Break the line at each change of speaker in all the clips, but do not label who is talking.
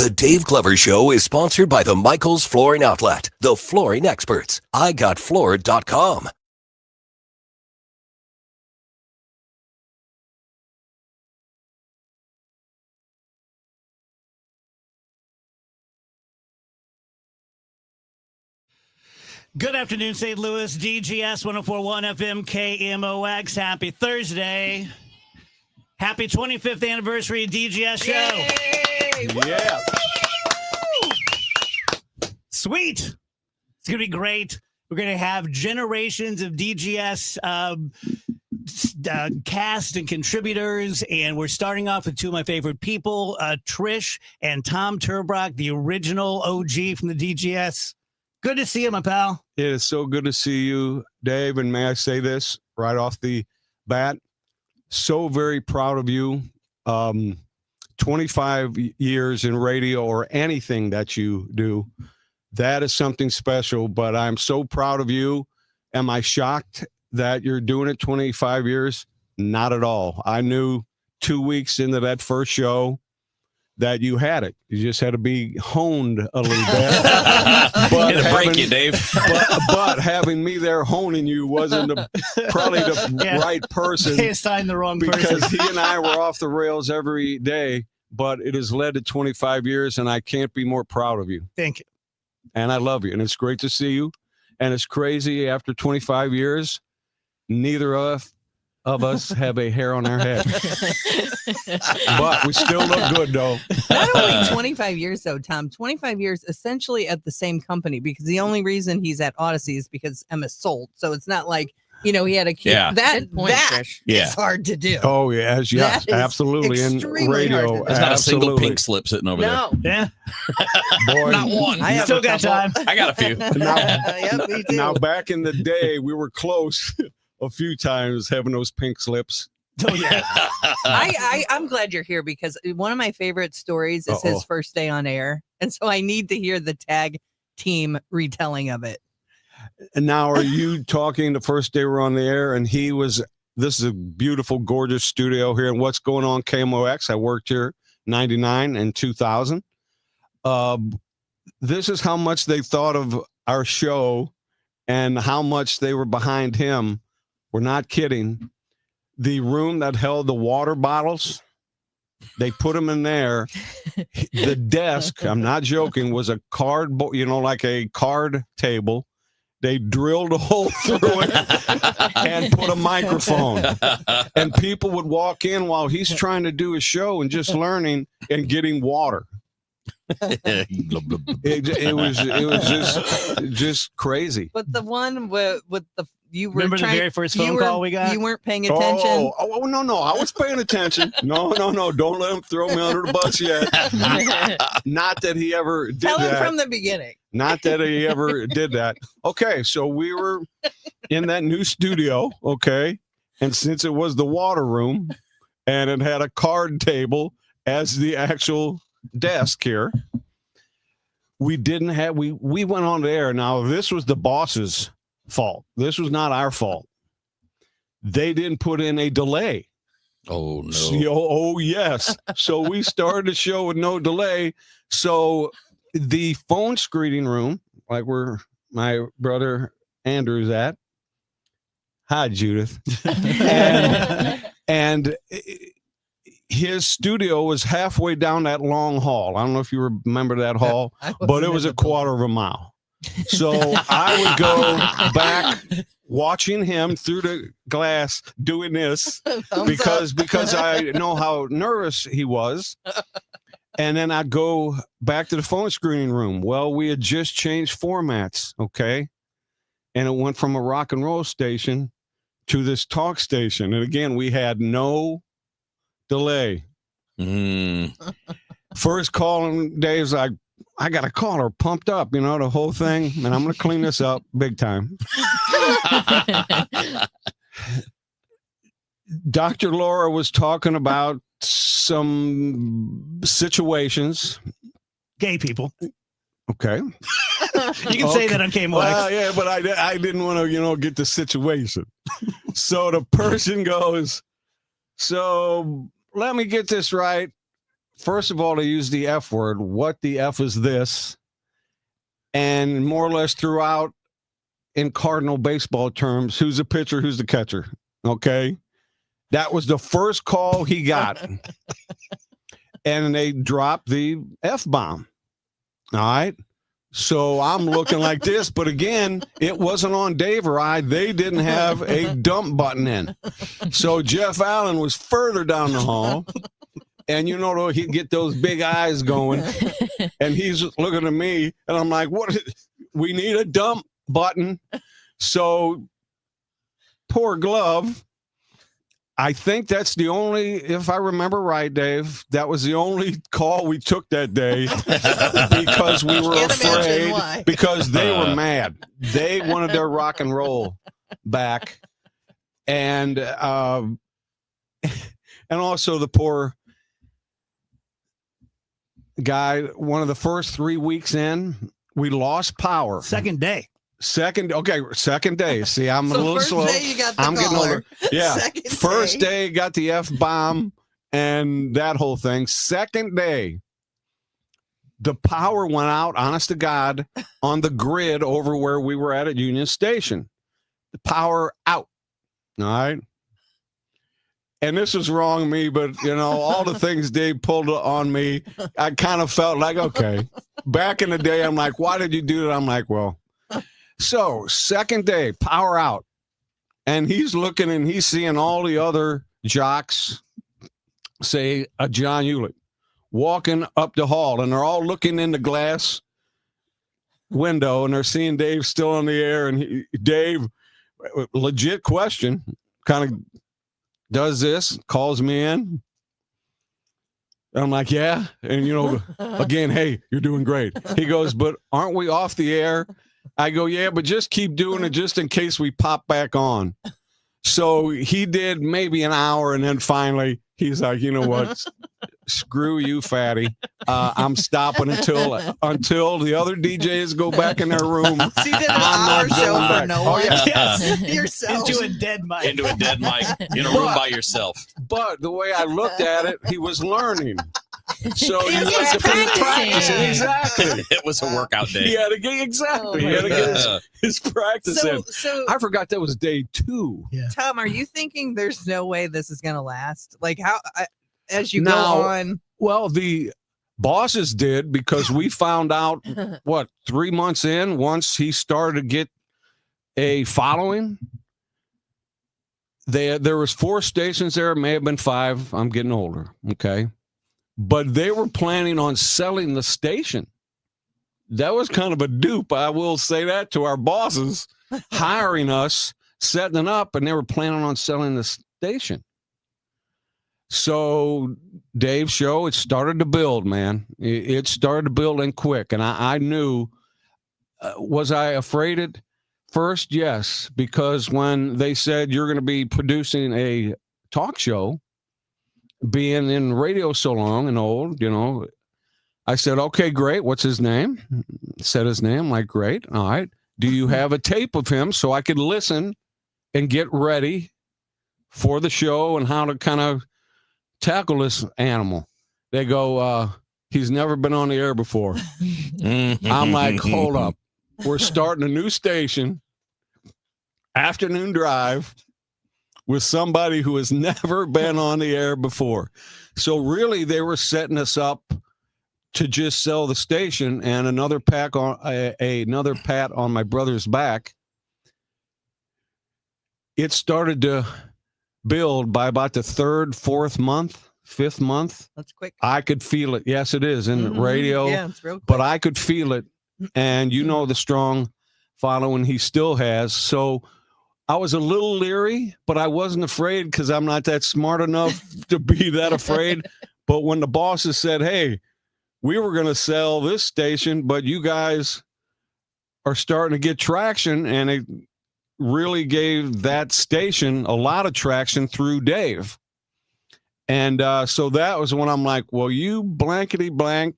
The Dave Glover Show is sponsored by the Michaels Flooring Outlet, the flooring experts. IGotFloor.com.
Good afternoon, St. Louis. DGS 104.1 FM KMOX. Happy Thursday. Happy 25th anniversary DGS show.
Yay!
Yeah.
Sweet. It's going to be great. We're going to have generations of DGS cast and contributors, and we're starting off with two of my favorite people, Trish and Tom Turbrock, the original OG from the DGS. Good to see you, my pal.
It is so good to see you, Dave. And may I say this right off the bat? So very proud of you. 25 years in radio or anything that you do. That is something special, but I'm so proud of you. Am I shocked that you're doing it 25 years? Not at all. I knew 2 weeks into that first show that you had it. You just had to be honed a little bit. But
it'll break you, Dave.
but having me there honing you wasn't probably the right person.
He assigned the wrong person.
Because he and I were off the rails every day, but it has led to 25 years, and I can't be more proud of you.
Thank you.
And I love you, and it's great to see you. And it's crazy, after 25 years, neither of us have a hair on our head. But we still look good, though.
Not only 25 years, though, Tom. 25 years essentially at the same company, because the only reason he's at Odyssey is because Emma sold. So it's not like, he had a kid.
Yeah.
That
Yeah.
is hard to do.
Oh, yes,
That is
absolutely. In
extremely hard
radio,
to do.
There's not a single
absolutely.
pink slip sitting over
No.
Yeah.
Boy,
there. Not one.
I have
Still
a
got
couple.
time.
I got a few.
Yep, me too.
Now, back in the day, we were close a few times having those pink slips.
Oh, yeah.
I'm glad you're here, because one of my favorite stories is his first day on air. And so I need to hear the tag team retelling of it.
And now, are you talking the first day we're on the air? And this is a beautiful, gorgeous studio here. And what's going on, KMOX? I worked here 99 and 2000. This is how much they thought of our show and how much they were behind him. We're not kidding. The room that held the water bottles, they put them in there. The desk, I'm not joking, was a cardboard, like a card table. They drilled a hole through it and put a microphone. And people would walk in while he's trying to do his show and just learning and getting water. It was just crazy.
But the one with the you were
Remember the very first phone call we got?
You weren't paying attention.
Oh, no, I was paying attention. No, don't let him throw me under the bus yet. Not that he ever did
Tell
that.
him from the beginning.
Not that he ever did that. Okay, so we were in that new studio, okay? And since it was the water room and it had a card table as the actual desk here, we went on the air. Now, this was the boss's fault. This was not our fault. They didn't put in a delay.
Oh, no.
Oh, yes. So we started the show with no delay. So the phone screening room, like where my brother Andrew's at. Hi, Judith. and his studio was halfway down that long hall. I don't know if you remember that hall, but it was a quarter of a mile. So I would go back watching him through the glass doing this because I know how nervous he was. And then I'd go back to the phone screening room. Well, we had just changed formats, okay? And it went from a rock and roll station to this talk station. And again, we had no delay. First call, and Dave's like, I got to call her pumped up, the whole thing. And I'm going to clean this up big time. Dr. Laura was talking about some situations.
Gay people.
Okay.
You can say that on KMOX.
Well, yeah, but I didn't want to, get the situation. So the person goes, so let me get this right. first of all, they use the F word. What the F is this? And more or less throughout, in Cardinal baseball terms, who's the pitcher, who's the catcher? Okay. That was the first call he got. And they dropped the F-bomb. All right. So I'm looking like this, but again, it wasn't on Dave or I. They didn't have a dump button in. So Jeff Allen was further down the hall. And you know, he'd get those big eyes going. And he's looking at me. And I'm like, what? We need a dump button. So poor Glove. I think that's the only, if I remember right, Dave, that was the only call we took that day because we were afraid, because they were mad. They wanted their rock and roll back. And also the poor guy, one of the first 3 weeks in, we lost power.
Second day.
Second day. See, I'm a little
first
slow.
Day you got the
I'm getting
caller.
older. Yeah. First day got the F-bomb and that whole thing. Second day, the power went out, honest to God, on the grid over where we were at Union Station. The power out. All right. And this is wrong me, but you know, all the things Dave pulled on me, I kind of felt like, okay. Back in the day, I'm like, why did you do that? I'm like, well. So, second day, power out. And he's looking and he's seeing all the other jocks, say a John Hewlett, walking up the hall. And they're all looking in the glass window and they're seeing Dave still on the air. And Dave, legit question, kind of does this, calls me in. And I'm like, yeah. And, you know, again, hey, you're doing great. He goes, but aren't we off the air? I go, yeah, but just keep doing it just in case we pop back on. So he did maybe an hour, and then finally he's like, you know what? Screw you, fatty. I'm stopping until the other DJs go back in their room.
So you did an hour show for no one.
Yes.
Yourself.
Into a dead mic.
Into a dead mic in a room by yourself.
But the way I looked at it, he was learning. So
He
you
was
had to
practicing.
practicing. Exactly.
It was a workout day.
He had to get exactly.
Oh,
he had to
my
get his practice in.
So
I forgot that was day 2.
Tom, are you thinking there's no way this is going to last? Like how, as you
Now-
go on?
Well, the bosses did, because we found out, 3 months in, once he started to get a following. There was 4 stations there. It may have been 5. I'm getting older. Okay. But they were planning on selling the station. That was kind of a dupe. I will say that to our bosses, hiring us, setting it up, and they were planning on selling the station. So Dave's show, it started to build, man. It started to build in quick. And I knew, was I afraid at first? Yes, because when they said you're going to be producing a talk show, being in radio so long and old, you know, I said, okay, great. What's his name? Said his name. Like, great. All right. Do you have a tape of him so I could listen and get ready for the show and how to kind of tackle this animal? They go, he's never been on the air before. I'm like, hold up. We're starting a new station, afternoon drive, with somebody who has never been on the air before. So really, they were setting us up to just sell the station, and another pat on my brother's back. It started to build by about the 3rd, 4th month, 5th month.
That's quick.
I could feel it. Yes, it is in the radio,
Yeah, it's real quick.
but I could feel it. And you know the strong following he still has. So I was a little leery, but I wasn't afraid because I'm not that smart enough to be that afraid. But when the bosses said, hey, we were going to sell this station, but you guys are starting to get traction, and it really gave that station a lot of traction through Dave. And so that was when I'm like, well, you blankety blank,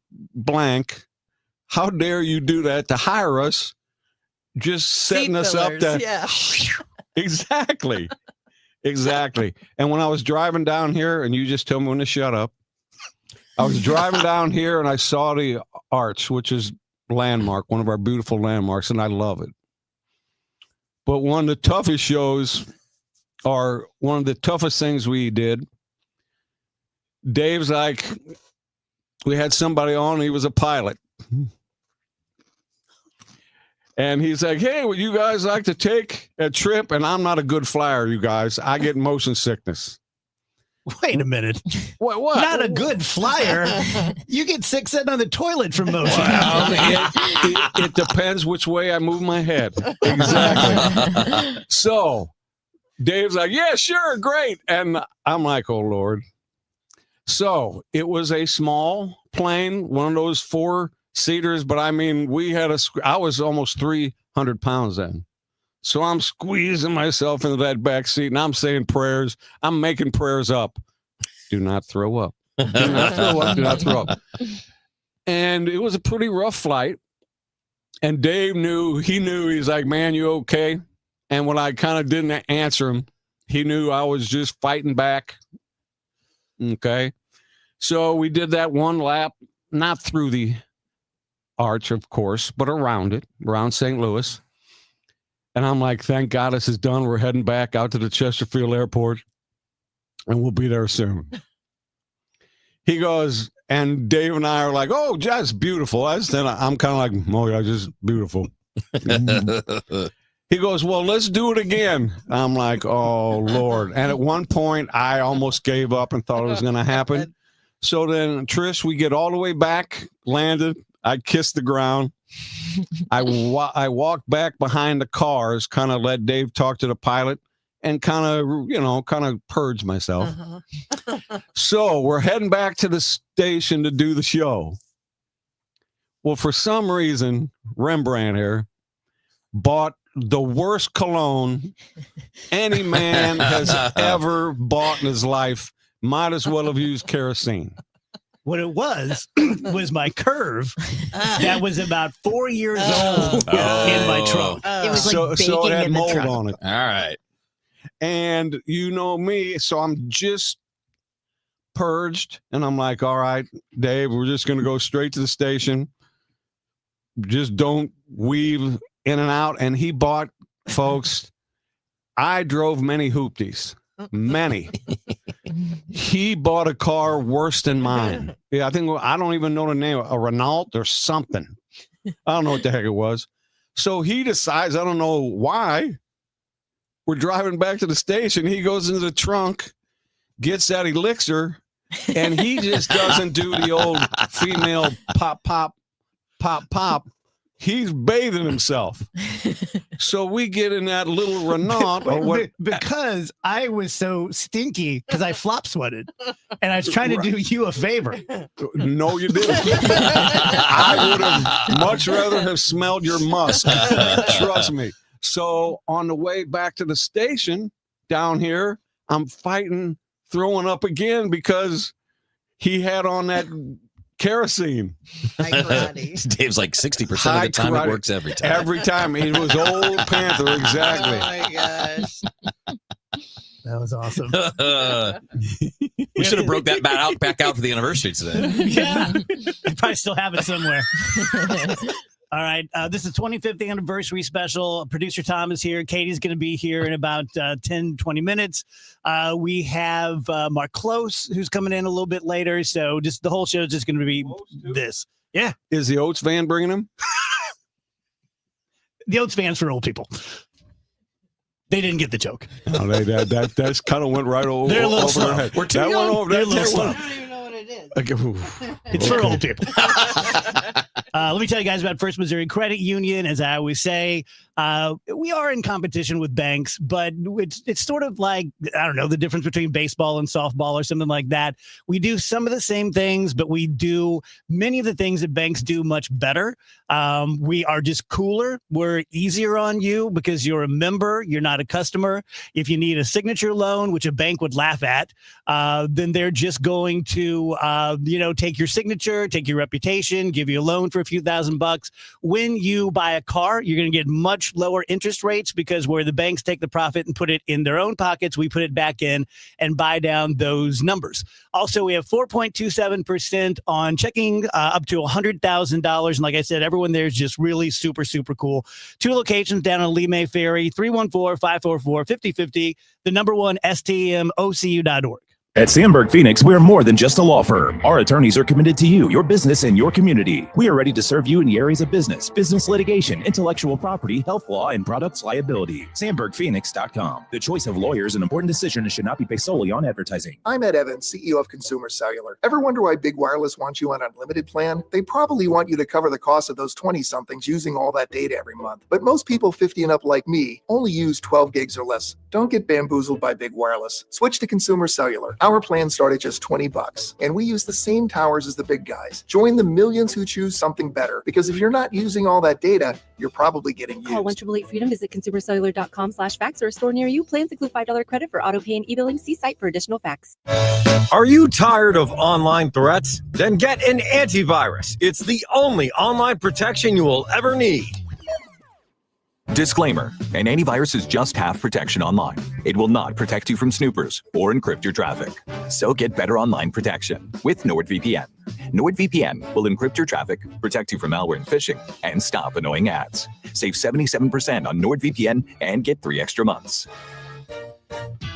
how dare you do that to hire us, just setting us up to...
Yeah.
Exactly. And when I was driving down here and you just told me when to shut up, I was driving down here and I saw the Arch, which is landmark, one of our beautiful landmarks, and I love it. But one of the toughest shows, or one of the toughest things we did, Dave's like, we had somebody on, he was a pilot. And he's like, hey, would you guys like to take a trip? And I'm not a good flyer, you guys. I get motion sickness.
Wait a minute.
What?
Not a good flyer. You get sick sitting on the toilet from motion.
Well, it depends which way I move my head. Exactly. So Dave's like, yeah, sure, great. And I'm like, oh, Lord. So it was a small plane, one of those 4-seaters, but I mean, I was almost 300 pounds then. So I'm squeezing myself into that back seat and I'm saying prayers. I'm making prayers up. Do not throw up. Do not throw up. Do not throw up. And it was a pretty rough flight. And Dave knew, he's like, man, you okay? And when I kind of didn't answer him, he knew I was just fighting back. Okay. So we did that one lap, not through the Arch, of course, but around St. Louis. And I'm like, thank God this is done. We're heading back out to the Chesterfield Airport, and we'll be there soon. He goes, and Dave and I are like, oh, just beautiful. Then I'm kind of like, oh, yeah, just beautiful. He goes, well, let's do it again. I'm like, oh, Lord. And at one point, I almost gave up and thought it was going to happen. So then, Trish, we get all the way back, landed. I kissed the ground. I walked back behind the cars, kind of let Dave talk to the pilot and kind of purge myself. So we're heading back to the station to do the show. Well, for some reason, Rembrandt here bought the worst cologne any man has ever bought in his life. Might as well have used kerosene.
What it was my Curve that was about 4 years old in my trunk.
It was like baking
so it had
in the
mold
trunk.
on it.
All right.
And you know me, so I'm just purged, and I'm like, all right, Dave, we're just going to go straight to the station. Just don't weave in and out. And he bought, folks, I drove many hoopties. Many. He bought a car worse than mine. Yeah, I don't even know the name, a Renault or something. I don't know what the heck it was. So he decides, I don't know why, we're driving back to the station. He goes into the trunk, gets that elixir, and he just doesn't do the old female pop. He's bathing himself. So we get in that little Renault.
Because I was so stinky because I flop sweated and I was trying to do you a favor.
No, you didn't. I would have much rather have smelled your musk. Trust me. So on the way back to the station down here, I'm fighting, throwing up again because he had on that kerosene.
Dave's like 60% of the time it works every time.
Every time. It was Old Panther, exactly.
Oh my gosh.
That was awesome.
We should have broke that back out for the anniversary today.
Yeah. I probably still have it somewhere. All right. This is 25th anniversary special. Producer Tom is here. Katie's going to be here in about 10, 20 minutes. We have Mark Close, who's coming in a little bit later. So just the whole show is just going to be this. Yeah.
Is the Oates van bringing him?
The Oates van's for old people. They didn't get the joke.
No, that's kind of went right over,
They're a little
over
slow.
their head.
We're too
That
young.
went over
They're a
that
little slow.
I don't even know what it is.
It's for old people. Let me tell you guys about First Missouri Credit Union. As I always say, we are in competition with banks, but it's sort of like, I don't know, the difference between baseball and softball or something like that. We do some of the same things, but we do many of the things that banks do much better. We are just cooler. We're easier on you because you're a member. You're not a customer. If you need a signature loan, which a bank would laugh at, then they're just going to, take your signature, take your reputation, give you a loan for a few $1,000. When you buy a car, you're going to get much lower interest rates because where the banks take the profit and put it in their own pockets, we put it back in and buy down those numbers. Also, we have 4.27% on checking up to $100,000. And like I said, everyone there is just really super, super cool. 2 locations down on Lee May Ferry, 314-544-5050, the number one STMOCU.org.
At Sandberg Phoenix, we're more than just a law firm. Our attorneys are committed to you, your business, and your community. We are ready to serve you in the areas of business litigation, intellectual property, health law, and products liability. SandbergPhoenix.com. The choice of lawyers, an important decision, and should not be based solely on advertising.
I'm Ed Evans, CEO of Consumer Cellular. Ever wonder why Big Wireless wants you on an unlimited plan? They probably want you to cover the cost of those 20-somethings using all that data every month. But most people 50 and up like me only use 12 gigs or less. Don't get bamboozled by Big Wireless. Switch to Consumer Cellular. Our plans start at just $20, and we use the same towers as the big guys. Join the millions who choose something better, because if you're not using all that data, you're probably getting used.
Call 1-888-FREEDOM, visit consumercellular.com/facts or a store near you. Plans include $5 credit for auto pay and e-billing. See site for additional facts.
Are you tired of online threats? Then get an antivirus. It's the only online protection you will ever need.
Disclaimer: an antivirus is just half protection online. It will not protect you from snoopers or encrypt your traffic. So get better online protection with NordVPN. NordVPN will encrypt your traffic, protect you from malware and phishing, and stop annoying ads. Save 77% on NordVPN and get 3 extra months.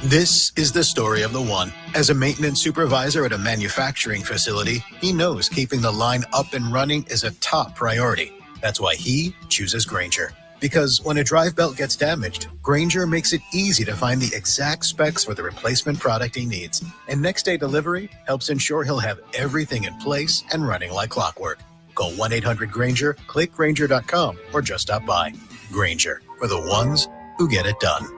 This is the story of the one. As a maintenance supervisor at a manufacturing facility, he knows keeping the line up and running is a top priority. That's why he chooses Grainger. Because when a drive belt gets damaged, Grainger makes it easy to find the exact specs for the replacement product he needs. And next day delivery helps ensure he'll have everything in place and running like clockwork. Call 1-800-GRAINGER, click Grainger.com, or just stop by. Grainger, for the ones who get it done.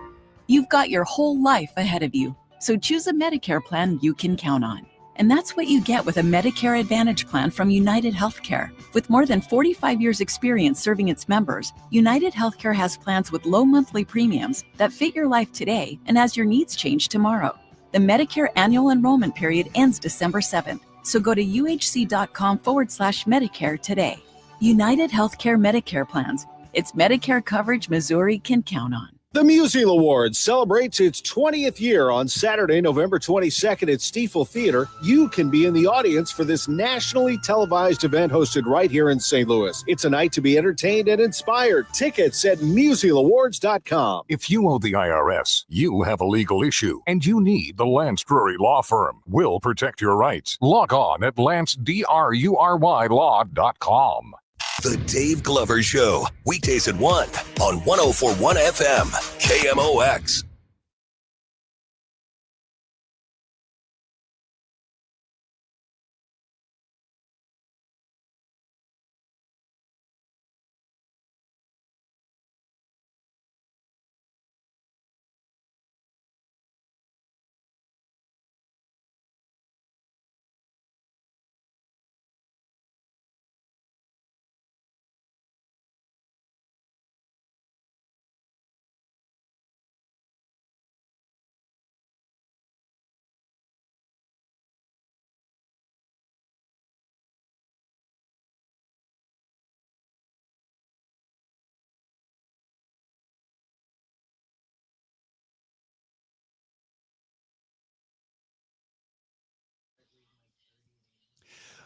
You've got your whole life ahead of you, so choose a Medicare plan you can count on. And that's what you get with a Medicare Advantage plan from United Healthcare. With more than 45 years experience serving its members, United Healthcare has plans with low monthly premiums that fit your life today and as your needs change tomorrow. The Medicare annual enrollment period ends December 7th, so go to uhc.com/Medicare today. United Healthcare Medicare plans. It's Medicare coverage Missouri can count on.
The Musial Awards celebrates its 20th year on Saturday, November 22nd at Stiefel Theater. You can be in the audience for this nationally televised event hosted right here in St. Louis. It's a night to be entertained and inspired. Tickets at musialawards.com.
If you owe the IRS, you have a legal issue, and you need the Lance Drury Law Firm. We'll protect your rights. Log on at lancedrurylaw.com.
The Dave Glover Show, weekdays at 1 on 104.1 FM, KMOX.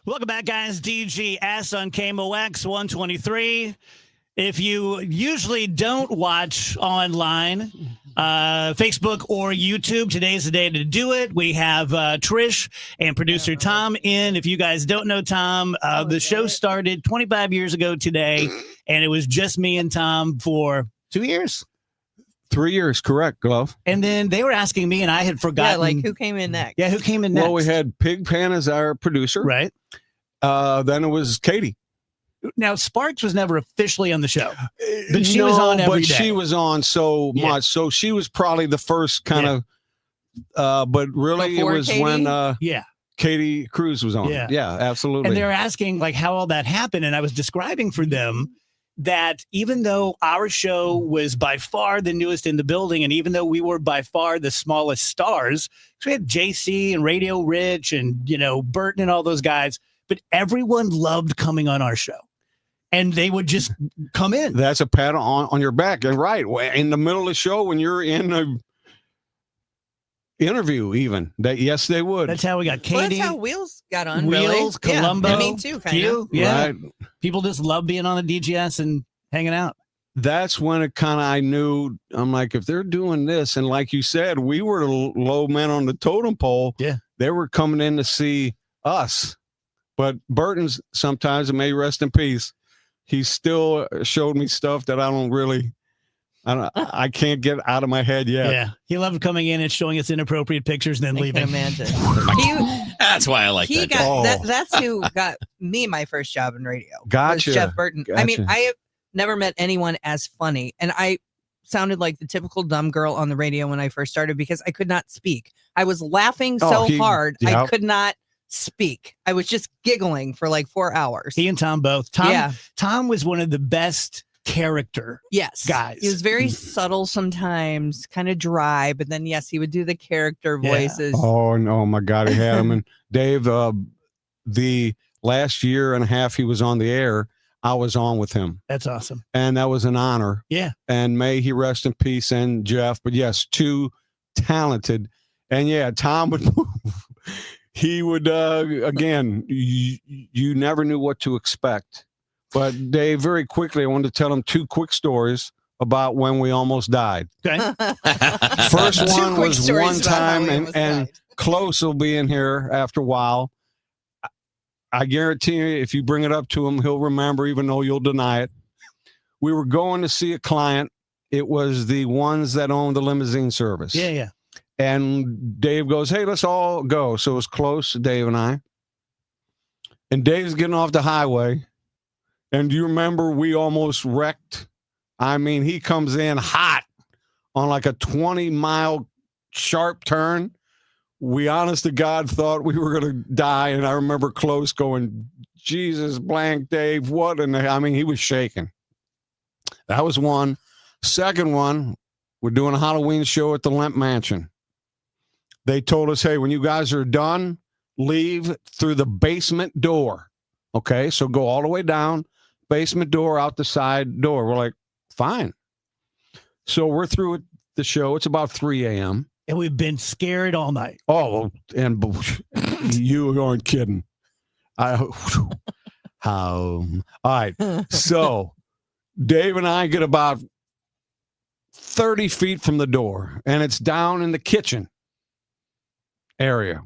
Welcome back, guys. DGS on KMOX 123. If you usually don't watch online, Facebook or YouTube, today's the day to do it. We have Trish and producer Tom in. If you guys don't know Tom, the show started 25 years ago today, and it was just me and Tom for 2 years.
3 years, correct, Glove.
And then they were asking me, and I had forgotten.
Yeah, like who came in next?
Yeah, who came in next?
Well, we had Pigpen as our producer.
Right.
Then it was Katie.
Now, Sparks was never officially on the show, but she was on every day.
She was on so much. So she was probably the first kind of, but really
Before
it was
Katie?
when
Katie
Cruz was on. Yeah, absolutely.
And they were asking like how all that happened. And I was describing for them that even though our show was by far the newest in the building, and even though we were by far the smallest stars, so we had JC and Radio Rich and, Burton and all those guys, but everyone loved coming on our show. and they would just come in.
That's a pat on your back. And right in the middle of the show when you're in a interview, even that, yes, they would.
That's how we got
Well,
Katie.
that's how Wheels got on.
Wheels,
really.
Columbo,
Yeah, me too, kind
you,
of.
yeah.
Right.
People just love being on the DGS and hanging out.
That's when it kind of, I knew, I'm like, if they're doing this, and like you said, we were the low men on the totem pole.
Yeah.
They were coming in to see us. But Burton's sometimes, and may rest in peace, he still showed me stuff that I can't get out of my head yet.
Yeah. He loved coming in and showing us inappropriate pictures and then
I
leaving.
can imagine.
That's why I like
He
that.
got
guy.
that's who got me my first job in radio. was
Gotcha.
Jeff Burton. I mean,
Gotcha.
I have never met anyone as funny, and I sounded like the typical dumb girl on the radio when I first started because I could not speak. I was laughing so hard I
yep.
could not speak. I was just giggling for like 4 hours.
He and Tom both. Tom was one of the best character guys.
He was very subtle sometimes, kind of dry, but then yes, he would do the character voices.
Oh, no, my God, he had him. And Dave, the last year and a half he was on the air, I was on with him.
That's awesome.
And that was an honor.
Yeah.
And may he rest in peace, and Jeff. But yes, two talented. And yeah, Tom would, he would, again, you never knew what to expect. But Dave, very quickly, I wanted to tell him two quick stories about when we almost died.
Okay.
First
Two
one
quick
was
stories
one
about how
time,
we
and,
almost
and
died.
Close will be in here after a while. I guarantee you, if you bring it up to him, he'll remember, even though you'll deny it. We were going to see a client. It was the ones that own the limousine service.
Yeah, yeah.
And Dave goes, hey, let's all go. So it was Close, Dave and I. And Dave's getting off the highway. And do you remember we almost wrecked? I mean, he comes in hot on like a 20-mile sharp turn. We, honest to God, thought we were going to die. And I remember Close going, Jesus, blank, Dave, what? And I mean, he was shaking. That was one. Second one, we're doing a Halloween show at the Lemp Mansion. They told us, hey, when you guys are done, leave through the basement door. Okay, so go all the way down, basement door, out the side door. We're like, fine. So we're through the show. It's about 3 a.m.
And we've been scared all night.
Oh, and you aren't kidding. All right. So Dave and I get about 30 feet from the door, and it's down in the kitchen area.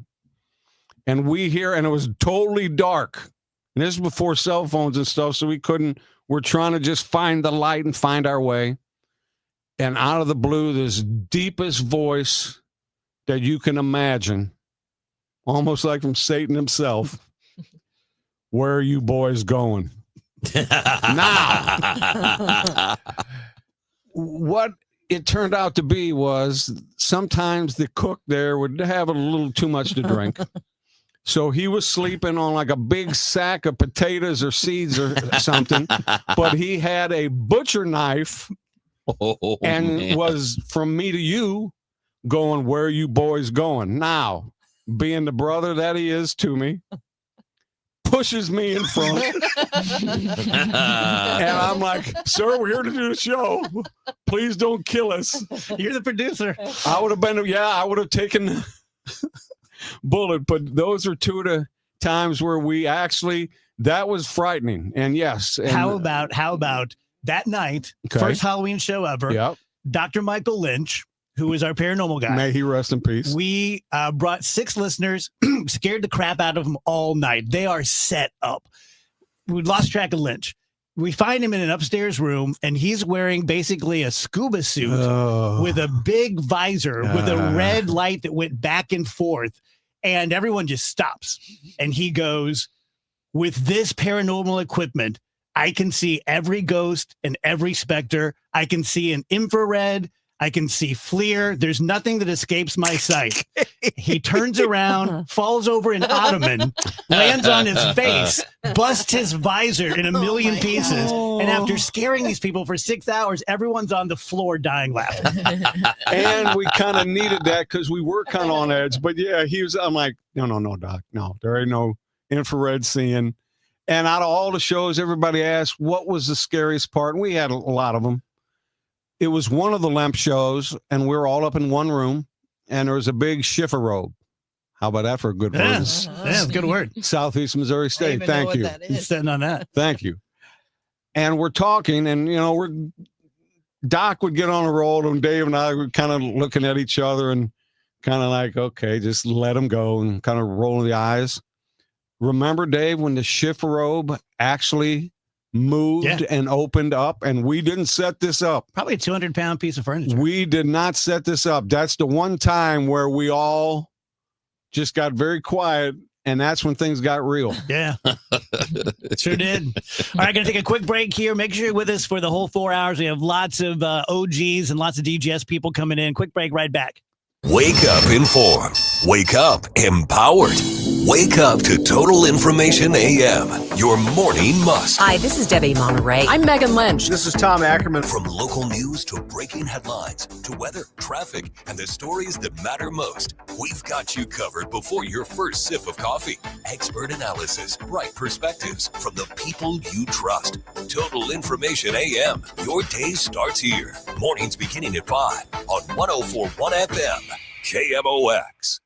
And we hear, and it was totally dark. And this is before cell phones and stuff, so we're trying to just find the light and find our way. And out of the blue, this deepest voice that you can imagine, almost like from Satan himself. Where are you boys going? Now, what it turned out to be was sometimes the cook there would have a little too much to drink. So he was sleeping on like a big sack of potatoes or seeds or something, but he had a butcher knife and was from me to you going, where are you boys going? Now, being the brother that he is to me, pushes me in front. And I'm like, sir, we're here to do the show. Please don't kill us.
You're the producer.
I would have taken the bullet, but those are two of the times where we actually, that was frightening. And yes. And,
How about that night,
Okay.
first Halloween show ever,
Yep.
Dr. Michael Lynch, who is our paranormal guy.
May he rest in peace.
We brought 6 listeners, scared the crap out of them all night. They are set up. We lost track of Lynch. We find him in an upstairs room, and he's wearing basically a scuba suit with a big visor with a red light that went back and forth. And everyone just stops. And he goes, with this paranormal equipment, I can see every ghost and every specter. I can see an infrared. I can see FLIR. There's nothing that escapes my sight. He turns around, falls over an ottoman, lands on his face, busts his visor in a million pieces. And after scaring these people for 6 hours, everyone's on the floor dying laughing.
And we kind of needed that because we were kind of on edge. But yeah, I'm like, no, Doc. No, there ain't no infrared seeing. And out of all the shows, everybody asked, what was the scariest part? And we had a lot of them. It was one of the Lemp shows, and we were all up in one room, and there was a big shiffer robe. How about that for a good word?
Yeah, good word.
Southeast Missouri State. Thank you.
He's sitting on that.
Thank you. And we're talking, and, Doc would get on a roll, and Dave and I were kind of looking at each other and kind of like, okay, just let him go, and kind of rolling the eyes. Remember, Dave, when the shift robe actually moved and opened up, and we didn't set this up.
Probably a 200-pound piece of furniture.
We did not set this up. That's the one time where we all just got very quiet, and that's when things got real.
Yeah, sure did. All right, going to take a quick break here. Make sure you're with us for the whole 4 hours. We have lots of OGs and lots of DGS people coming in. Quick break, right back.
Wake up informed. Wake up empowered. Wake up to Total Information AM, your morning must.
Hi, this is Debbie Monterey. I'm Megan Lynch.
This is Tom Ackerman.
From local news to breaking headlines to weather, traffic, and the stories that matter most, we've got you covered before your first sip of coffee. Expert analysis, right perspectives from the people you trust. Total Information AM, your day starts here. Mornings beginning at 5 on 104.1 FM, KMOX.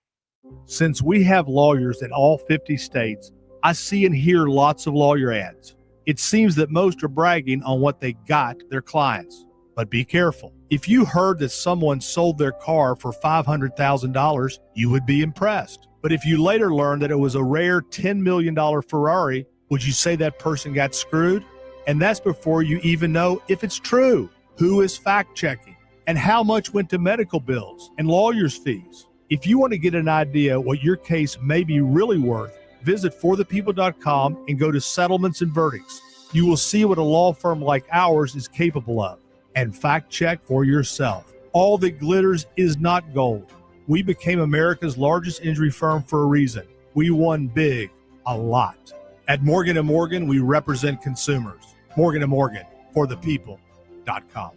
Since we have lawyers in all 50 states, I see and hear lots of lawyer ads. It seems that most are bragging on what they got their clients. But be careful. If you heard that someone sold their car for $500,000, you would be impressed. But if you later learned that it was a rare $10 million Ferrari, would you say that person got screwed? And that's before you even know if it's true. Who is fact-checking? And how much went to medical bills and lawyers' fees? If you want to get an idea what your case may be really worth, visit forthepeople.com and go to settlements and verdicts. You will see what a law firm like ours is capable of. And fact check for yourself. All that glitters is not gold. We became America's largest injury firm for a reason. We won big, a lot. At Morgan & Morgan, we represent consumers. Morgan & Morgan, forthepeople.com.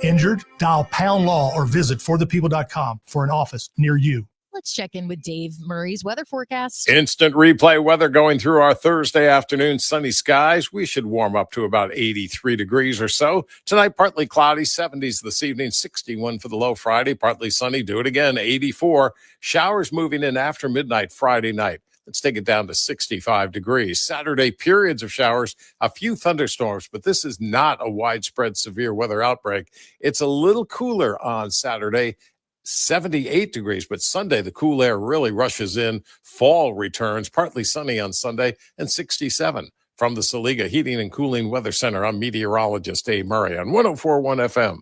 Injured? Dial pound law or visit forthepeople.com for an office near you.
Let's check in with Dave Murray's weather forecast.
Instant replay weather going through our Thursday afternoon. Sunny skies. We should warm up to about 83 degrees or so. Tonight, partly cloudy, 70s this evening, 61 for the low Friday. Partly sunny. Do it again, 84. Showers moving in after midnight Friday night. Let's take it down to 65 degrees. Saturday, periods of showers, a few thunderstorms, but this is not a widespread severe weather outbreak. It's a little cooler on Saturday, 78 degrees, but Sunday, the cool air really rushes in. Fall returns, partly sunny on Sunday, and 67. From the Saliga Heating and Cooling Weather Center, I'm meteorologist Dave Murray on 104.1 FM,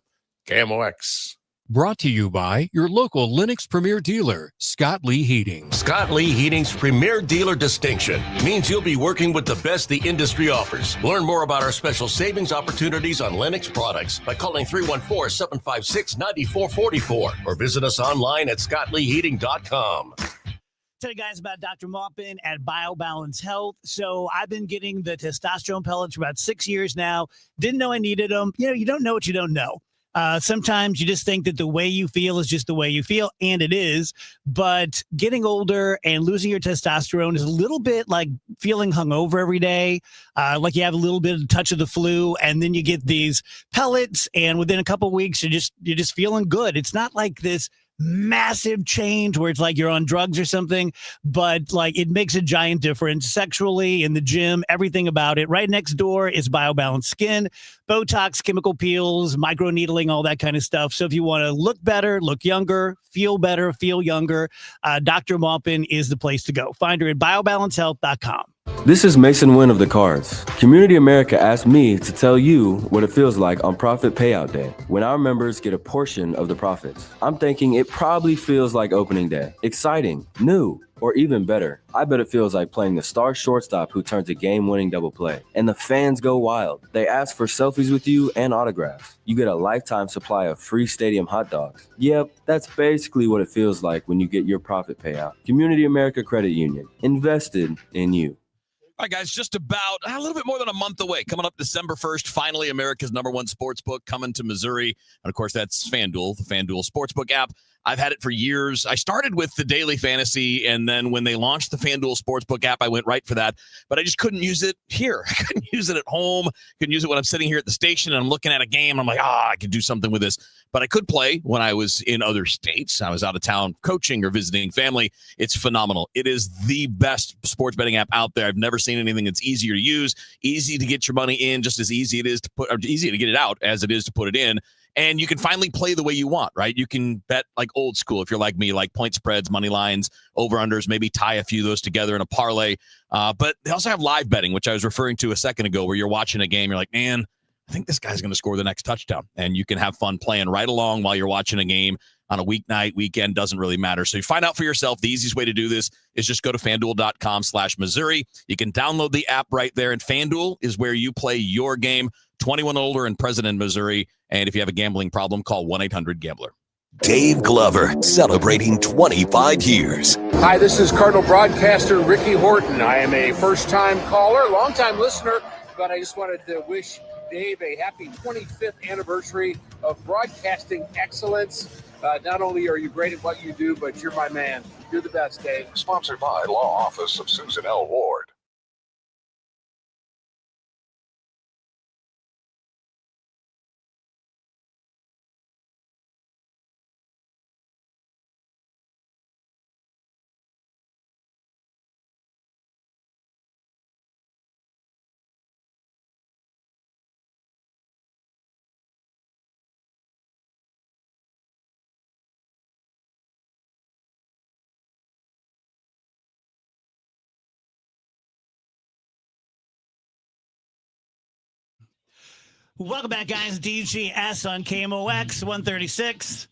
KMOX.
Brought to you by your local Lennox Premier dealer, Scott Lee Heating.
Scott Lee Heating's Premier Dealer distinction means you'll be working with the best the industry offers. Learn more about our special savings opportunities on Lennox products by calling 314-756-9444 or visit us online at scottleeheating.com.
Tell you guys about Dr. Maupin at BioBalance Health. So I've been getting the testosterone pellets for about 6 years now. Didn't know I needed them. You don't know what you don't know. Sometimes you just think that the way you feel is just the way you feel, and it is. But getting older and losing your testosterone is a little bit like feeling hungover every day, like you have a little bit of touch of the flu, and then you get these pellets, and within a couple of weeks, you're just feeling good. It's not like this massive change where it's like you're on drugs or something, but like it makes a giant difference sexually, in the gym, everything about it. Right next door is BioBalance Skin, Botox, chemical peels, microneedling, all that kind of stuff. So if you want to look better, look younger, feel better, feel younger, Dr. Maupin is the place to go. Find her at biobalancehealth.com.
This is Mason Wynn of the Cards. Community America asked me to tell you what it feels like on Profit Payout Day, when our members get a portion of the profits. I'm thinking it probably feels like opening day. Exciting, new, or even better. I bet it feels like playing the star shortstop who turns a game-winning double play. And the fans go wild. They ask for selfies with you and autographs. You get a lifetime supply of free stadium hot dogs. Yep, that's basically what it feels like when you get your profit payout. Community America Credit Union. Invested in you.
All right, guys, just about a little bit more than a month away. Coming up December 1st, finally America's #1 sports book coming to Missouri. And, of course, that's FanDuel, the FanDuel Sportsbook app. I've had it for years. I started with the Daily Fantasy, and then when they launched the FanDuel Sportsbook app, I went right for that. But I just couldn't use it here. I couldn't use it at home. Couldn't use it when I'm sitting here at the station and I'm looking at a game. I'm like, I could do something with this. But I could play when I was in other states. I was out of town coaching or visiting family. It's phenomenal. It is the best sports betting app out there. I've never seen anything that's easier to use, easy to get your money in, just as easy it is to put, or easy to get it out as it is to put it in. And you can finally play the way you want, right? You can bet like old school if you're like me, like point spreads, money lines, over-unders, maybe tie a few of those together in a parlay. But they also have live betting, which I was referring to a second ago, where you're watching a game, you're like, man, I think this guy's going to score the next touchdown. And you can have fun playing right along while you're watching a game on a weeknight, weekend, doesn't really matter. So you find out for yourself. The easiest way to do this is just go to FanDuel.com/Missouri. You can download the app right there, and FanDuel is where you play your game. 21 older and present in Missouri. And if you have a gambling problem, call 1-800-GAMBLER.
Dave Glover, celebrating 25 years.
Hi, this is Cardinal broadcaster Ricky Horton. I am a first-time caller, long-time listener, but I just wanted to wish Dave a happy 25th anniversary of broadcasting excellence. Not only are you great at what you do, but you're my man. You're the best, Dave.
Sponsored by Law Office of Susan L. Ward.
Welcome back, guys. DGS on KMOX 136.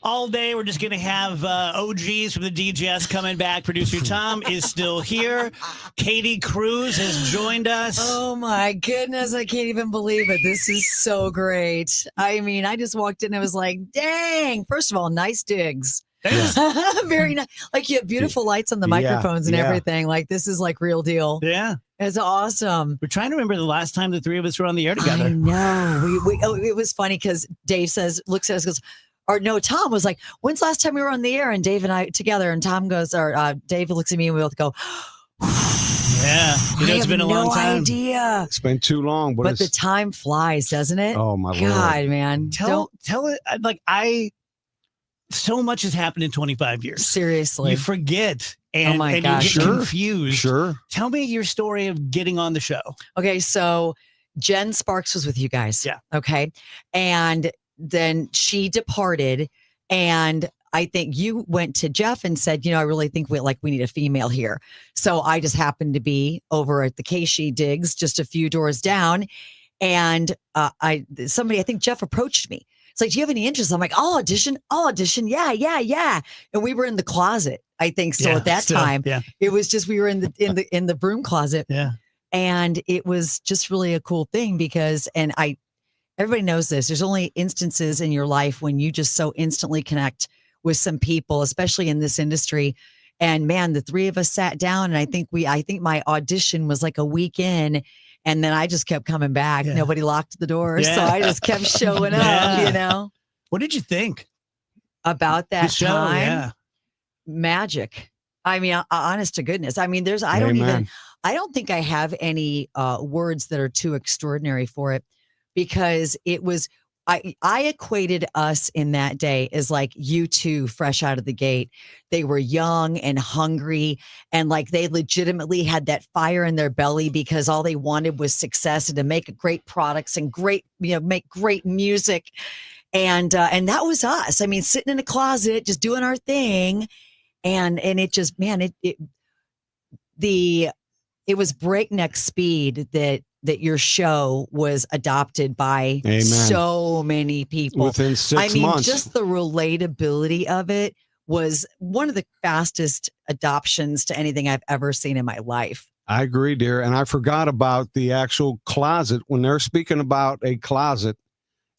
All day, we're just going to have OGs from the DGS coming back. Producer Tom is still here. Katie Cruz has joined us.
Oh, my goodness. I can't even believe it. This is so great. I mean, I just walked in and was like, dang. First of all, nice digs. Very nice. Like, you have beautiful lights on the microphones and everything. Like, this is like real deal.
Yeah.
It's awesome.
We're trying to remember the last time the three of us were on the air together.
I know. It was funny because Dave looks at us, goes, or no, Tom was like, when's the last time we were on the air? And Dave and I together, and Tom goes, or Dave looks at me and we both go,
yeah. It's been a long time.
Idea.
It's been too long,
but the time flies, doesn't it?
Oh, my Lord.
God, man.
Tell it. Like, so much has happened in 25 years.
Seriously.
You forget. And,
oh my
and
gosh.
you get confused.
Sure.
Tell me your story of getting on the show.
Okay, so Jen Sparks was with you guys.
Yeah.
Okay. And then she departed. And I think you went to Jeff and said, I really think we need a female here. So I just happened to be over at the Keishi Digs, just a few doors down. And I think Jeff approached me. It's like, do you have any interest? I'm like, I'll audition. Yeah. And we were in the closet, I think, still at that time.
Yeah.
It was just, we were in the broom closet.
Yeah.
And it was just really a cool thing because, everybody knows this, there's only instances in your life when you just so instantly connect with some people, especially in this industry. And man, the three of us sat down, and I think my audition was like a week in. And then I just kept coming back. Yeah. Nobody locked the doors. So I just kept showing up,
What did you think
about that
show?
time?
Yeah.
Magic. I mean, honest to goodness. I mean, I don't think I have any words that are too extraordinary for it, because it was, I equated us in that day as like you two fresh out of the gate. They were young and hungry, and like they legitimately had that fire in their belly because all they wanted was success and to make great products and make great music. And that was us. I mean, sitting in a closet, just doing our thing. And it just, man, it was breakneck speed that your show was adopted by so many people.
Within 6 months.
Just the relatability of it was one of the fastest adoptions to anything I've ever seen in my life.
I agree, dear. And I forgot about the actual closet. When they're speaking about a closet,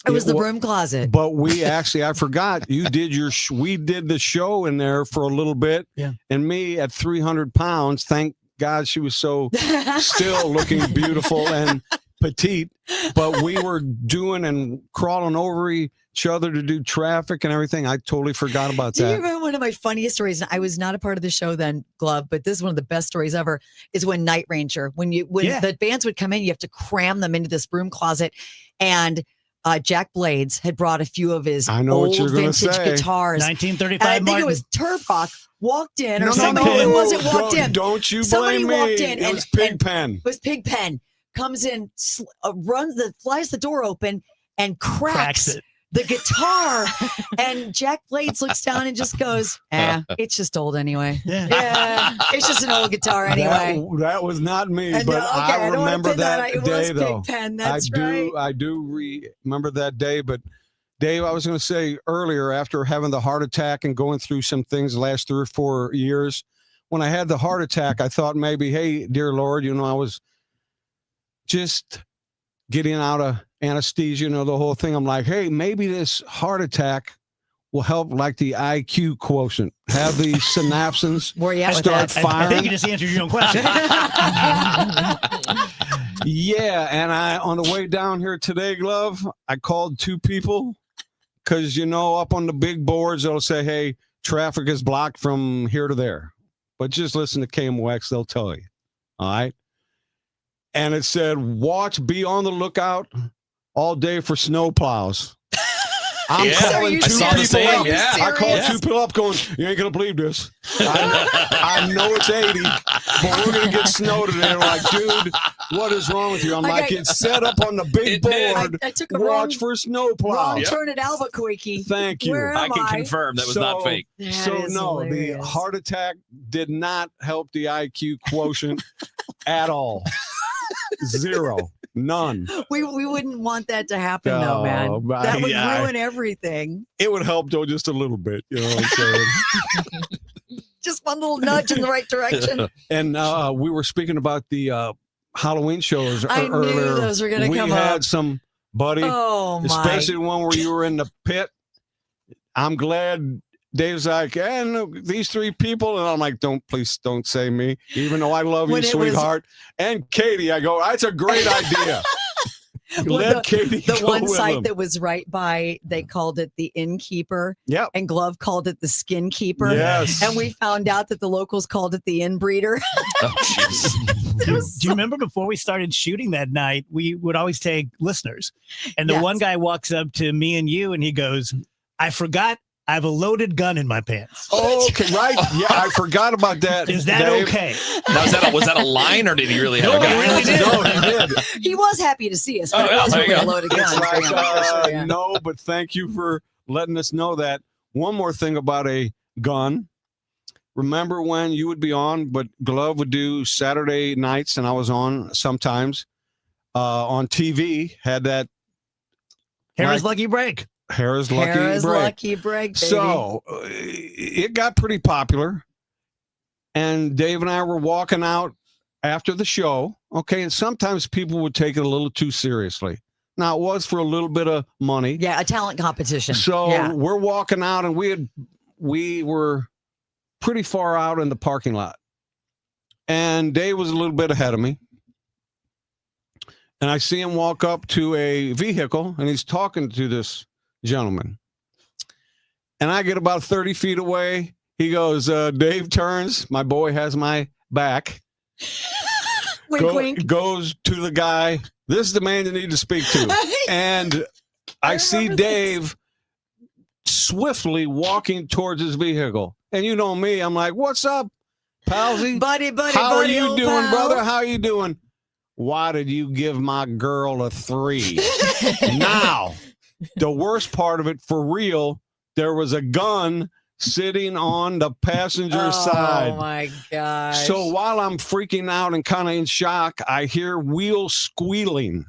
it was the broom closet.
But we actually, I forgot, we did the show in there for a little bit.
Yeah.
And me at 300 pounds, thank God, she was so still looking beautiful and petite. But we were doing and crawling over each other to do traffic and everything. I totally forgot about
Do you
that.
remember one of my funniest stories? And I was not a part of the show then, Glove, but this is one of the best stories ever. Is when Night Ranger, when the bands would come in, you have to cram them into this broom closet, and Jack Blades had brought a few of his old vintage guitars.
1935
And I think
Martin.
it was Turbock walked in, or
No,
somebody.
no,
It wasn't walked in.
Don't you
Somebody
blame me.
walked in.
It
and
was Pigpen.
It was Pigpen. Comes in, flies the door open, and cracks
it.
the guitar. And Jack Blades looks down and just goes, it's just old anyway. Yeah, it's just an old guitar anyway.
That was not me,
And,
but
okay,
I
don't wanna
remember
put
that
It
day,
was
though.
Pigpen, that's
I do remember that day, but Dave, I was going to say earlier, after having the heart attack and going through some things the last 3 or 4 years, when I had the heart attack, I thought maybe, hey, dear Lord, I was just getting out of anesthesia, the whole thing. I'm like, hey, maybe this heart attack will help, like the IQ quotient, have the synapses
Where you at with
start
that?
firing.
I think you just answered your own question.
Yeah, and on the way down here today, Glove, I called 2 people because, up on the big boards, they'll say, hey, traffic is blocked from here to there. But just listen to KMOX, they'll tell you. All right? And it said, be on the lookout all day for snow plows. I'm calling 2 people up. I called 2 people up going, you ain't going to believe this. I know it's 80, but we're going to get snow today. They're like, dude, what is wrong with you? I'm like, it's set up on the big board.
I took a
Watch for snow plows.
wrong turn at Albuquerque.
Thank you.
Where
I
am
can confirm that was not fake.
That is
no,
hilarious.
the heart attack did not help the IQ quotient at all. 0. None.
We wouldn't want that to happen, though, man.
No, but
That would
yeah.
ruin everything.
It would help, though, just a little bit. You know what I'm saying?
Just one little nudge in the right direction.
And we were speaking about the Halloween shows
I knew
earlier.
those were gonna
we
come
had
up.
some, buddy,
Oh, my.
especially one where you were in the pit. I'm glad Dave's like, and these 3 people, and I'm like, please don't say me, even though I love you,
When it was-
sweetheart. And Katie, I go, that's a great idea.
Well,
Let Katie
the
go
one
with
site
them.
that was right by, they called it the innkeeper.
Yep.
And Glove called it the skin keeper.
Yes.
And we found out that the locals called it the inbreeder.
Oh, jeez.
Do you remember before we started shooting that night, we would always take listeners. And the
Yes.
one guy walks up to me and you and he goes, I forgot I have a loaded gun in my pants.
Oh, okay, right. Yeah, I forgot about that.
Is that
Dave.
okay?
Now, was that a line, or did he really have
No,
a gun?
he really did.
No, he did.
He was happy to see us, but
Oh,
it
yeah,
was
there you
really a
go.
loaded
It's
gun.
like,
Yeah.
no, but thank you for letting us know that. One more thing about a gun. Remember when you would be on, but Glove would do Saturday nights, and I was on sometimes on TV, had that
Harris Lucky Break.
Harris Lucky
Harris
Break.
Lucky Break, baby.
So it got pretty popular. And Dave and I were walking out after the show. Okay. And sometimes people would take it a little too seriously. Now, it was for a little bit of money.
Yeah, a talent competition.
So
yeah.
we're walking out, and we were pretty far out in the parking lot. And Dave was a little bit ahead of me. And I see him walk up to a vehicle, and he's talking to this gentleman. And I get about 30 feet away. He goes, Dave turns. My boy has my back.
Wink, wink.
Goes to the guy. This is the man you need to speak to. And I see Dave swiftly walking towards his vehicle. And you know me, I'm like, what's up, palsy?
Buddy,
How are you
old
doing,
pal.
brother? How are you doing? Why did you give my girl a 3? Now, the worst part of it, for real, there was a gun sitting on the passenger side.
Oh, my gosh.
So while I'm freaking out and kind of in shock, I hear wheels squealing.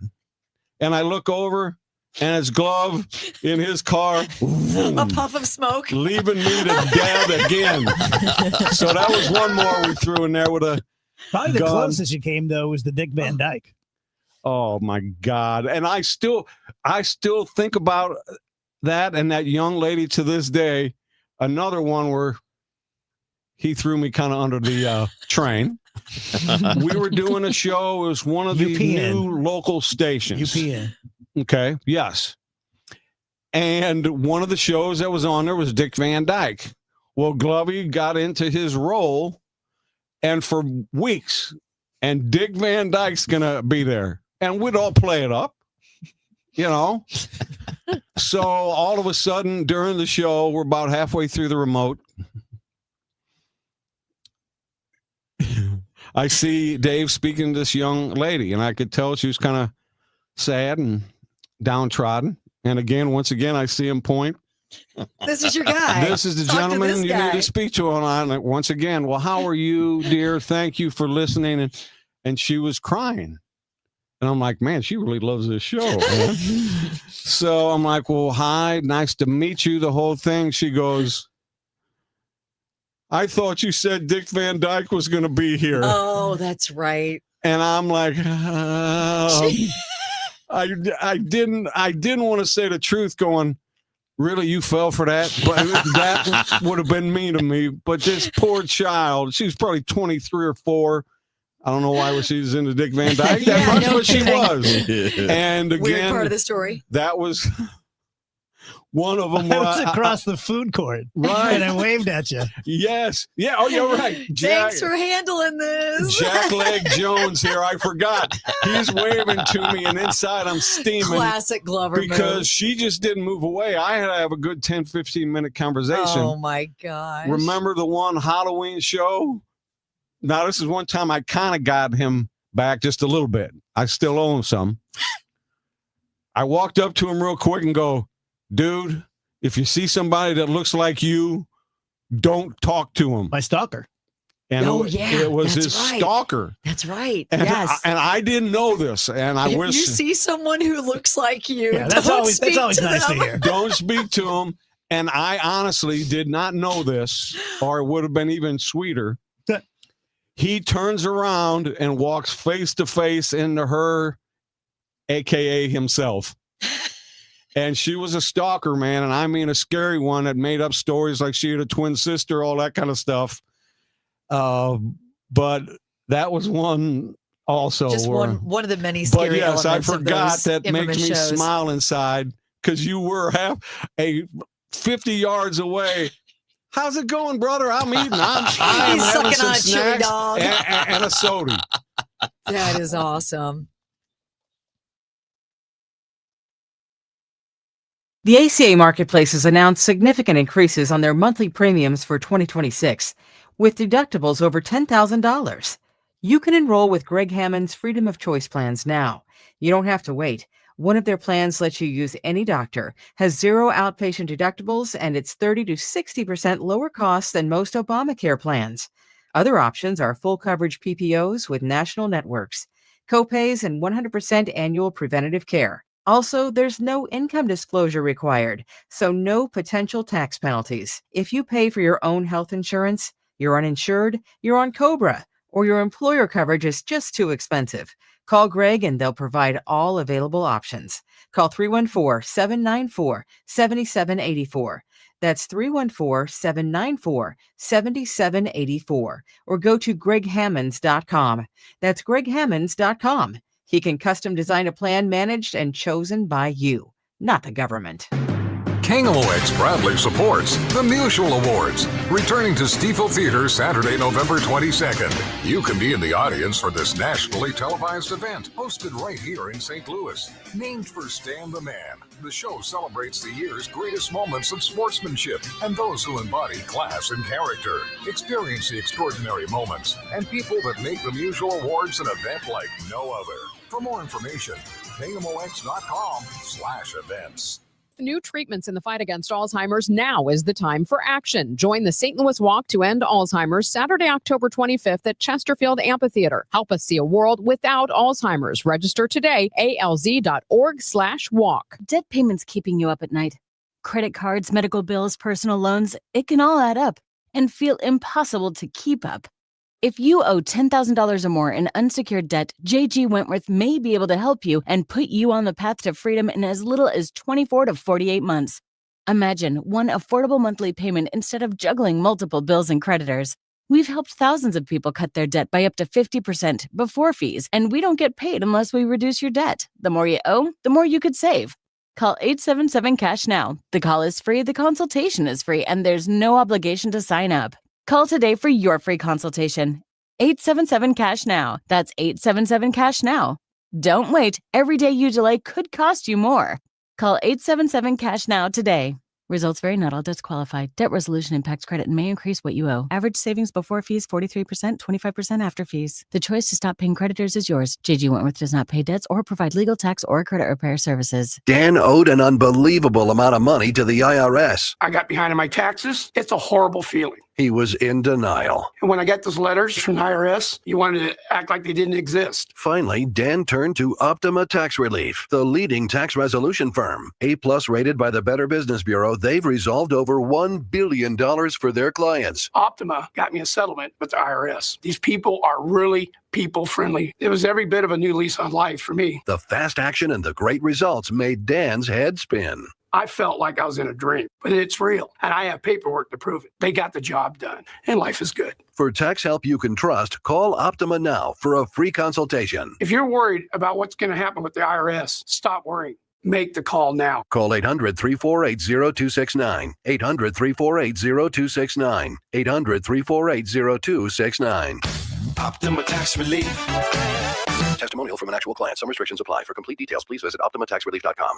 And I look over, and it's Glove in his car.
A puff of smoke.
Leaving me to death again. So that was one more we threw in there with a
Probably the
gun.
closest you came, though, was the Dick Van Dyke.
Oh my God. And I still think about that and that young lady to this day. Another one where he threw me kind of under the train. We were doing a show. It was one of the
UPN.
new local stations.
UPN.
Okay. Yes. And one of the shows that was on there was Dick Van Dyke. Well, Glovey got into his role, and for weeks, and Dick Van Dyke's going to be there. And we'd all play it up, you know. So all of a sudden, during the show, we're about halfway through the remote. I see Dave speaking to this young lady, and I could tell she was kind of sad and downtrodden. And again, once again, I see him point.
This is your guy.
This is the
Talk to
gentleman
this
you
guy.
need to speak to. And once again, well, how are you, dear? Thank you for listening. And she was crying. And I'm like, man, she really loves this show. Man. So I'm like, well, hi, nice to meet you, the whole thing. She goes, I thought you said Dick Van Dyke was going to be here.
Oh, that's right.
And I'm like, I didn't want to say the truth going, really, you fell for that? But that would have been mean to me. But this poor child, she was probably 23 or 4. I don't know why she's into Dick Van Dyke that much, but she was. And again,
Weird part of the story.
That was one of them.
I was across the food court.
Right.
And I waved at you.
Yes. Yeah. Oh, you're right.
Thanks for handling this.
Jack Leg Jones here. I forgot. He's waving to me, and inside I'm steaming.
Classic Glover
because
move.
she just didn't move away. I had to have a good 10, 15-minute conversation.
Oh, my gosh.
Remember the one Halloween show? Now, this is one time I kind of got him back just a little bit. I still owe him some. I walked up to him real quick and go, dude, if you see somebody that looks like you, don't talk to him.
My stalker.
And
yeah,
it was
that's
his
right.
stalker.
That's right.
And,
yes.
I didn't know this. And I
if
wish
you see someone who looks like you,
Yeah, that's
don't
always
speak to
nice to
them.
hear.
don't speak to him. And I honestly did not know this, or it would have been even sweeter. He turns around and walks face to face into her, AKA himself. And she was a stalker, man. And I mean, a scary one that made up stories like she had a twin sister, all that kind of stuff. But that was one also.
Just one of the many scary
but yes, I
elements of
forgot
those
that makes
infamous
me
shows.
smile inside because you were 50 yards away. How's it going, brother? I'm eating. I'm
He's
having
sucking
some
on a chili
snacks
dog.
and a soda.
That is awesome.
The ACA Marketplace has announced significant increases on their monthly premiums for 2026, with deductibles over $10,000. You can enroll with Greg Hammond's Freedom of Choice plans now. You don't have to wait. One of their plans lets you use any doctor, has 0 outpatient deductibles, and it's 30 to 60% lower costs than most Obamacare plans. Other options are full coverage PPOs with national networks, copays, and 100% annual preventative care. Also, there's no income disclosure required, so no potential tax penalties. If you pay for your own health insurance, you're uninsured, you're on COBRA, or your employer coverage is just too expensive. Call Greg and they'll provide all available options. Call 314-794-7784. That's 314-794-7784. Or go to greghammonds.com. That's greghammonds.com. He can custom design a plan managed and chosen by you, not the government.
KMOX proudly supports the Musial Awards, returning to Stiefel Theater Saturday, November 22nd. You can be in the audience for this nationally televised event, hosted right here in St. Louis. Named for Stan the Man, the show celebrates the year's greatest moments of sportsmanship and those who embody class and character. Experience the extraordinary moments and people that make the Musial Awards an event like no other. For more information, KMOX.com/events.
New treatments in the fight against Alzheimer's. Now is the time for action. Join the St. Louis Walk to End Alzheimer's Saturday, October 25th at Chesterfield Amphitheater. Help us see a world without Alzheimer's. Register today, alz.org/walk.
Debt payments keeping you up at night. Credit cards, medical bills, personal loans, it can all add up and feel impossible to keep up. If you owe $10,000 or more in unsecured debt, JG Wentworth may be able to help you and put you on the path to freedom in as little as 24 to 48 months. Imagine one affordable monthly payment instead of juggling multiple bills and creditors. We've helped thousands of people cut their debt by up to 50% before fees, and we don't get paid unless we reduce your debt. The more you owe, the more you could save. Call 877-CASH now. The call is free, the consultation is free, and there's no obligation to sign up. Call today for your free consultation. 877-CASH now. That's 877-CASH now. Don't wait. Every day you delay could cost you more. Call 877-CASH now today. Results vary, not all debts qualify. Debt resolution impacts credit and may increase what you owe. Average savings before fees 43%, 25% after fees. The choice to stop paying creditors is yours. J.G. Wentworth does not pay debts or provide legal, tax, or credit repair services.
Dan owed an unbelievable amount of money to the IRS.
I got behind on my taxes. It's a horrible feeling.
He was in denial.
And when I got those letters from the IRS, you wanted to act like they didn't exist.
Finally, Dan turned to Optima Tax Relief, the leading tax resolution firm. A-plus rated by the Better Business Bureau, they've resolved over $1 billion for their clients.
Optima got me a settlement with the IRS. These people are really people-friendly. It was every bit of a new lease on life for me.
The fast action and the great results made Dan's head spin.
I felt like I was in a dream, but it's real. And I have paperwork to prove it. They got the job done, and life is good.
For tax help you can trust, call Optima now for a free consultation.
If you're worried about what's going to happen with the IRS, stop worrying. Make the call now.
Call 800-348-0269. 800-348-0269. 800-348-0269.
Optima Tax Relief.
Testimonial from an actual client. Some restrictions apply. For complete details, please visit OptimaTaxRelief.com.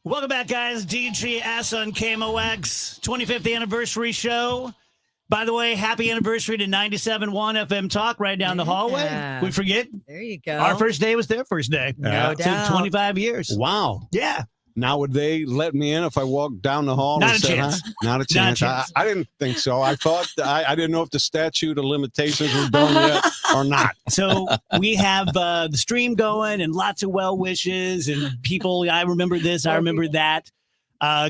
Welcome back, guys. DGS on KMOX 25th anniversary show. By the way, happy anniversary to 97.1 FM Talk right down the hallway. We forget.
There you go.
Our first day was their first day.
No doubt.
25 years.
Wow.
Yeah.
Now, would they let me in if I walked down the hall?
Not
and
a
said
chance.
hi? Not a
Not a
chance.
chance.
I didn't think so. I thought I didn't know if the statute of limitations was done yet or not.
So we have the stream going and lots of well wishes and people. I remember this. I remember that.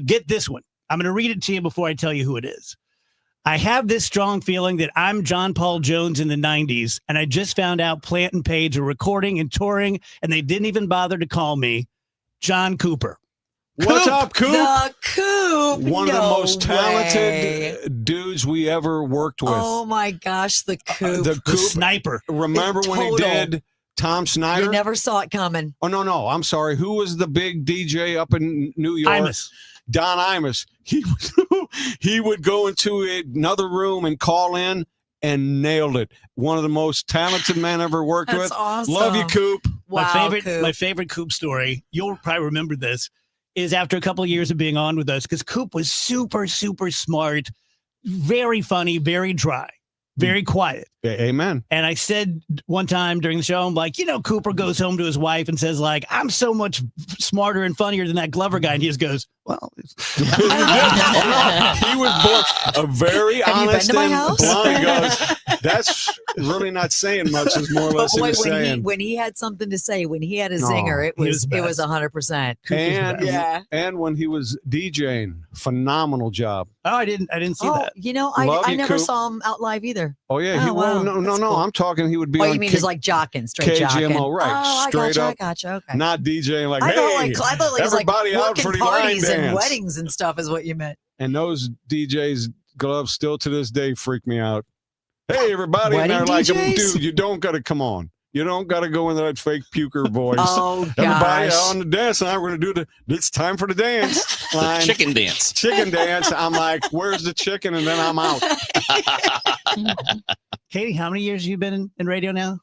Get this one. I'm going to read it to you before I tell you who it is. I have this strong feeling that I'm John Paul Jones in the 90s, and I just found out Plant and Page are recording and touring, and they didn't even bother to call me. John Cooper.
What's up, Coop?
The Coop.
One of the
No
most
way.
talented dudes we ever worked with.
Oh my gosh, the Coop.
The Coop.
Sniper.
Remember when he
Total.
did Tom Snyder?
You never saw it coming.
Oh, no. I'm sorry. Who was the big DJ up in New York?
Imus.
Don Imus. He would go into another room and call in and nailed it. One of the most talented men I ever worked
That's
with.
awesome.
Love you, Coop.
Wow,
My favorite Coop story, you'll probably remember this, is after a couple of years of being on with us, because Coop was super, super smart, very funny, very dry, very quiet.
Amen.
And I said one time during the show, I'm like, Cooper goes home to his wife and says, like, I'm so much smarter and funnier than that Glover guy. And he just goes, well,
He was a very
Have you been
honest
to my
and
house?
blunt. He goes, that's really not saying much. Is more or less
Boy,
he was saying.
when he had something to say, when he had a
No,
zinger, it
he was
was
the
it was
best.
100%.
And
Yeah.
and when he was DJing, phenomenal job.
oh, I didn't see
Oh,
that.
Love
I
you,
never
Coop.
saw him out live either.
Oh yeah,
Oh, wow.
no.
That's cool.
I'm talking. He would be.
Oh,
on
you mean
K-
he's like jocking, straight
KGMO,
jocking?
right?
Oh,
Straight
I
up.
gotcha. Okay.
Not DJing like,
I
hey,
thought like it was
everybody
like
out for
working
the line
parties and
dance.
weddings and stuff is what you meant.
And those DJs' gloves still to this day freak me out. Hey, everybody, and they're
Wedding
like,
DJs?
dude, you don't got to come on. You don't got to go in that fake puker voice.
Oh,
Everybody
gosh.
on the dance line, we're going to do it's time for the dance
The
line.
chicken dance.
Chicken dance. I'm like, where's the chicken? And then I'm out.
Katie, how many years have you been in radio now?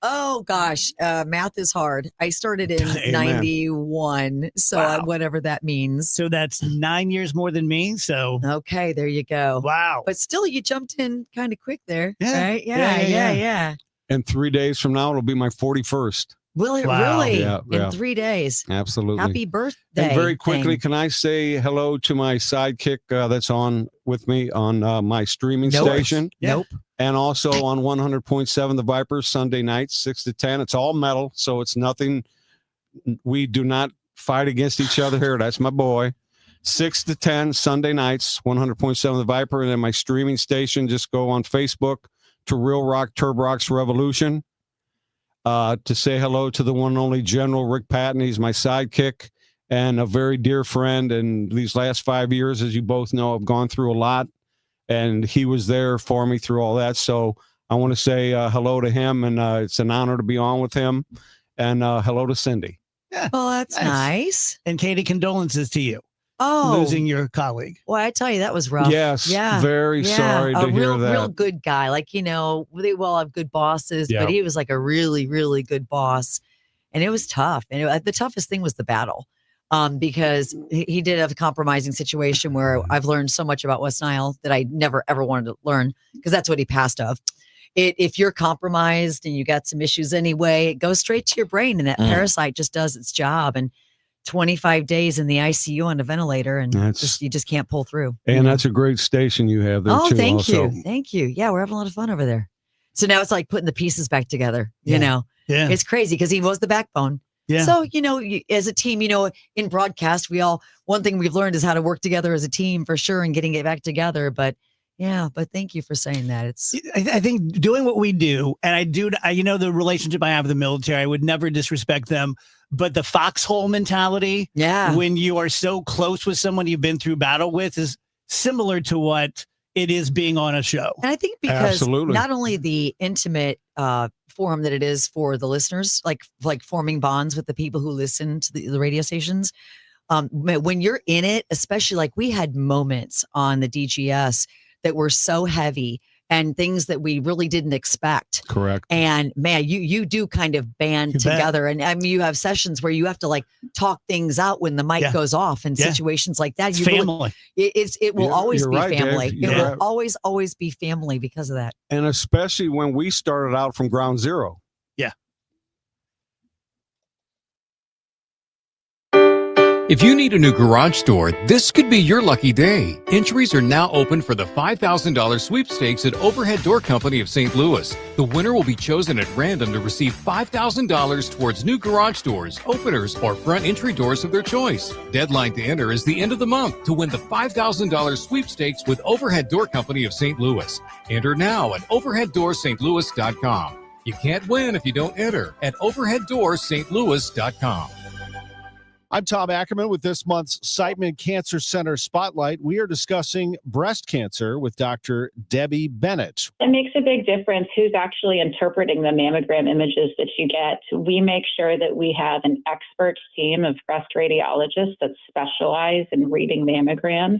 Oh gosh, math is hard. I started in
Amen.
91, so
Wow.
whatever that means.
So that's 9 years more than me. So
Okay, there you go.
wow.
But still, you jumped in kind of quick there,
Yeah.
right?
Yeah.
Yeah.
And 3 days from now, it'll be my 41st.
Will it
Wow.
really?
Yeah,
In
yeah.
3 days.
Absolutely.
Happy birthday.
And very quickly,
thing.
can I say hello to my sidekick that's on with me on my streaming station?
Nope.
And also on 100.7 The Vipers, Sunday nights, 6 to 10. It's all metal, so it's nothing. We do not fight against each other here. That's my boy. 6 to 10, Sunday nights, 100.7 The Viper. And then my streaming station, just go on Facebook to Real Rock Turbo Rocks Revolution to say hello to the one and only General Rick Patton. He's my sidekick and a very dear friend. And these last 5 years, as you both know, I've gone through a lot. And he was there for me through all that. So I want to say hello to him. And it's an honor to be on with him. And hello to Cindy.
Yeah.
Well, that's nice.
And Katie, condolences to you.
Oh.
Losing your colleague.
Well, I tell you, that was rough.
Yes,
Yeah.
very sorry to hear that.
Real good guy. Like, they all have good bosses,
Yeah.
but he was like a really, really good boss. And it was tough. And the toughest thing was the battle. Because he did have a compromising situation where I've learned so much about West Nile that I never, ever wanted to learn, because that's what he passed of. If you're compromised and you got some issues anyway, it goes straight to your brain, and that parasite just does its job. And 25 days in the ICU on a ventilator, and you just can't pull through.
And that's a great station you have there, too.
Thank
also.
you. Thank you. Yeah, we're having a lot of fun over there. So now it's like putting the pieces back together, Yeah. It's crazy because he was the backbone.
Yeah.
So, as a team, in broadcast, one thing we've learned is how to work together as a team for sure and getting it back together. But thank you for saying that.
I think doing what we do, and the relationship I have with the military, I would never disrespect them, but the foxhole mentality, when you are so close with someone you've been through battle with, is similar to what it is being on a show.
And I think because not only the intimate forum that it is for the listeners, like forming bonds with the people who listen to the radio stations, when you're in it, especially like we had moments on the DGS that were so heavy and things that we really didn't expect.
Correct.
And man, you do kind of band together. And I mean, you have sessions where you have to like talk things out when the mic goes off and situations like that.
It's family.
It will always be
right,
family.
Dave.
It
Yeah.
will always be family because of that.
And especially when we started out from ground zero.
Yeah.
If you need a new garage door, this could be your lucky day. Entries are now open for the $5,000 sweepstakes at Overhead Door Company of St. Louis. The winner will be chosen at random to receive $5,000 towards new garage doors, openers, or front entry doors of their choice. Deadline to enter is the end of the month to win the $5,000 sweepstakes with Overhead Door Company of St. Louis. Enter now at overheaddoorstlouis.com. You can't win if you don't enter at overheaddoorstlouis.com.
I'm Tom Ackerman with this month's Siteman Cancer Center Spotlight. We are discussing breast cancer with Dr. Debbie Bennett.
It makes a big difference who's actually interpreting the mammogram images that you get. We make sure that we have an expert team of breast radiologists that specialize in reading mammograms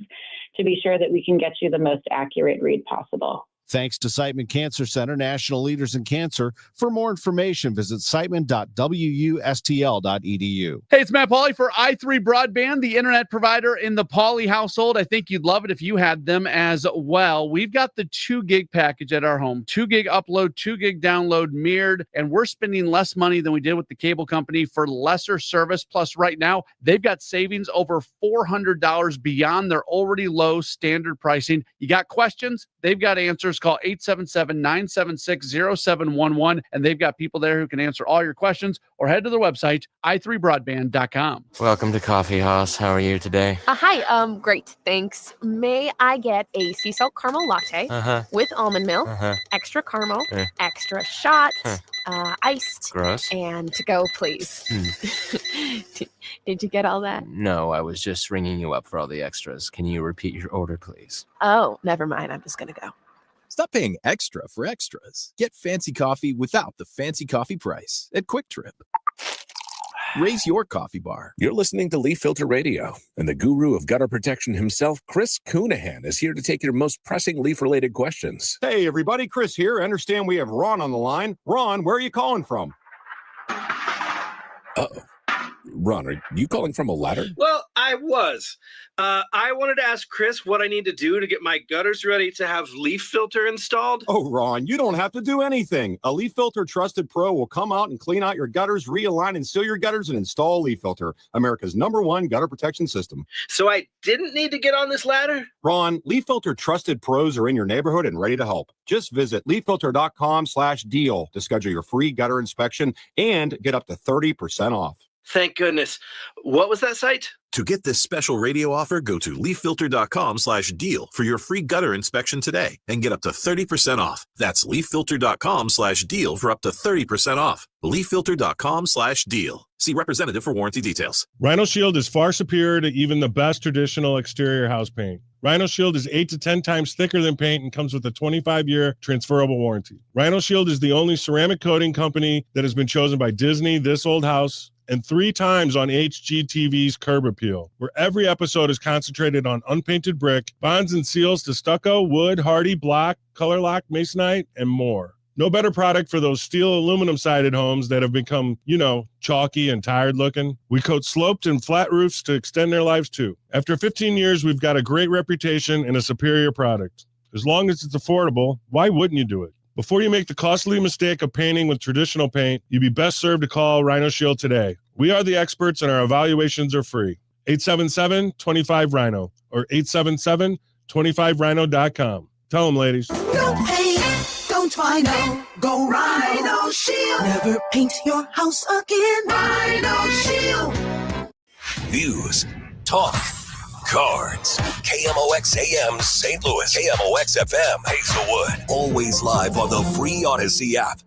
to be sure that we can get you the most accurate read possible.
Thanks to Siteman Cancer Center, national leaders in cancer. For more information, visit siteman.wustl.edu.
Hey, it's Matt Pauley for i3 Broadband, the internet provider in the Pauley household. I think you'd love it if you had them as well. We've got the 2 gig package at our home, 2 gig upload, 2 gig download mirrored, and we're spending less money than we did with the cable company for lesser service. Plus, right now, they've got savings over $400 beyond their already low standard pricing. You got questions? They've got answers. Call 877-976-0711, and they've got people there who can answer all your questions, or head to their website, i3broadband.com.
Welcome to Coffee House. How are you today?
Hi, great, thanks. May I get a sea salt caramel latte with almond milk, extra caramel, extra shot, iced,
Gross.
and to go, please. Did you get all that?
No, I was just ringing you up for all the extras. Can you repeat your order, please?
Oh, never mind. I'm just going to go.
Stop paying extra for extras. Get fancy coffee without the fancy coffee price at Quick Trip. Raise your coffee bar.
You're listening to Leaf Filter Radio, and the guru of gutter protection himself, Chris Coonahan, is here to take your most pressing leaf-related questions.
Hey, everybody, Chris here. I understand we have Ron on the line. Ron, where are you calling from?
Uh-oh. Ron, are you calling from a ladder?
Well, I was. I wanted to ask Chris what I need to do to get my gutters ready to have leaf filter installed.
Oh, Ron, you don't have to do anything. A Leaf Filter Trusted Pro will come out and clean out your gutters, realign and seal your gutters, and install Leaf Filter, America's #1 gutter protection system.
So I didn't need to get on this ladder?
Ron, Leaf Filter Trusted Pros are in your neighborhood and ready to help. Just visit leaffilter.com/deal to schedule your free gutter inspection and get up to 30% off.
Thank goodness. What was that site?
To get this special radio offer, go to leaffilter.com/deal for your free gutter inspection today and get up to 30% off. That's leaffilter.com/deal for up to 30% off. leaffilter.com/deal. See representative for warranty details.
Rhino Shield is far superior to even the best traditional exterior house paint. Rhino Shield is 8 to 10 times thicker than paint and comes with a 25-year transferable warranty. Rhino Shield is the only ceramic coating company that has been chosen by Disney, This Old House, and 3 times on HGTV's Curb Appeal, where every episode is concentrated on unpainted brick, bonds and seals to stucco, wood, hardy, block, color lock, masonite, and more. No better product for those steel aluminum-sided homes that have become, chalky and tired looking. We coat sloped and flat roofs to extend their lives too. After 15 years, we've got a great reputation and a superior product. As long as it's affordable, why wouldn't you do it? Before you make the costly mistake of painting with traditional paint, you'd be best served to call Rhino Shield today. We are the experts and our evaluations are free. 877-25-RHINO or 877-25rhino.com. Tell them, ladies.
Don't paint, don't Rhino, go Rhino Shield. Never paint your house again. Rhino Shield.
News, talk, cards. KMOX AM St. Louis. KMOX FM Hazelwood. Always live on the free Odyssey app.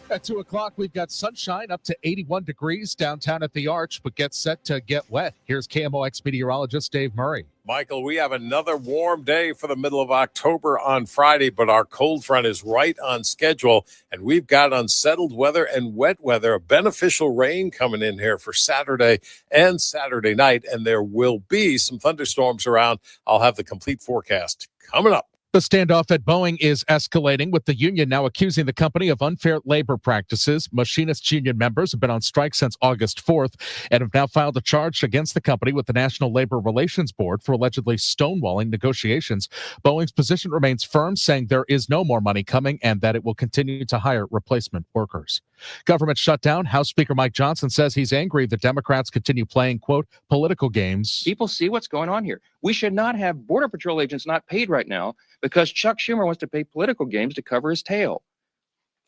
At 2 o'clock, we've got sunshine up to 81 degrees downtown at the Arch, but gets set to get wet. Here's KMOX meteorologist Dave Murray.
Michael, we have another warm day for the middle of October on Friday, but our cold front is right on schedule, and we've got unsettled weather and wet weather, a beneficial rain coming in here for Saturday and Saturday night, and there will be some thunderstorms around. I'll have the complete forecast coming up.
The standoff at Boeing is escalating, with the union now accusing the company of unfair labor practices. Machinists union members have been on strike since August 4th and have now filed a charge against the company with the National Labor Relations Board for allegedly stonewalling negotiations. Boeing's position remains firm, saying there is no more money coming and that it will continue to hire replacement workers. Government shutdown. House Speaker Mike Johnson says he's angry that Democrats continue playing, quote, political games.
People see what's going on here. We should not have Border Patrol agents not paid right now because Chuck Schumer wants to play political games to cover his tail.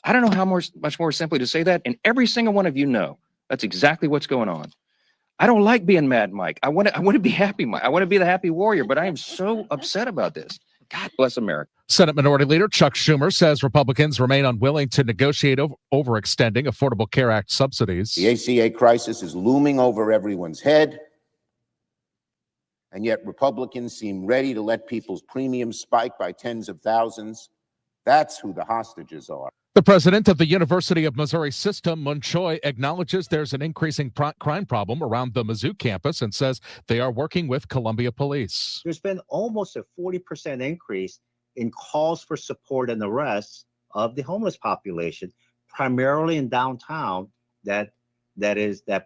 I don't know how much more simply to say that, and every single one of you know that's exactly what's going on. I don't like being mad, Mike. I want to be happy, Mike. I want to be the happy warrior, but I am so upset about this. God bless America.
Senate Minority Leader Chuck Schumer says Republicans remain unwilling to negotiate over extending Affordable Care Act subsidies.
The ACA crisis is looming over everyone's head, and yet Republicans seem ready to let people's premiums spike by tens of thousands. That's who the hostages are.
The president of the University of Missouri System, Mun Choi, acknowledges there's an increasing crime problem around the Mizzou campus and says they are working with Columbia Police.
There's been almost a 40% increase in calls for support and arrests of the homeless population, primarily in downtown that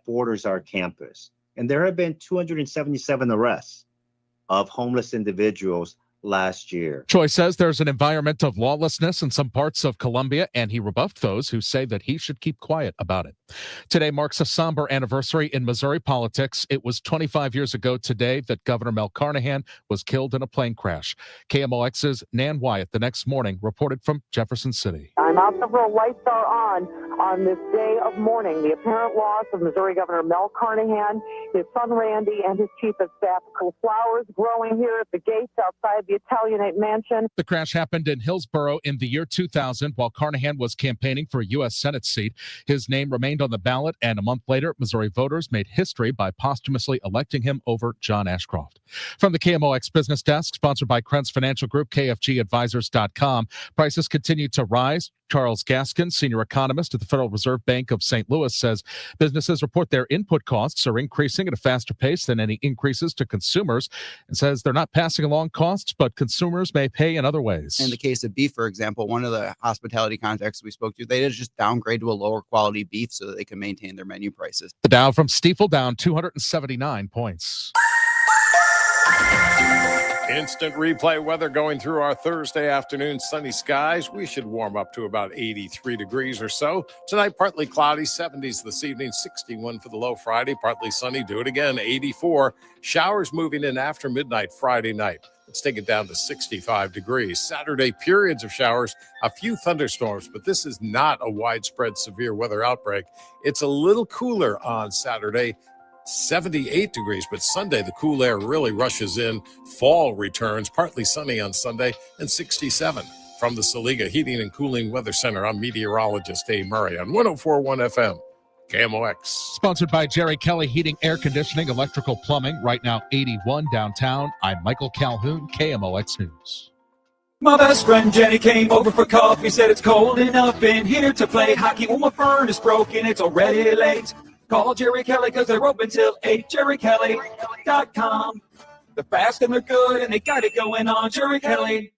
borders our campus. And there have been 277 arrests of homeless individuals last year.
Choi says there's an environment of lawlessness in some parts of Columbia, and he rebuffed those who say that he should keep quiet about it. Today marks a somber anniversary in Missouri politics. It was 25 years ago today that Governor Mel Carnahan was killed in a plane crash. KMOX's Nan Wyatt the next morning reported from Jefferson City.
I'm out. Several lights are on this day of mourning. The apparent loss of Missouri Governor Mel Carnahan, his son Randy, and his chief of staff. Cool flowers growing here at the gates outside the Italianate mansion.
The crash happened in Hillsborough in the year 2000 while Carnahan was campaigning for a U.S. Senate seat. His name remained on the ballot, and a month later, Missouri voters made history by posthumously electing him over John Ashcroft. From the KMOX Business Desk, sponsored by Krentz Financial Group, KFGadvisors.com. Prices continue to rise. Charles Gaskin, senior economist at the Federal Reserve Bank of St. Louis says businesses report their input costs are increasing at a faster pace than any increases to consumers, and says they're not passing along costs, but consumers may pay in other ways.
In the case of beef, for example, one of the hospitality contacts we spoke to, they did just downgrade to a lower quality beef so that they can maintain their menu prices.
The Dow from Stifel down 279 points.
Instant replay weather going through our Thursday afternoon. Sunny skies. We should warm up to about 83 degrees or so. Tonight, partly cloudy, 70s this evening, 61 for the low Friday. Partly sunny, do it again, 84. Showers moving in after midnight Friday night. Let's take it down to 65 degrees. Saturday, periods of showers, a few thunderstorms, but this is not a widespread severe weather outbreak. It's a little cooler on Saturday. 78 degrees, but Sunday the cool air really rushes in. Fall returns, partly sunny on Sunday, and 67. From the Saliga Heating and Cooling Weather Center, I'm meteorologist Dave Murray on 104.1 FM, KMOX.
Sponsored by Jerry Kelly Heating, Air Conditioning, Electrical Plumbing. Right now, 81 downtown. I'm Michael Calhoun, KMOX News.
My best friend Jenny came over for coffee, said it's cold enough in here to play hockey. Well, my furnace broken, it's already late. Call Jerry Kelly because they're open till 8. JerryKelly.com. They're fast and they're good and they got it going on. Jerry Kelly.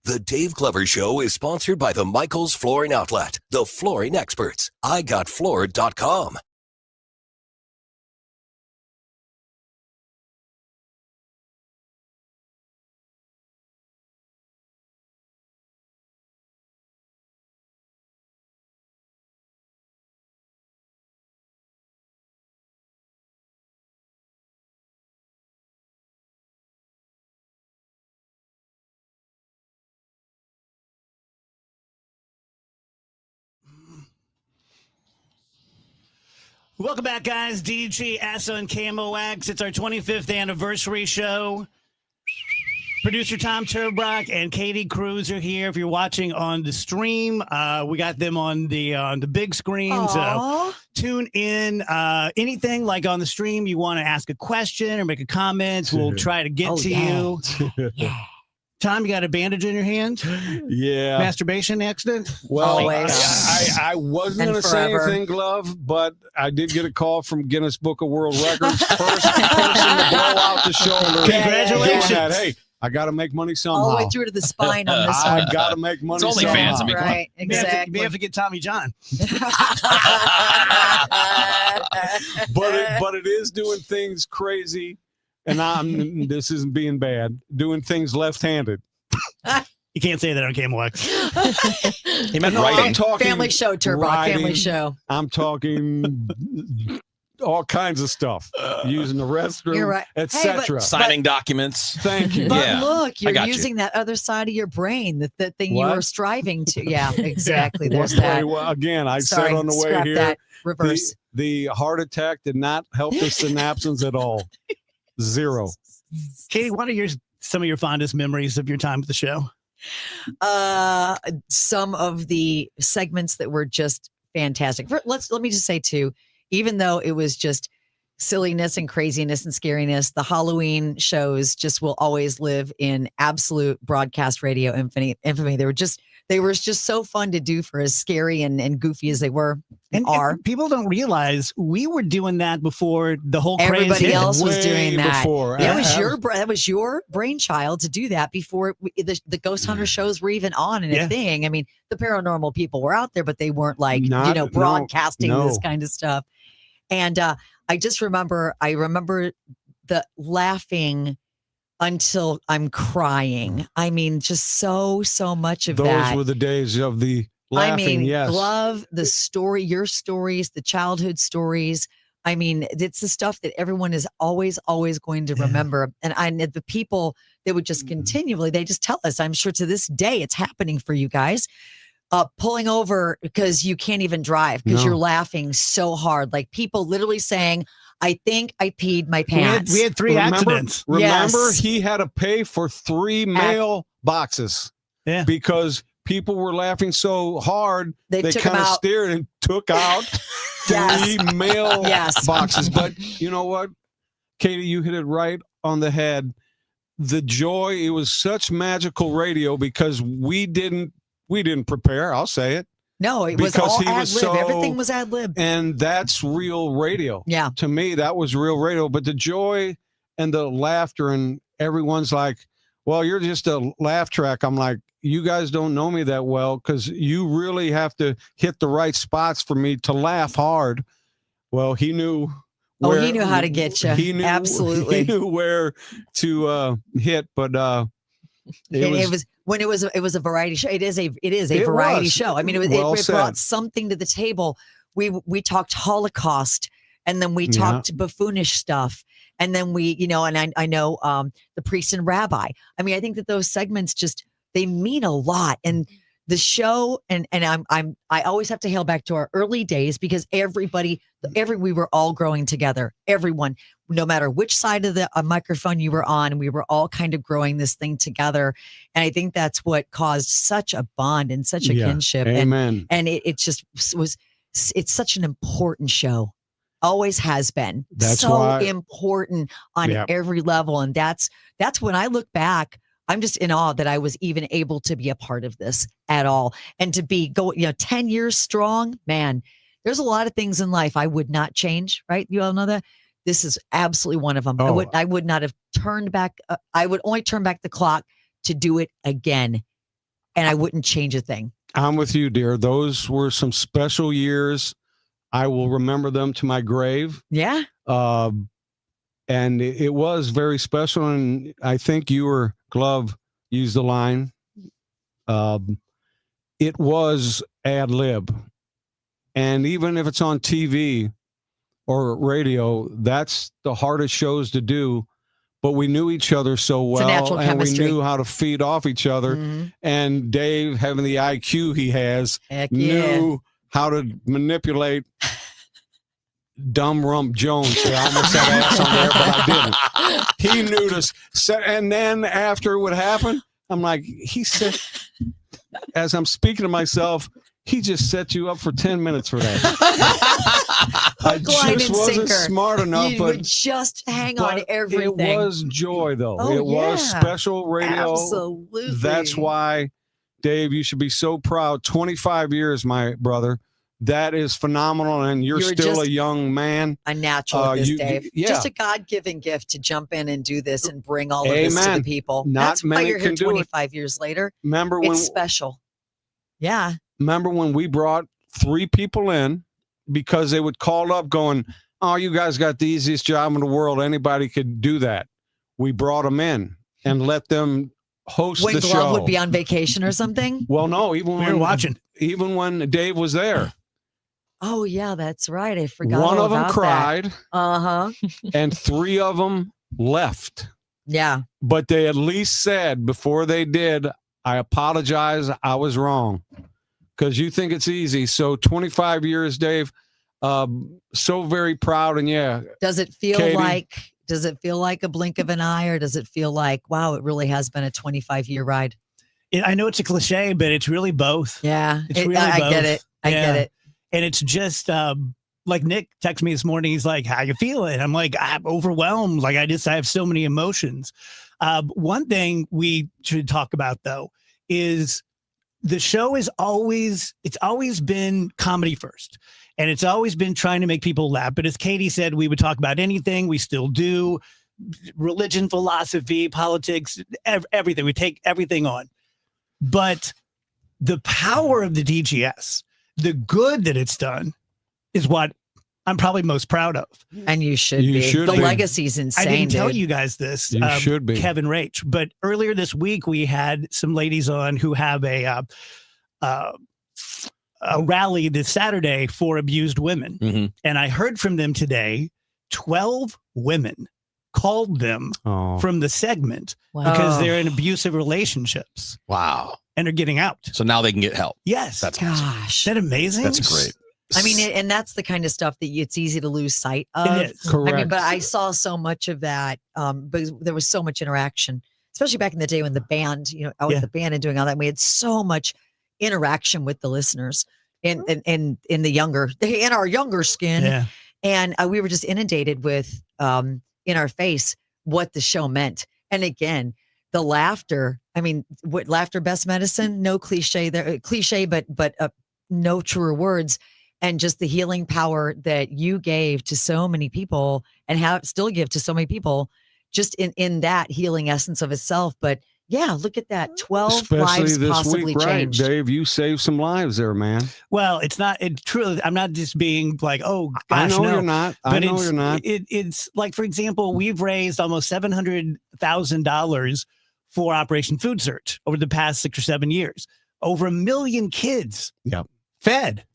The Dave Glover Show is sponsored by the Michaels Flooring Outlet, the flooring experts. IGotFloored.com.
Welcome back, guys. DGS on KMOX. It's our 25th anniversary show. Producer Tom Turbrock and Katie Cruz are here. If you're watching on the stream, we got them on the big screen. So tune in. Anything like on the stream, you want to ask a question or make a comment, we'll try to get to you. Yeah. Tom, you got a bandage in your hand?
Yeah.
Masturbation accident?
Well, I wasn't going to say anything, Glove, but I did get a call from Guinness Book of World Records. First person to blow out the shoulder.
Congratulations.
Hey, I got to make money somehow.
All the way through to the spine on this one.
I got to make money
It's
somehow.
OnlyFans.
I mean,
right, exactly.
You may have to get Tommy John.
but it is doing things crazy. And this isn't being bad, doing things left-handed.
You can't say that on KMOX.
He meant writing. I'm talking
family show, Turbo. Family show.
I'm talking all kinds of stuff. Using the restroom,
You're right.
etc.
Signing documents.
Thank you.
But look, you're
got
using that other side of your brain, the thing
What?
you were striving to. Yeah, exactly. There's that.
Well, again, I
Sorry,
said on the way
scrap
here,
that. Reverse.
The heart attack did not help the synapses at all. Zero.
Katie, what are some of your fondest memories of your time with the show?
Some of the segments that were just fantastic. Let me just say too, even though it was just silliness and craziness and scariness, the Halloween shows just will always live in absolute broadcast radio infamy. They were just so fun to do for as scary and goofy as they were and are.
And people don't realize we were doing that before the whole craze
Everybody
hit.
else was
Way
doing that.
before.
That was your brainchild to do that before the Ghost Hunter shows were even on and a thing. I mean, the paranormal people were out there, but they weren't like broadcasting this kind of stuff. And I just remember the laughing until I'm crying. I mean, just so much of that.
Those were the days of the laughing.
I mean,
yes.
love the story, your stories, the childhood stories. I mean, it's the stuff that everyone is always going to remember. And the people that would just continually, they just tell us, I'm sure to this day, it's happening for you guys. Pulling over because you can't even drive because you're laughing so hard. Like people literally saying, I think I peed my pants.
We had 3 accidents.
Remember,
Yes.
he had to pay for 3 mail boxes because people were laughing so hard.
They took
kind
them
of
out.
stared and took out 3 mail boxes. But you know what, Katie, you hit it right on the head. The joy, it was such magical radio because we didn't prepare. I'll say it.
No, it was
Because
all
he
ad
was
lib.
so-
Everything was ad lib.
And that's real radio.
Yeah.
To me, that was real radio. But the joy and the laughter, and everyone's like, well, you're just a laugh track. I'm like, you guys don't know me that well because you really have to hit the right spots for me to laugh hard. Well, he knew.
He knew how to get you.
He knew,
Absolutely.
He knew where to hit, but
It was a variety show. It is a variety show. I mean, it brought something to the table. We talked Holocaust, and then we talked buffoonish stuff, and then we, and I know the priest and rabbi. I mean, I think that those segments they mean a lot, and the show, and I always have to hail back to our early days because we were all growing together. Everyone, no matter which side of the microphone you were on, we were all kind of growing this thing together. And I think that's what caused such a bond and such a kinship.
Amen.
And it's such an important show. Always has been.
That's
so
why,
important on every level. And that's when I look back, I'm just in awe that I was even able to be a part of this at all. And to be 10 years strong, man, there's a lot of things in life I would not change, right? You all know that. This is absolutely one of them.
Oh.
I would not have turned back. I would only turn back the clock to do it again. And I wouldn't change a thing.
I'm with you, dear. Those were some special years. I will remember them to my grave.
Yeah.
And it was very special. And I think Glove used the line. It was ad lib. And even if it's on TV or radio, that's the hardest shows to do. But we knew each other so well, and
chemistry.
We knew how to feed off each other.
Mm-hmm.
And Dave, having the IQ he has, knew how to manipulate Dumb Rump Jones. I almost had ass on there, but I didn't. He knew to. And then after it would happen, I'm like, he said, as I'm speaking to myself, he just set you up for 10 minutes for that. I just wasn't smart enough.
You
but
would just hang on everything.
It was joy, though.
Oh,
it was special radio.
Absolutely.
That's why, Dave, you should be so proud. 25 years, my brother. That is phenomenal. And you're still a young man.
A natural at this, Dave. Just a God-given gift to jump in and do this and bring all of this to the people. That's why you're here 25 years later.
Remember when
it's special. Yeah.
Remember when we brought 3 people in because they would call up going, oh, you guys got the easiest job in the world. Anybody could do that. We brought them in and let them host
when
the
Glove
show.
would be on vacation or something?
Well, no, even
we were watching.
Even when Dave was there.
Oh, yeah, that's right. I forgot.
One
all
of them
about
cried.
Uh-huh.
And 3 of them left.
Yeah.
But they at least said before they did, I apologize. I was wrong. Because you think it's easy. So 25 years, Dave. So very proud. And
Does it feel
Katie,
like a blink of an eye, or does it feel like, wow, it really has been a 25-year ride?
I know it's a cliche, but it's really both.
Yeah.
It's really both.
I get it. I get it.
And it's just like Nick texted me this morning. He's like, how you feeling? I'm like, I'm overwhelmed. Like I have so many emotions. One thing we should talk about though is the show it's always been comedy first. And it's always been trying to make people laugh. But as Katie said, we would talk about anything. We still do. Religion, philosophy, politics, everything. We take everything on. But the power of the DGS, the good that it's done, is what I'm probably most proud of.
And you should be. The legacy's insane.
I didn't tell
dude.
you guys this.
You should be.
Kevin Rach. But earlier this week, we had some ladies on who have a rally this Saturday for abused women.
Mm-hmm.
And I heard from them today, 12 women called them from the segment because they're in abusive relationships.
Wow.
And are getting out.
So now they can get help.
Yes.
That's
Gosh.
awesome.
Is that amazing?
That's great.
I mean, and that's the kind of stuff that it's easy to lose sight of.
It is.
I mean,
Correct.
but I saw so much of that because there was so much interaction, especially back in the day when the band, I was the band and doing all that. We had so much interaction with the listeners in our younger skin.
Yeah.
And we were just inundated with in our face what the show meant. And again, the laughter. I mean, what laughter best medicine? No cliche there, cliche, but no truer words. And just the healing power that you gave to so many people and still give to so many people just in that healing essence of itself. But yeah, look at that. 12
Especially
lives
this
possibly
week, right,
changed.
Dave? You saved some lives there, man.
Well, it's not. It truly. I'm not just being like, oh gosh,
I know
no.
you're not. I know you're not.
It's like, for example, we've raised almost $700,000 for Operation Food Search over the past 6 or 7 years. Over 1 million kids fed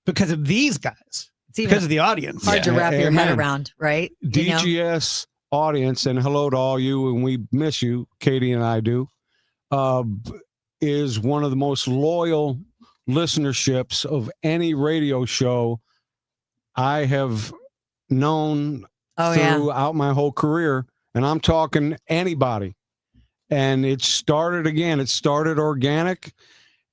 because of these guys, because of the audience.
Hard to wrap your head
Amen.
around, right? You know?
DGS audience, and hello to all you, and we miss you, Katie and I do, is one of the most loyal listenerships of any radio show I have known throughout my whole career. And I'm talking anybody. And it started organic,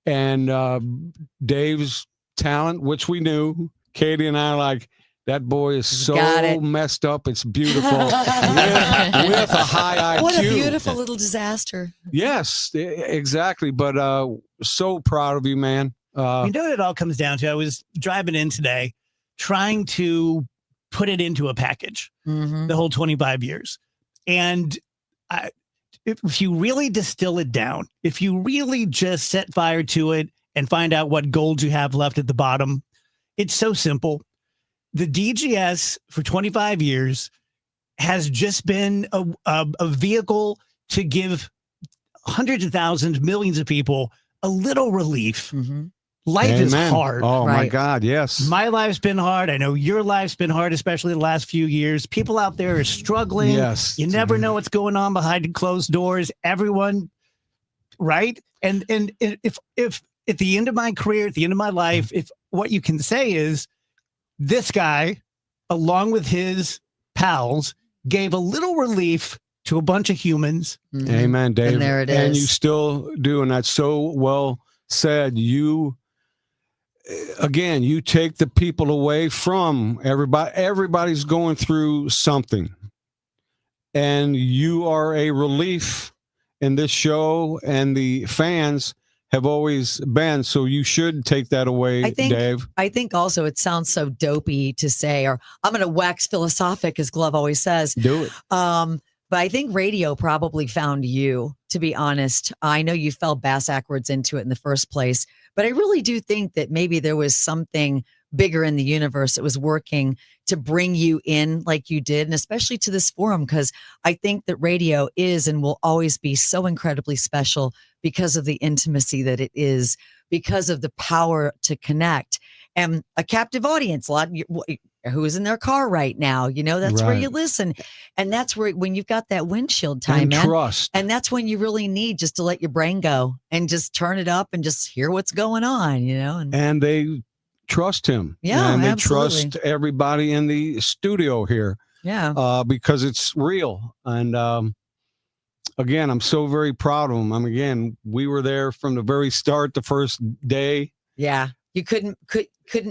and Dave's talent, which we knew, Katie and I like, that boy is so messed up. It's beautiful with a high IQ.
What a beautiful little disaster.
Yes, exactly. But so proud of you, man.
You know what it all comes down to? I was driving in today trying to put it into a package, the whole 25 years. And if you really distill it down, if you really just set fire to it and find out what gold you have left at the bottom, it's so simple. The DGS for 25 years has just been a vehicle to give hundreds of thousands, millions of people a little relief. Life is hard.
Oh, my God, yes.
My life's been hard. I know your life's been hard, especially the last few years. People out there are struggling.
Yes.
You never know what's going on behind closed doors. Everyone, right? And if at the end of my career, at the end of my life, if what you can say is, this guy, along with his pals, gave a little relief to a bunch of humans.
Amen, Dave.
And there it
And
is.
you still do, and that's so well said. You take the people away from everybody. Everybody's going through something, and you are a relief in this show, and the fans have always been. So you should take that away, Dave.
I think also it sounds so dopey to say, or I'm going to wax philosophic, as Glove always says.
Do it.
But I think radio probably found you, to be honest. I know you fell backwards into it in the first place, but I really do think that maybe there was something bigger in the universe that was working to bring you in like you did, and especially to this forum, because I think that radio is and will always be so incredibly special because of the intimacy that it is, because of the power to connect, and a captive audience. A lot of who is in their car right now, that's where you listen, and that's where when you've got that windshield time,
and
man,
trust,
and that's when you really need just to let your brain go and just turn it up and just hear what's going on,
and they trust him.
Yeah,
and they
absolutely.
trust everybody in the studio here.
Yeah,
because it's real. And again, I'm so very proud of him. We were there from the very start, the first day.
Yeah, you couldn't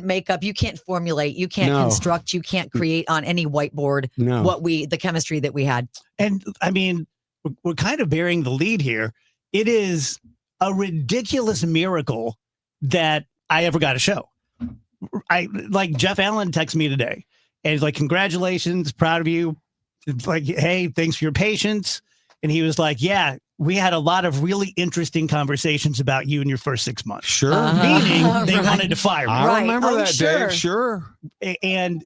make up. You can't formulate. You can't
No.
construct. You can't create on any whiteboard
No.
the chemistry that we had.
And I mean, we're kind of bearing the lead here. It is a ridiculous miracle that I ever got a show. Like Jeff Allen texted me today and he's like, congratulations, proud of you. It's like, hey, thanks for your patience. And he was like, yeah, we had a lot of really interesting conversations about you in your first 6 months.
Sure.
Meaning they
Right.
wanted to fire you.
I remember
Oh,
that,
sure.
Dave. Sure.
And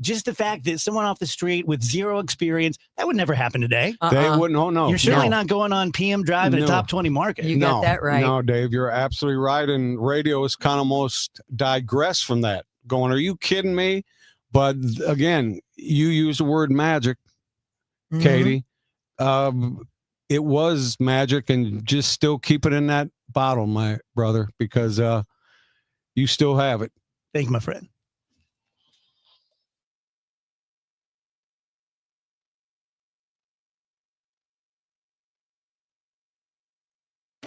just the fact that someone off the street with zero experience, that would never happen today.
They wouldn't. Oh, no.
You're certainly
no.
not going on PM Drive in a
No.
top 20 market.
You got that right.
No, Dave, you're absolutely right. And radio is kind of almost digressed from that. Going, are you kidding me? But again, you use the word magic,
Mhm.
Katie. It was magic, and just still keep it in that bottle, my brother, because you still have it.
Thank you, my friend.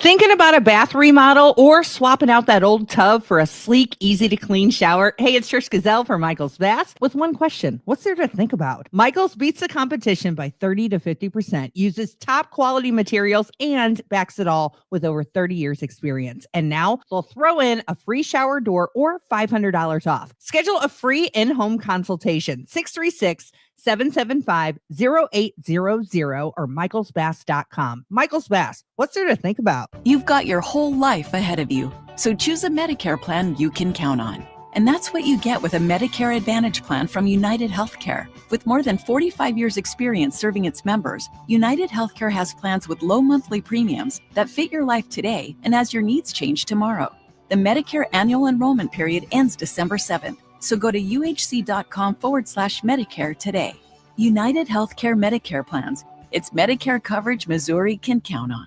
Thinking about a bath remodel or swapping out that old tub for a sleek, easy to clean shower? Hey, it's Trish Gazelle for Michael's Bath with one question. What's there to think about? Michael's beats the competition by 30 to 50%, uses top quality materials, and backs it all with over 30 years experience. And now they'll throw in a free shower door or $500 off. Schedule a free in-home consultation, 636-775-0800 or michaelsbass.com. Michael's Bass, what's there to think about?
You've got your whole life ahead of you, so choose a Medicare plan you can count on. And that's what you get with a Medicare Advantage plan from United Healthcare. With more than 45 years experience serving its members, United Healthcare has plans with low monthly premiums that fit your life today and as your needs change tomorrow. The Medicare annual enrollment period ends December 7th, so go to uhc.com/Medicare today. United Healthcare Medicare plans. It's Medicare coverage Missouri can count on.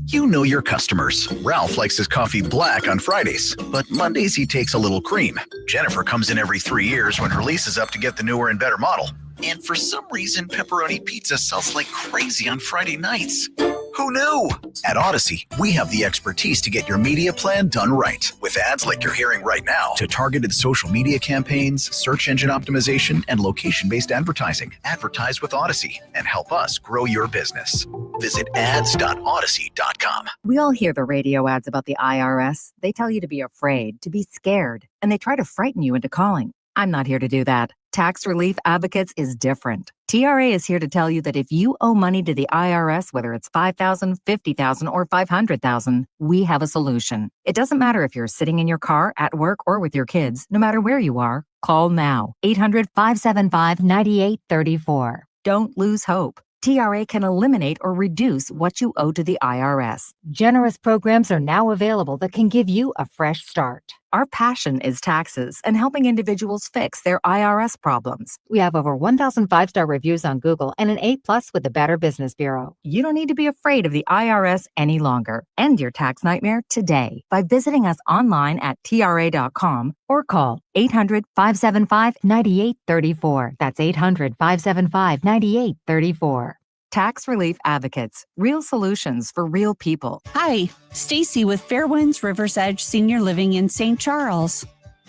You know your customers. Ralph likes his coffee black on Fridays, but Mondays he takes a little cream. Jennifer comes in every 3 years when her lease is up to get the newer and better model. And for some reason, pepperoni pizza sells like crazy on Friday nights. Who knew? At Odyssey, we have the expertise to get your media plan done right. With ads like you're hearing right now, to targeted social media campaigns, search engine optimization, and location-based advertising. Advertise with Odyssey and help us grow your business. Visit ads.odyssey.com.
We all hear the radio ads about the IRS. They tell you to be afraid, to be scared, and they try to frighten you into calling. I'm not here to do that. Tax Relief Advocates is different. TRA is here to tell you that if you owe money to the IRS, whether it's $5,000, $50,000, or $500,000, we have a solution. It doesn't matter if you're sitting in your car, at work, or with your kids. No matter where you are, call now. 800-575-9834. Don't lose hope. TRA can eliminate or reduce what you owe to the IRS. Generous programs are now available that can give you a fresh start. Our passion is taxes and helping individuals fix their IRS problems. We have over 1,000 5-star reviews on Google and an A+ with the Better Business Bureau. You don't need to be afraid of the IRS any longer. End your tax nightmare today by visiting us online at TRA.com or call 800-575-9834. That's 800-575-9834. Tax Relief Advocates, real solutions for real people.
Hi, Stacy with Fairwinds Rivers Edge Senior Living in St. Charles.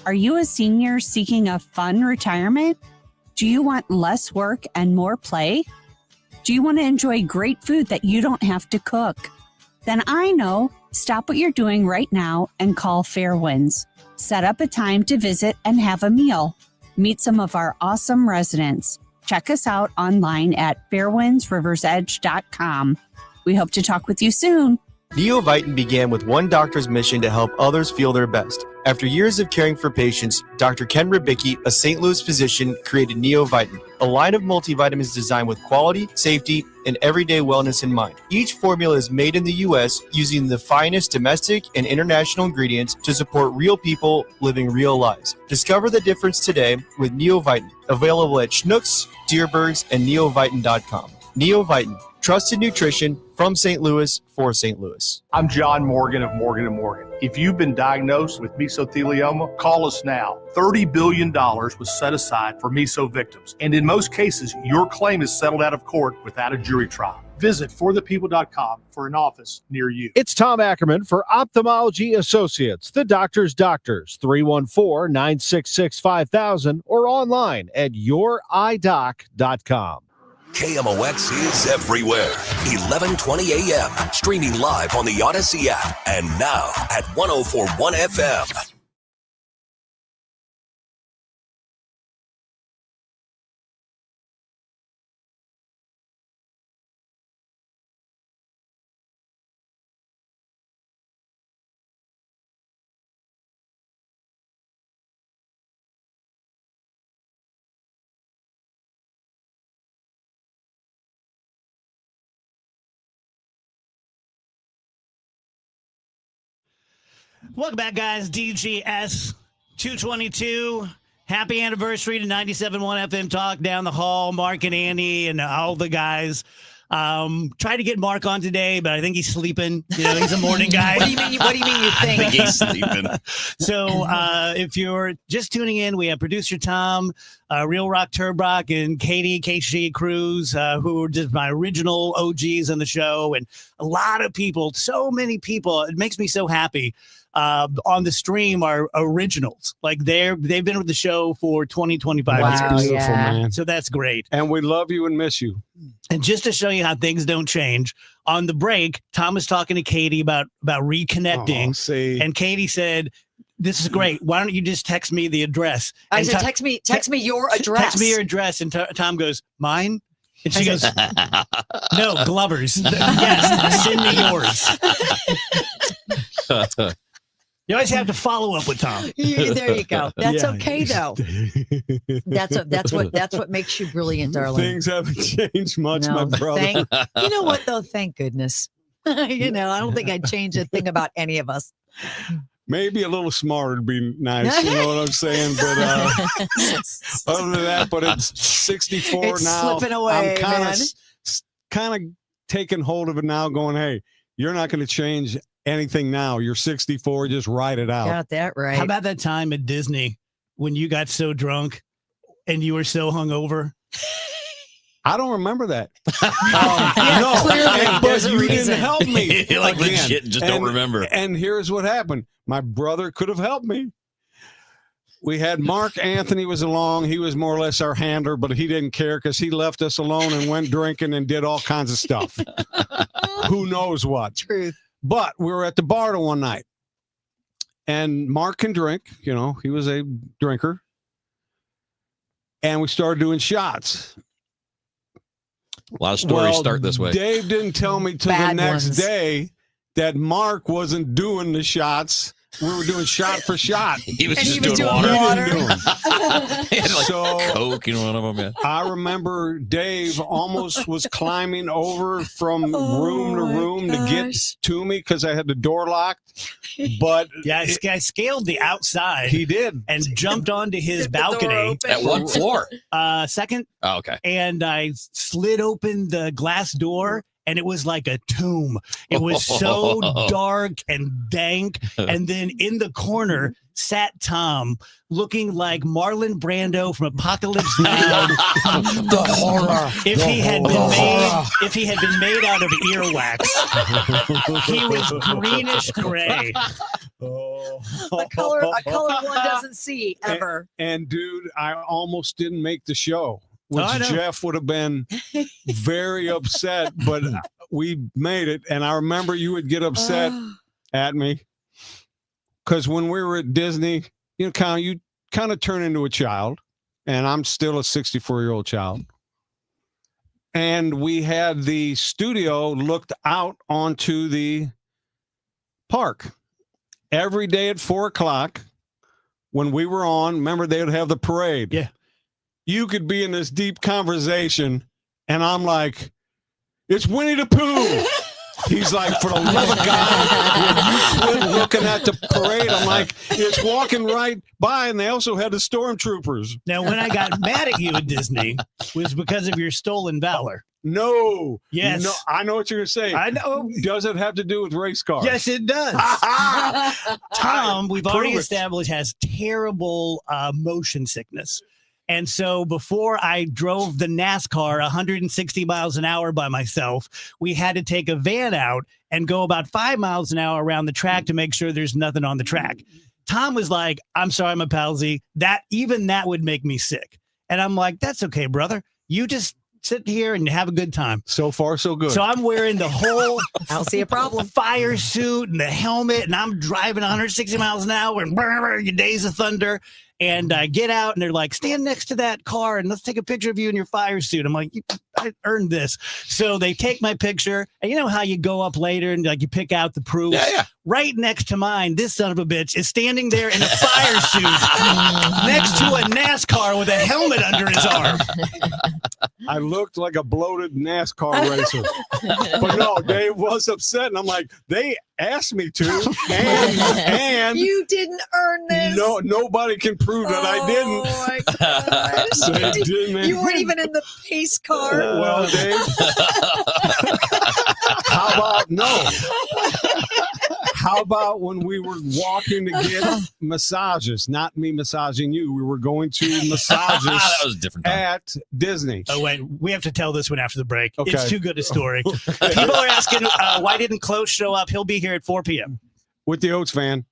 Are you a senior seeking a fun retirement? Do you want less work and more play? Do you want to enjoy great food that you don't have to cook? Then I know. Stop what you're doing right now and call Fairwinds. Set up a time to visit and have a meal. Meet some of our awesome residents. Check us out online at fairwindsriversedge.com. We hope to talk with you soon.
NeoVitan began with one doctor's mission to help others feel their best. After years of caring for patients, Dr. Ken Ribicki, a St. Louis physician, created NeoVitan, a line of multivitamins designed with quality, safety, and everyday wellness in mind. Each formula is made in the U.S. using the finest domestic and international ingredients to support real people living real lives. Discover the difference today with NeoVitan, available at Schnucks, Dierbergs, and neovitan.com. NeoVitan, trusted nutrition from St. Louis for St. Louis.
I'm John Morgan of Morgan & Morgan. If you've been diagnosed with mesothelioma, call us now. $30 billion was set aside for meso victims. And in most cases, your claim is settled out of court without a jury trial. Visit forthepeople.com for an office near you.
It's Tom Ackerman for Ophthalmology Associates, the doctor's doctors, 314-966-5000 or online at youridoc.com.
KMOX is everywhere. 1120 a.m. Streaming live on the Odyssey app and now at 104.1 FM.
Welcome back, guys. DGS 222. Happy anniversary to 97.1 FM Talk down the hall. Mark and Andy and all the guys. Tried to get Mark on today, but I think he's sleeping. You know, he's a morning guy.
What do you mean? What do you mean? You think?
I think he's sleeping.
So if you're just tuning in, we have producer Tom, Real Rock Turbrock, and Katie KC Cruz, who were just my original OGs on the show, and a lot of people, so many people. It makes me so happy. On the stream are originals. Like they've been with the show for 20, 25
Wow,
years.
that's beautiful, man.
So that's great.
And we love you and miss you.
And just to show you how things don't change, on the break, Tom was talking to Katie about reconnecting. And Katie said, "This is great. Why don't you just text me the address?"
I
And
said,
Tom-
text me your address.
Text me your address. And Tom goes, "Mine?" And she goes, "No, Glover's. Yes, send me yours." You always have to follow up with Tom.
There you go. That's
Yeah.
okay though. That's what makes you brilliant, darling.
Things haven't changed much, my brother.
You know what though? Thank goodness. You know, I don't think I'd change a thing about any of us.
Maybe a little smarter would be nice. You know what I'm saying? But other than that, but it's 64
It's
now.
slipping away,
I'm kind of taking hold of it now, going, "Hey, you're not going to change anything now. You're 64. Just ride it out."
Got that right.
How about that time at Disney when you got so drunk and you were so hungover?
I don't remember that.
Yeah, clearly,
but
there's a
you
reason.
didn't help me.
Like
again.
legit, just don't remember.
And here's what happened. My brother could have helped me. We had Mark Anthony was along. He was more or less our handler, but he didn't care because he left us alone and went drinking and did all kinds of stuff. Who knows what?
Truth.
But we were at the bar one night, and Mark can drink. You know, he was a drinker. And we started doing shots.
A lot of stories
Well,
start this way.
Dave didn't tell me till the
Bad
next
ones.
day that Mark wasn't doing the shots. We were doing shot for shot.
He was
And
just
he was
doing
doing
water.
He didn't do 'em.
He had like
So-
Coke in one of them. Yeah.
I remember Dave almost was climbing over from room to room to get to me because I had the door locked. But
Yeah, I scaled the outside.
he did.
And jumped onto his
Get the door
balcony.
open.
At what floor?
Second.
Oh, okay.
And I slid open the glass door, and it was like a tomb. It was so dark and dank. And then in the corner sat Tom, looking like Marlon Brando from Apocalypse Now.
The horror.
If
The
he had been
horror.
made, if he had been made out of earwax, he was greenish gray.
A color one doesn't see ever.
And dude, I almost didn't make the show,
Oh, I
which
know.
Jeff would have been very upset, but we made it. And I remember you would get upset at me because when we were at Disney, you kind of turn into a child, and I'm still a 64-year-old child. And we had the studio looked out onto the park every day at 4:00 when we were on. Remember, they would have the parade.
Yeah.
You could be in this deep conversation, and I'm like, "It's Winnie the Pooh." He's like, "For the love of God, will you quit looking at the parade?" I'm like, "It's walking right by," and they also had the stormtroopers.
Now, when I got mad at you at Disney, was because of your stolen valor.
No.
Yes.
No, I know what you're going to say.
I know.
Does it have to do with race cars?
Yes, it does. Tom, we've already
Prove it.
established, has terrible motion sickness. And so before I drove the NASCAR 160 miles an hour by myself, we had to take a van out and go about 5 miles an hour around the track to make sure there's nothing on the track. Tom was like, "I'm sorry, my palsy. That would make me sick." And I'm like, "That's okay, brother. You just sit here and have a good time."
So far, so good.
So I'm wearing the whole
I don't see a problem.
fire suit and the helmet, and I'm driving 160 miles an hour and your days of thunder. And I get out and they're like, "Stand next to that car and let's take a picture of you in your fire suit." I'm like, "I earned this." So they take my picture, and you know how you go up later and like you pick out the proof.
Yeah.
Right next to mine, this son of a bitch is standing there in a fire suit next to a NASCAR with a helmet under his arm.
I looked like a bloated NASCAR racer. But no, Dave was upset. And I'm like, they asked me to, and
you didn't earn this.
no, nobody can prove that I didn't.
Oh my gosh.
They didn't.
You weren't even in the pace car.
Well, Dave, how about no? How about when we were walking to get massages? Not me massaging you. We were going to massages
That was a different time.
at Disney.
Oh, wait. We have to tell this one after the break.
Okay.
It's too good a story. People are asking, why didn't Close show up? He'll be here at 4 p.m.
With the Oats fan.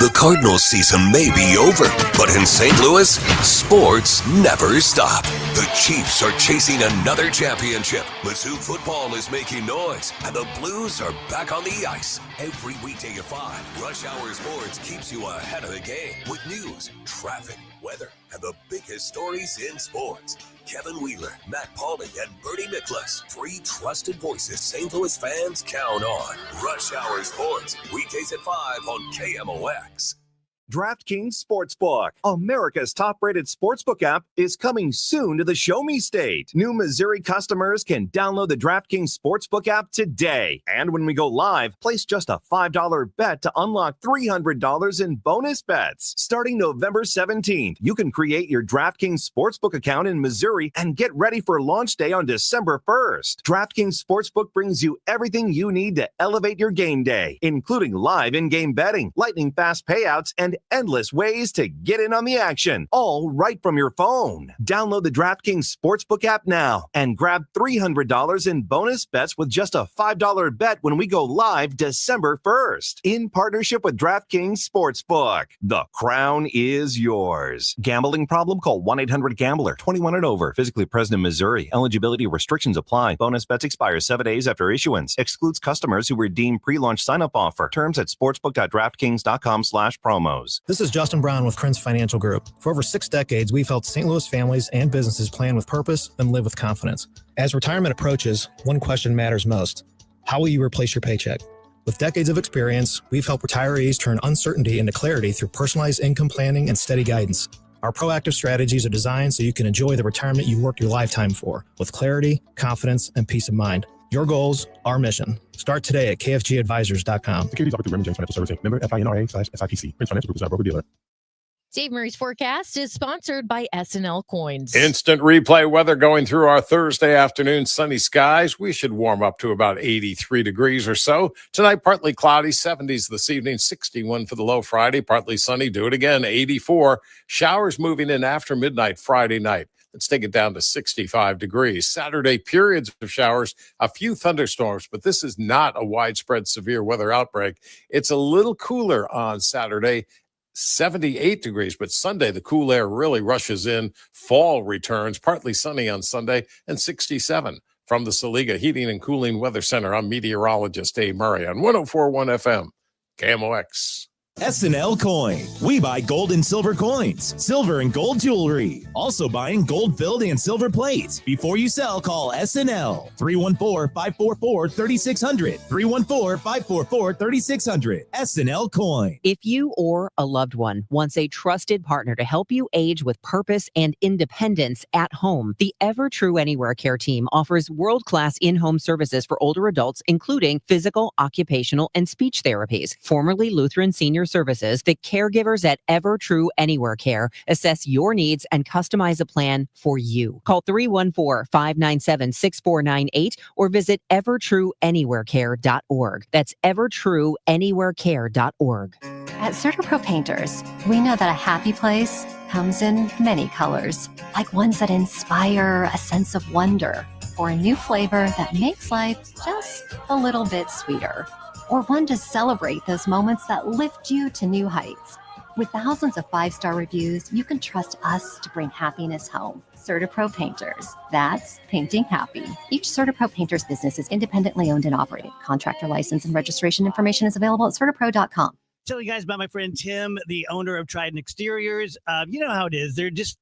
The Cardinals season may be over, but in St. Louis, sports never stop. The Chiefs are chasing another championship. Mizzou football is making noise, and the Blues are back on the ice. Every weekday at 5, Rush Hour Sports keeps you ahead of the game with news, traffic, weather, and the biggest stories in sports. Kevin Wheeler, Matt Pauley, and Bernie Nicholas. 3 trusted voices St. Louis fans count on. Rush Hour Sports, weekdays at 5 on KMOX.
DraftKings Sportsbook, America's top-rated sportsbook app, is coming soon to the Show Me State. New Missouri customers can download the DraftKings Sportsbook app today. And when we go live, place just a $5 bet to unlock $300 in bonus bets. Starting November 17th, you can create your DraftKings Sportsbook account in Missouri and get ready for launch day on December 1st. DraftKings Sportsbook brings you everything you need to elevate your game day, including live in-game betting, lightning-fast payouts, and endless ways to get in on the action, all right from your phone. Download the DraftKings Sportsbook app now and grab $300 in bonus bets with just a $5 bet when we go live December 1st. In partnership with DraftKings Sportsbook, the crown is yours. Gambling problem? Call 1-800-GAMBLER. 21 and over. Physically present in Missouri. Eligibility restrictions apply. Bonus bets expire 7 days after issuance. Excludes customers who redeem pre-launch sign-up offer. Terms at sportsbook.draftkings.com/promos.
This is Justin Brown with Krenz Financial Group. For over 6 decades, we've helped St. Louis families and businesses plan with purpose and live with confidence. As retirement approaches, one question matters most. How will you replace your paycheck? With decades of experience, we've helped retirees turn uncertainty into clarity through personalized income planning and steady guidance. Our proactive strategies are designed so you can enjoy the retirement you worked your lifetime for, with clarity, confidence, and peace of mind. Your goals, our mission. Start today at kfgadvisors.com.
Securities offered through Raymond James Financial Services. Member FINRA/SIPC. Prince Financial Group is our broker-dealer.
Dave Murray's forecast is sponsored by SNL Coins.
Instant replay weather going through our Thursday afternoon. Sunny skies. We should warm up to about 83 degrees or so. Tonight, partly cloudy, 70s this evening, 61 for the low Friday. Partly sunny, do it again, 84. Showers moving in after midnight Friday night. Let's take it down to 65 degrees. Saturday, periods of showers, a few thunderstorms, but this is not a widespread severe weather outbreak. It's a little cooler on Saturday, 78 degrees, but Sunday, the cool air really rushes in. Fall returns, partly sunny on Sunday, and 67. From the Saliga Heating and Cooling Weather Center, I'm meteorologist Dave Murray on 104.1 FM, KMOX.
SNL Coin. We buy gold and silver coins, silver and gold jewelry. Also buying gold filled and silver plates. Before you sell, call SNL 314-544-3600. 314-544-3600. SNL Coin.
If you or a loved one wants a trusted partner to help you age with purpose and independence at home, the Ever True Anywhere Care team offers world-class in-home services for older adults, including physical, occupational, and speech therapies. Formerly Lutheran Senior Services, the caregivers at Ever True Anywhere Care assess your needs and customize a plan for you. Call 314-597-6498 or visit evertrueanywherecare.org. That's evertrueanywherecare.org.
At CertaPro Painters, we know that a happy place comes in many colors, like ones that inspire a sense of wonder, or a new flavor that makes life just a little bit sweeter, or one to celebrate those moments that lift you to new heights. With thousands of 5-star reviews, you can trust us to bring happiness home. CertaPro Painters. That's painting happy. Each CertaPro Painters business is independently owned and operated. Contractor license and registration information is available at CertaPro.com.
Tell you guys about my friend Tim, the owner of Trident Exteriors. You know how it is. They're just...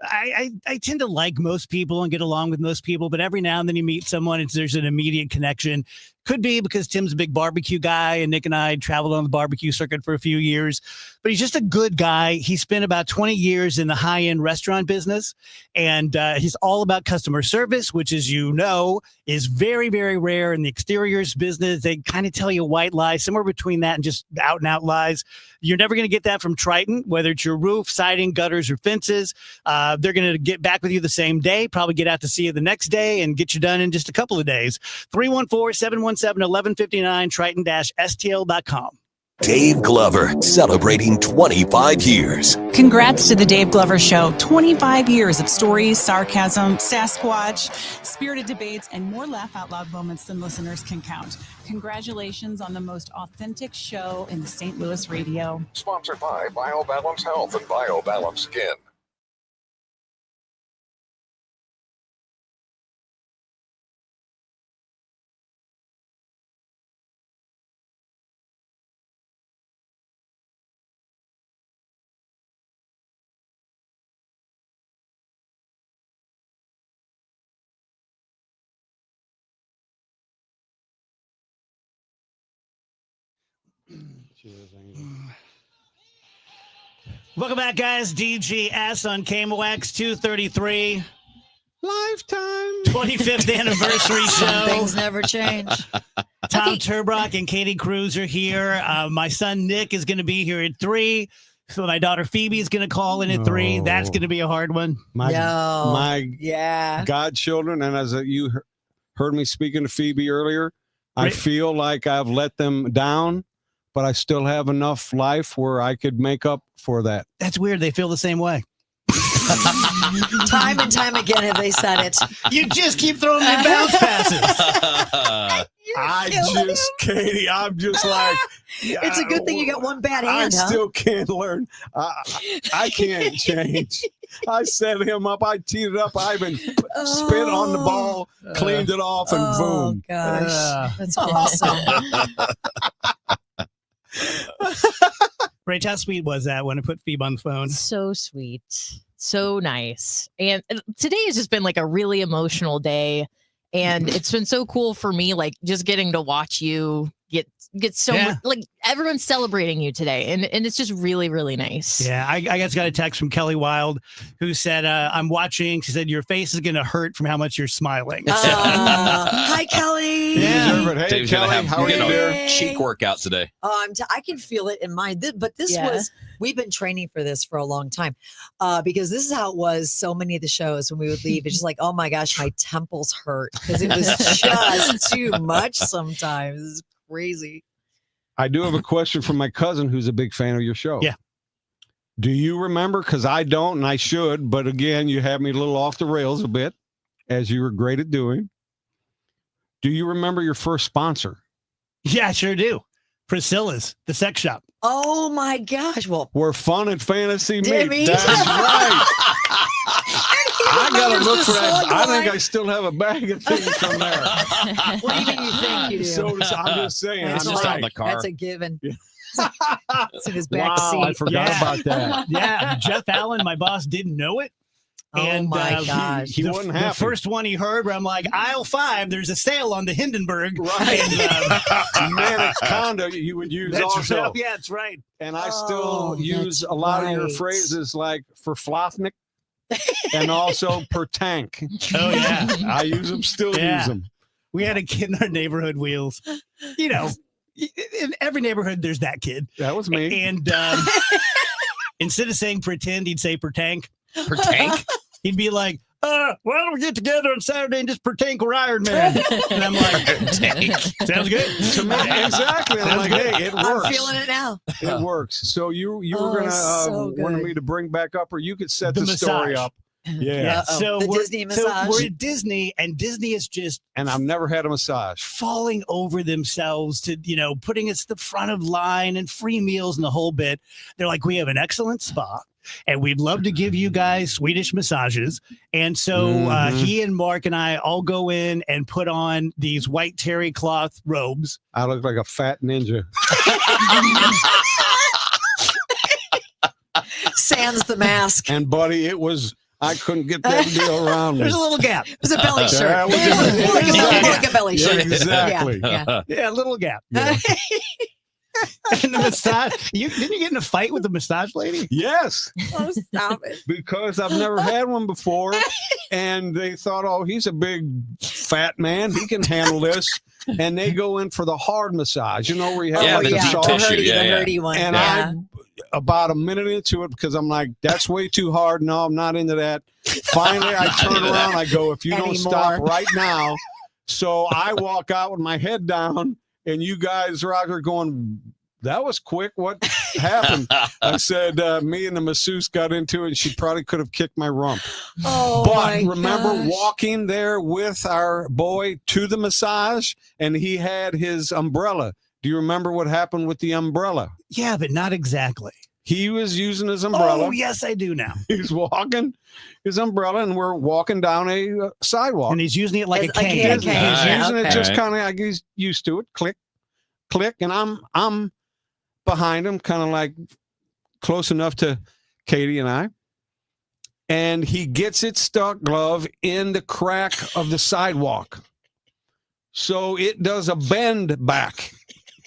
I tend to like most people and get along with most people, but every now and then you meet someone, there's an immediate connection. Could be because Tim's a big barbecue guy, and Nick and I traveled on the barbecue circuit for a few years. But he's just a good guy. He spent about 20 years in the high-end restaurant business, and he's all about customer service, which, as you know, is very, very rare in the exteriors business. They kind of tell you white lies, somewhere between that and just out-and-out lies. You're never going to get that from Triton, whether it's your roof, siding, gutters, or fences. They're going to get back with you the same day, probably get out to see you the next day, and get you done in just a couple of days. 314-717-1159, triton-stl.com.
Dave Glover, celebrating 25 years.
Congrats to the Dave Glover Show. 25 years of stories, sarcasm, Sasquatch, spirited debates, and more laugh-out-loud moments than listeners can count. Congratulations on the most authentic show in the St. Louis radio.
Sponsored by BioBalance Health and BioBalance Skin.
Welcome back, guys. DGS on KMOX 233.
Lifetime
25th anniversary show.
Things never change.
Tom Turbrock and Katie Cruz are here. My son Nick is going to be here at 3. So my daughter Phoebe is going to call in at 3. That's going to be a hard one.
My
yeah.
godchildren, and as you heard me speaking to Phoebe earlier, I
Right.
feel like I've let them down, but I still have enough life where I could make up for that.
That's weird. They feel the same way.
Time and time again have they said it.
You just keep throwing me bounce passes.
Katie, I'm just like,
It's a good thing you got one bad
I
hand, huh?
still can't learn. I can't change. I set him up. I teed it up. I even spit on the ball, cleaned it off, and
Oh,
boom.
gosh. That's awesome.
Rach, how sweet was that when I put Phoebe on the phone?
So sweet. So nice. And today has just been like a really emotional day. And it's been so cool for me, like just getting to watch you get so much, like everyone's celebrating you today. And it's just really, really nice.
Yeah, I just got a text from Kelly Wild who said, I'm watching. She said, your face is going to hurt from how much you're smiling.
Hi, Kelly.
Yeah.
Hey,
Dave's
Kelly,
gonna
how are you
have
there?
a cheek workout today.
I can feel it in mine. But this
Yeah.
was, we've been training for this for a long time because this is how it was so many of the shows when we would leave. It's just like, oh my gosh, my temples hurt because it was just too much sometimes. It's crazy.
I do have a question from my cousin who's a big fan of your show.
Yeah.
Do you remember? Because I don't, and I should. But again, you have me a little off the rails a bit, as you were great at doing. Do you remember your first sponsor?
Yeah, I sure do. Priscilla's, the sex shop.
Oh my gosh. Well,
Where fun and fantasy
Did
meet.
he?
That's right. I gotta
remembers
look
the
for that.
slug
I think
line.
I still have a bag of things from there.
What do you think you think you do?
So I'm just saying.
That's
I'm
right.
right.
on the car.
That's a given. It's in his back
Wow,
seat.
I forgot
Yeah.
about that.
Yeah, Jeff Allen, my boss, didn't know it.
Oh my gosh.
He wasn't
the
happy.
first one he heard where I'm like, aisle 5, there's a sale on the Hindenburg.
Right.
And,
Manic condo you would use
that's
also.
right. Yeah, that's right.
And I
Oh,
still use
that's
a lot of your
right.
phrases like for Flofnik and also per tank.
Oh, yeah.
I use them, still
Yeah.
use them.
We had a kid in our neighborhood wheels. You know, in every neighborhood, there's that kid.
That was me.
And instead of saying pretend, he'd say per tank.
Per tank?
He'd be like, why don't we get together on Saturday and just pretend we're Iron Man? And I'm like, sounds good.
To me, exactly. I'm like, hey, it
I'm
works.
feeling it now.
It works. So you
Oh,
were gonna
so
wanted
good.
me to bring back up, or you could set
The
the, story
massage.
up. Yeah.
Yeah.
Uh-oh.
So
The
we're,
Disney
so
massage.
we're at Disney, and Disney is just
And I've never had a massage.
falling over themselves to, putting us the front of line and free meals and the whole bit. They're like, we have an excellent spa and we'd love to give you guys Swedish massages. And so he and Mark and I all go in and put on these white terry cloth robes.
I look like a fat ninja.
Sans the mask.
And buddy, it was I couldn't get that deal around me.
There's a little gap.
It was a belly shirt.
Yeah,
Like a belly shirt.
Exactly.
Yeah, a little gap. And the massage. Didn't you get in a fight with the massage lady?
Yes.
Oh, stop it.
Because I've never had one before. And they thought, oh, he's a big fat man. He can handle this. And they go in for the hard massage, where you have
the deep
soft
tissue.
The hurty one.
And I, about a minute into it, because I'm like, that's way too hard. No, I'm not into that. Finally, I turn around. I go, if you don't stop right now. So I walk out with my head down, and you guys are going, that was quick. What happened? I said, me and the masseuse got into it, and she probably could have kicked my rump.
Oh,
but remember walking there with our boy to the massage, and he had his umbrella. Do you remember what happened with the umbrella?
Yeah, but not exactly.
He was using his umbrella.
Oh, yes, I do now.
He's walking his umbrella, and we're walking down a sidewalk.
And he's using it like a cane.
He's using it just kind of like he's used to it. Click, click, and I'm behind him, kind of like close enough to Katie and I. And he gets it stuck, glove, in the crack of the sidewalk. So it does a bend back.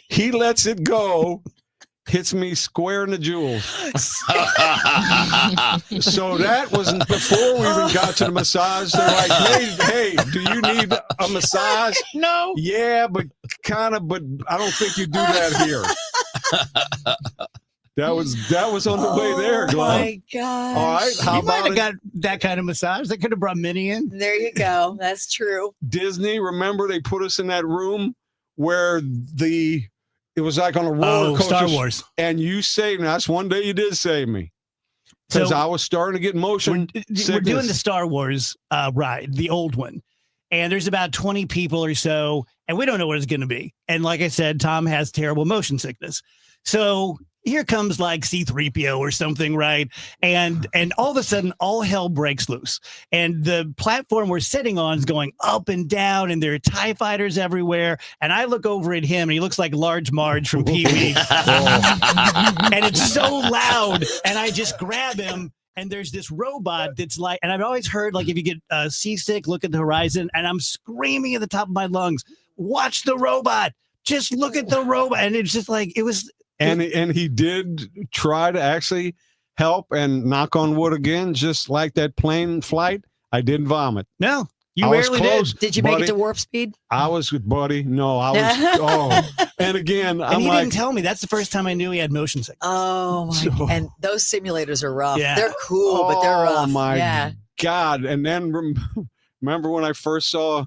He lets it go, hits me square in the jewels. So that was before we even got to the massage. They're like, hey, do you need a massage?
No.
Yeah, but I don't think you do that here. That was on the way there,
Oh,
Glove.
my God.
All right, how
You might
about
have got that kind of massage. They could have brought Minnie in.
There you go. That's true.
Disney? Remember they put us in that room where it was like on a roller coaster.
Star Wars.
And you saved me. That's one day you did save me. Because
So-
I was starting to get motion.
We're doing the Star Wars ride, the old one. And there's about 20 people or so, and we don't know what it's going to be. And like I said, Tom has terrible motion sickness. So here comes like C-3PO or something, right? And all of a sudden, all hell breaks loose. And the platform we're sitting on is going up and down, and there are TIE fighters everywhere. And I look over at him, and he looks like Large Marge from Pee-wee. And it's so loud, and I just grab him. And there's this robot that's like, and I've always heard, like, if you get seasick, look at the horizon. And I'm screaming at the top of my lungs, watch the robot. Just look at the robot. And it's just like, it was.
And he did try to actually help, and knock on wood again, just like that plane flight. I didn't vomit.
No, you
I was
rarely
close,
Did you make
buddy.
it to warp speed?
I was with buddy. No, I was. And again,
And
I'm
he
like,
didn't tell me. That's the first time I knew he had motion sickness.
Oh, my.
So-
And those simulators are rough.
Yeah.
They're cool, but they're rough.
Oh my
Yeah.
God. And then remember when I first saw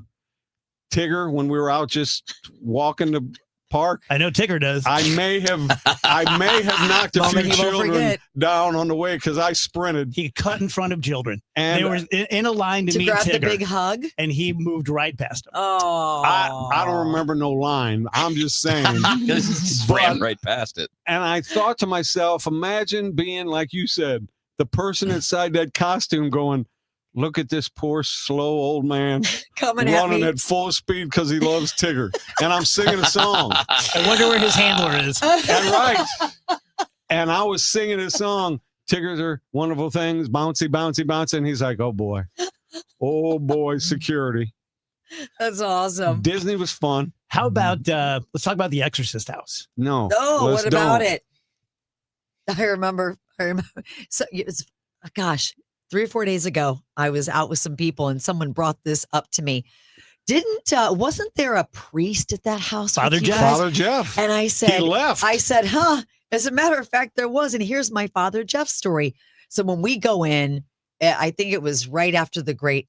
Tigger when we were out just walking the park?
I know Tigger does.
I may have knocked a few
Moment he won't
children
forget.
down on the way because I sprinted.
He cut in front of children.
And
they were in a line to
To
meet
grab
Tigger.
the big hug?
And he moved right past him.
Oh.
I don't remember no line. I'm just saying.
Just ran right past it.
And I thought to myself, imagine being, like you said, the person inside that costume going, look at this poor, slow old man
Coming at
running
me.
at full speed because he loves Tigger. And I'm singing a song.
I wonder where his handler is.
And right. And I was singing a song. Tiggers are wonderful things. Bouncy, bouncy, bouncy. And he's like, oh, boy. Oh, boy, security.
That's awesome.
Disney was fun.
How about, let's talk about the Exorcist house.
No.
Oh,
let's
what about
don't.
it? I remember. So it's, gosh, 3 or 4 days ago, I was out with some people and someone brought this up to me. Wasn't there a priest at that house? with
Father
you
Jeff.
guys?
Father Jeff.
And I said,
He left.
I said, as a matter of fact, there was. And here's my Father Jeff story. So when we go in, I think it was right after the great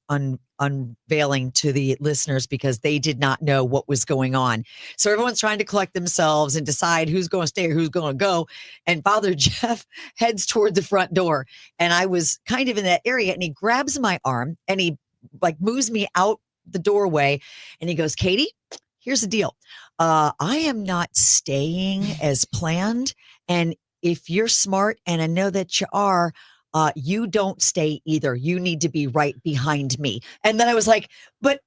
unveiling to the listeners because they did not know what was going on. So everyone's trying to collect themselves and decide who's going to stay or who's going to go. And Father Jeff heads toward the front door. And I was kind of in that area and he grabs my arm and he like moves me out the doorway. And he goes, Katie, here's the deal. I am not staying as planned. And if you're smart, and I know that you are, you don't stay either. You need to be right behind me. And then I was like, but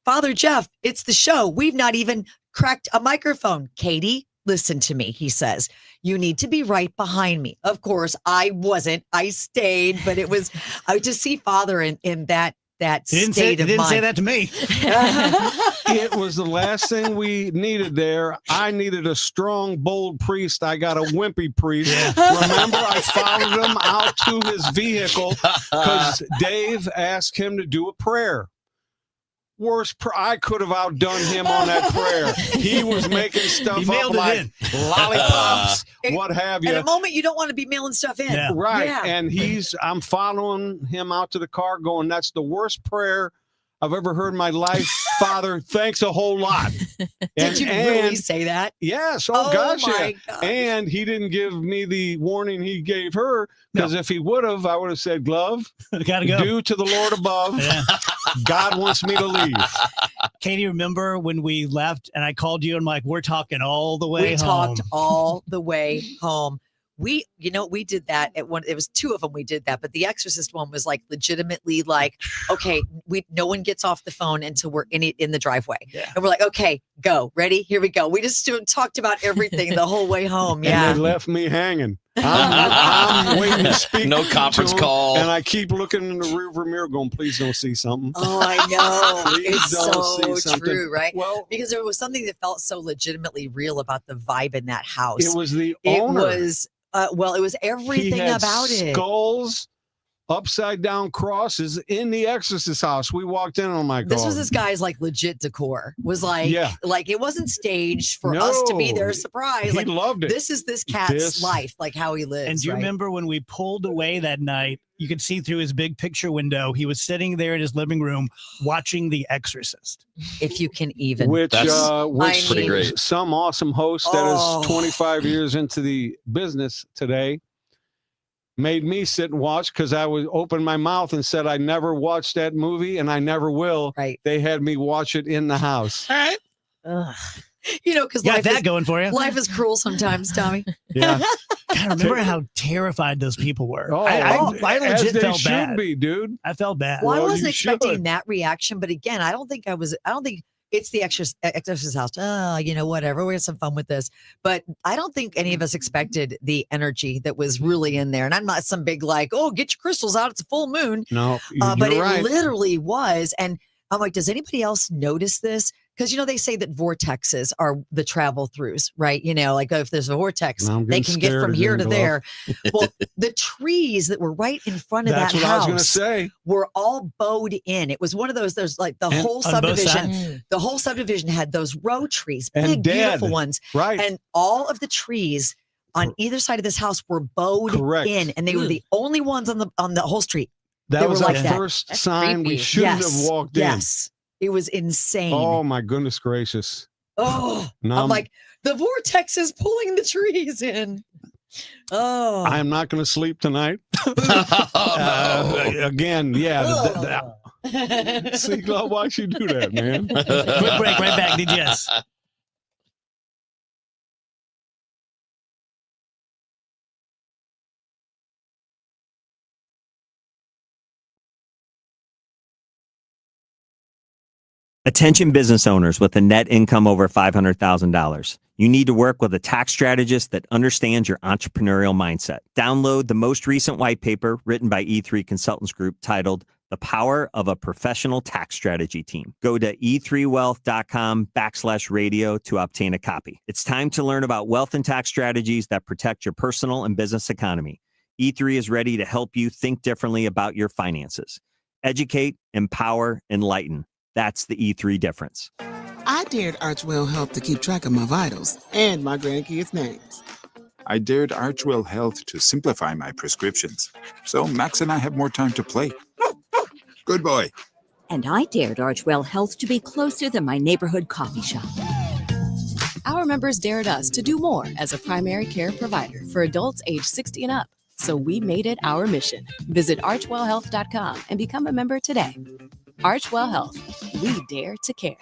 Father Jeff, it's the show. We've not even cracked a microphone. Katie, listen to me. He says, You need to be right behind me. Of course, I wasn't. I stayed, but it was to see Father in that state of
didn't
mind.
say that to me.
It was the last thing we needed there. I needed a strong, bold priest. I got a wimpy priest. Remember, I followed him out to his vehicle because Dave asked him to do a prayer. I could have outdone him on that prayer. He was making stuff up like lollipops, what have you.
At a moment, you don't want to be mailing stuff in.
Yeah. Right.
Yeah.
And I'm following him out to the car going, that's the worst prayer I've ever heard in my life. Father, thanks a whole lot.
Did you really say that?
Yes.
Oh,
gosh,
my
yeah.
gosh.
And he didn't give me the warning he gave her, because if he would have, I would have said, Glove,
gotta go.
due to the Lord above. God wants me to leave.
Katie, remember when we left and I called you and I'm like, we're talking all the way
We
home.
talked all the way home. We did that at one. It was two of them. We did that, but the Exorcist one was like legitimately like, okay, no one gets off the phone until we're in the driveway, and we're like, okay, go, ready, here we go. We just talked about everything the whole way home. Yeah,
And they left me hanging. I'm waiting to speak.
No conference
to him,
call.
and I keep looking in the rearview mirror, going, "Please don't see something."
Oh, I know.
Please
It's
don't
so
see something.
true, right?
Well,
because there was something that felt so legitimately real about the vibe in that house.
it was the
It
owner.
was it was everything
he had
about it.
Skulls, upside down crosses in the Exorcist house. We walked in and I'm like,
This
oh,
was this guy's like legit decor. Was like,
Yeah.
like it wasn't staged for us to be
No.
there. Surprise!
He
like,
loved it.
This is this cat's
This-
life, like how he lives.
And do you
right?
remember when we pulled away that night? You could see through his big picture window. He was sitting there in his living room watching The Exorcist.
If you can even,
which
I
pretty
mean,
great.
some awesome host that
Oh.
is 25 years into the business today made me sit and watch, because I would open my mouth and said I never watched that movie and I never will.
Right.
They had me watch it in the house.
Ugh. Because
Got
life
that
is
going for you.
life is cruel sometimes, Tommy.
Yeah.
God, remember how terrified those people were.
Oh,
I
as
legit
they
felt
should
bad.
be, dude.
I felt bad.
Well, I
Well,
wasn't
you
expecting
should.
that reaction, but again, I don't think it's the Exorcist house. Whatever. We're gonna have some fun with this. But I don't think any of us expected the energy that was really in there. And I'm not some big like, oh, get your crystals out. It's a full moon.
No,
But
you're
it
right.
literally was. And I'm like, does anybody else notice this? Because, they say that vortexes are the travel throughs, right? Like if there's a vortex,
Now I'm
they
getting
can get
scared
from here to
again,
there. Well, the trees that were right in front of
That's
that
what I was
house
going to say.
were all bowed in. It was one of those, there's like the
And
whole
on both
subdivision.
sides.
The whole subdivision had those row trees,
And
big,
dead.
beautiful ones.
Right.
And all of the trees on either side of this house were bowed
Correct.
in, and they were the only ones on the whole street.
That
they
was
were
our
like that.
first
That's
sign we
creepy.
shouldn't
Yes.
have walked in.
Yes. It was insane.
Oh, my goodness gracious.
Oh,
No,
I'm like, the vortex is pulling the trees in. Oh,
I am not going to sleep tonight. Again, yeah. See, Glove, why'd you do that, man?
Quick break, right back. DGS.
Attention business owners with a net income over $500,000. You need to work with a tax strategist that understands your entrepreneurial mindset. Download the most recent white paper written by E3 Consultants Group titled The Power of a Professional Tax Strategy Team. Go to e3wealth.com/radio to obtain a copy. It's time to learn about wealth and tax strategies that protect your personal and business economy. E3 is ready to help you think differently about your finances. Educate, empower, enlighten. That's the E3 difference.
I dared Archwell Health to keep track of my vitals and my grandkids' names.
I dared Archwell Health to simplify my prescriptions, so Max and I have more time to play. Good boy.
And I dared Archwell Health to be closer than my neighborhood coffee shop.
Our members dared us to do more as a primary care provider for adults age 60 and up. So we made it our mission. Visit archwellhealth.com and become a member today. Archwell Health. We dare to care.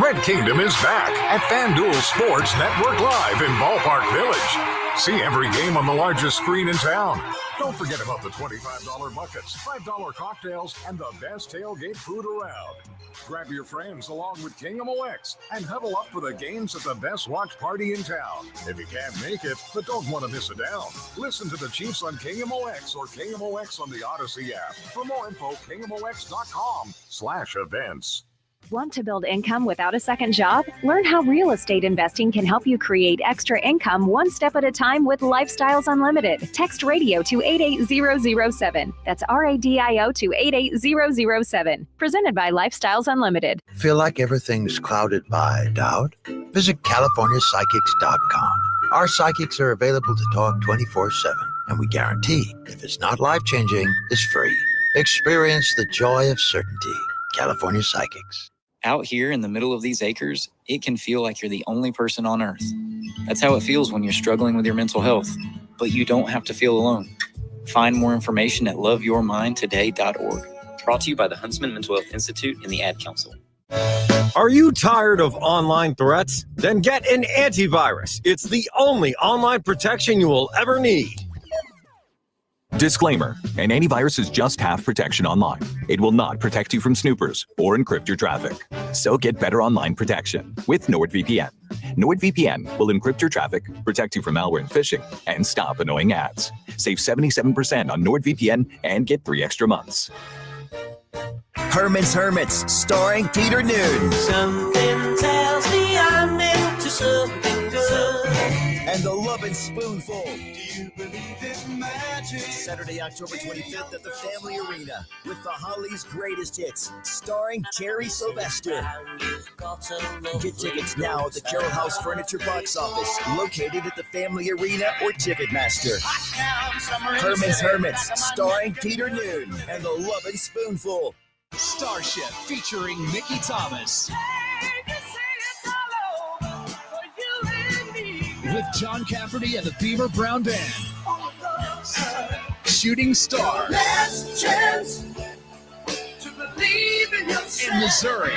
Red Kingdom is back at FanDuel Sports Network Live in Ballpark Village. See every game on the largest screen in town. Don't forget about the $25 buckets, $5 cocktails, and the best tailgate food around. Grab your friends along with KMOX and huddle up for the games at the best watch party in town. If you can't make it, but don't want to miss it down, listen to the Chiefs on KMOX or KMOX on the Odyssey app. For more info, KMOX.com/events.
Want to build income without a second job? Learn how real estate investing can help you create extra income one step at a time with Lifestyles Unlimited. Text radio to 88007. That's RADIO to 88007. Presented by Lifestyles Unlimited.
Feel like everything's clouded by doubt? Visit CaliforniaPsychics.com. Our psychics are available to talk 24/7, and we guarantee if it's not life-changing, it's free. Experience the joy of certainty. California Psychics.
Out here in the middle of these acres, it can feel like you're the only person on earth. That's how it feels when you're struggling with your mental health. But you don't have to feel alone. Find more information at loveyourmindtoday.org. Brought to you by the Huntsman Mental Health Institute and the Ad Council.
Are you tired of online threats? Then get an antivirus. It's the only online protection you will ever need.
Disclaimer: an antivirus is just half protection online. It will not protect you from snoopers or encrypt your traffic. So get better online protection with NordVPN. NordVPN will encrypt your traffic, protect you from malware and phishing, and stop annoying ads. Save 77% on NordVPN and get 3 extra months.
Herman's Hermits, starring Peter Newton.
Something tells me I'm into something good.
And the Lovin' Spoonful.
Do you believe in magic?
Saturday, October 25th at the Family Arena with the Hollies' greatest hits, starring Terry Sylvester. Get tickets now at the Carroll House Furniture box office, located at the Family Arena or Ticketmaster. Herman's Hermits, starring Peter Newton and the Lovin' Spoonful.
Starship featuring Mickey Thomas. With John Cafferty and the Beaver Brown Band. Shooting Star.
Last chance to believe in yourself.
In Missouri.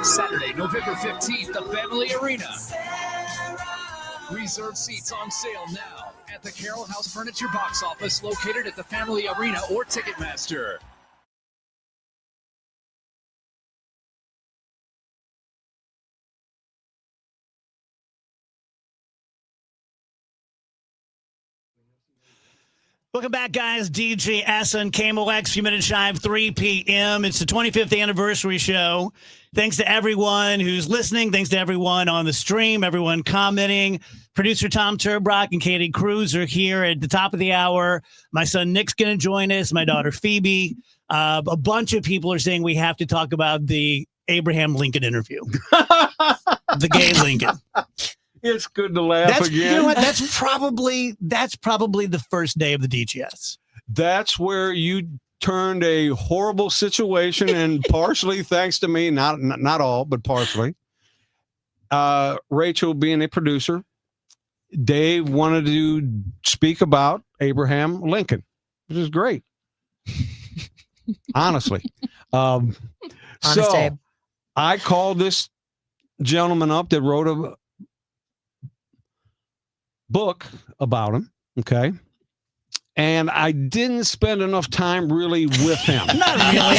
Saturday, November 15th, the Family Arena. Reserve seats on sale now at the Carroll House Furniture box office, located at the Family Arena or Ticketmaster.
Welcome back, guys. DGS on KMOX, few minutes shy of 3 p.m. It's the 25th anniversary show. Thanks to everyone who's listening. Thanks to everyone on the stream, everyone commenting. Producer Tom Turbrock and Katie Cruz are here at the top of the hour. My son Nick's going to join us. My daughter Phoebe. A bunch of people are saying we have to talk about the Abraham Lincoln interview. The gay Lincoln.
It's good to laugh again.
You know what? That's probably the first day of the DGS.
That's where you turned a horrible situation, and partially thanks to me, not all, but partially. Rachel being a producer, Dave wanted to speak about Abraham Lincoln, which is great. Honestly.
Honest
So
Dave.
I called this gentleman up that wrote a book about him, okay? And I didn't spend enough time really with him.
Not really.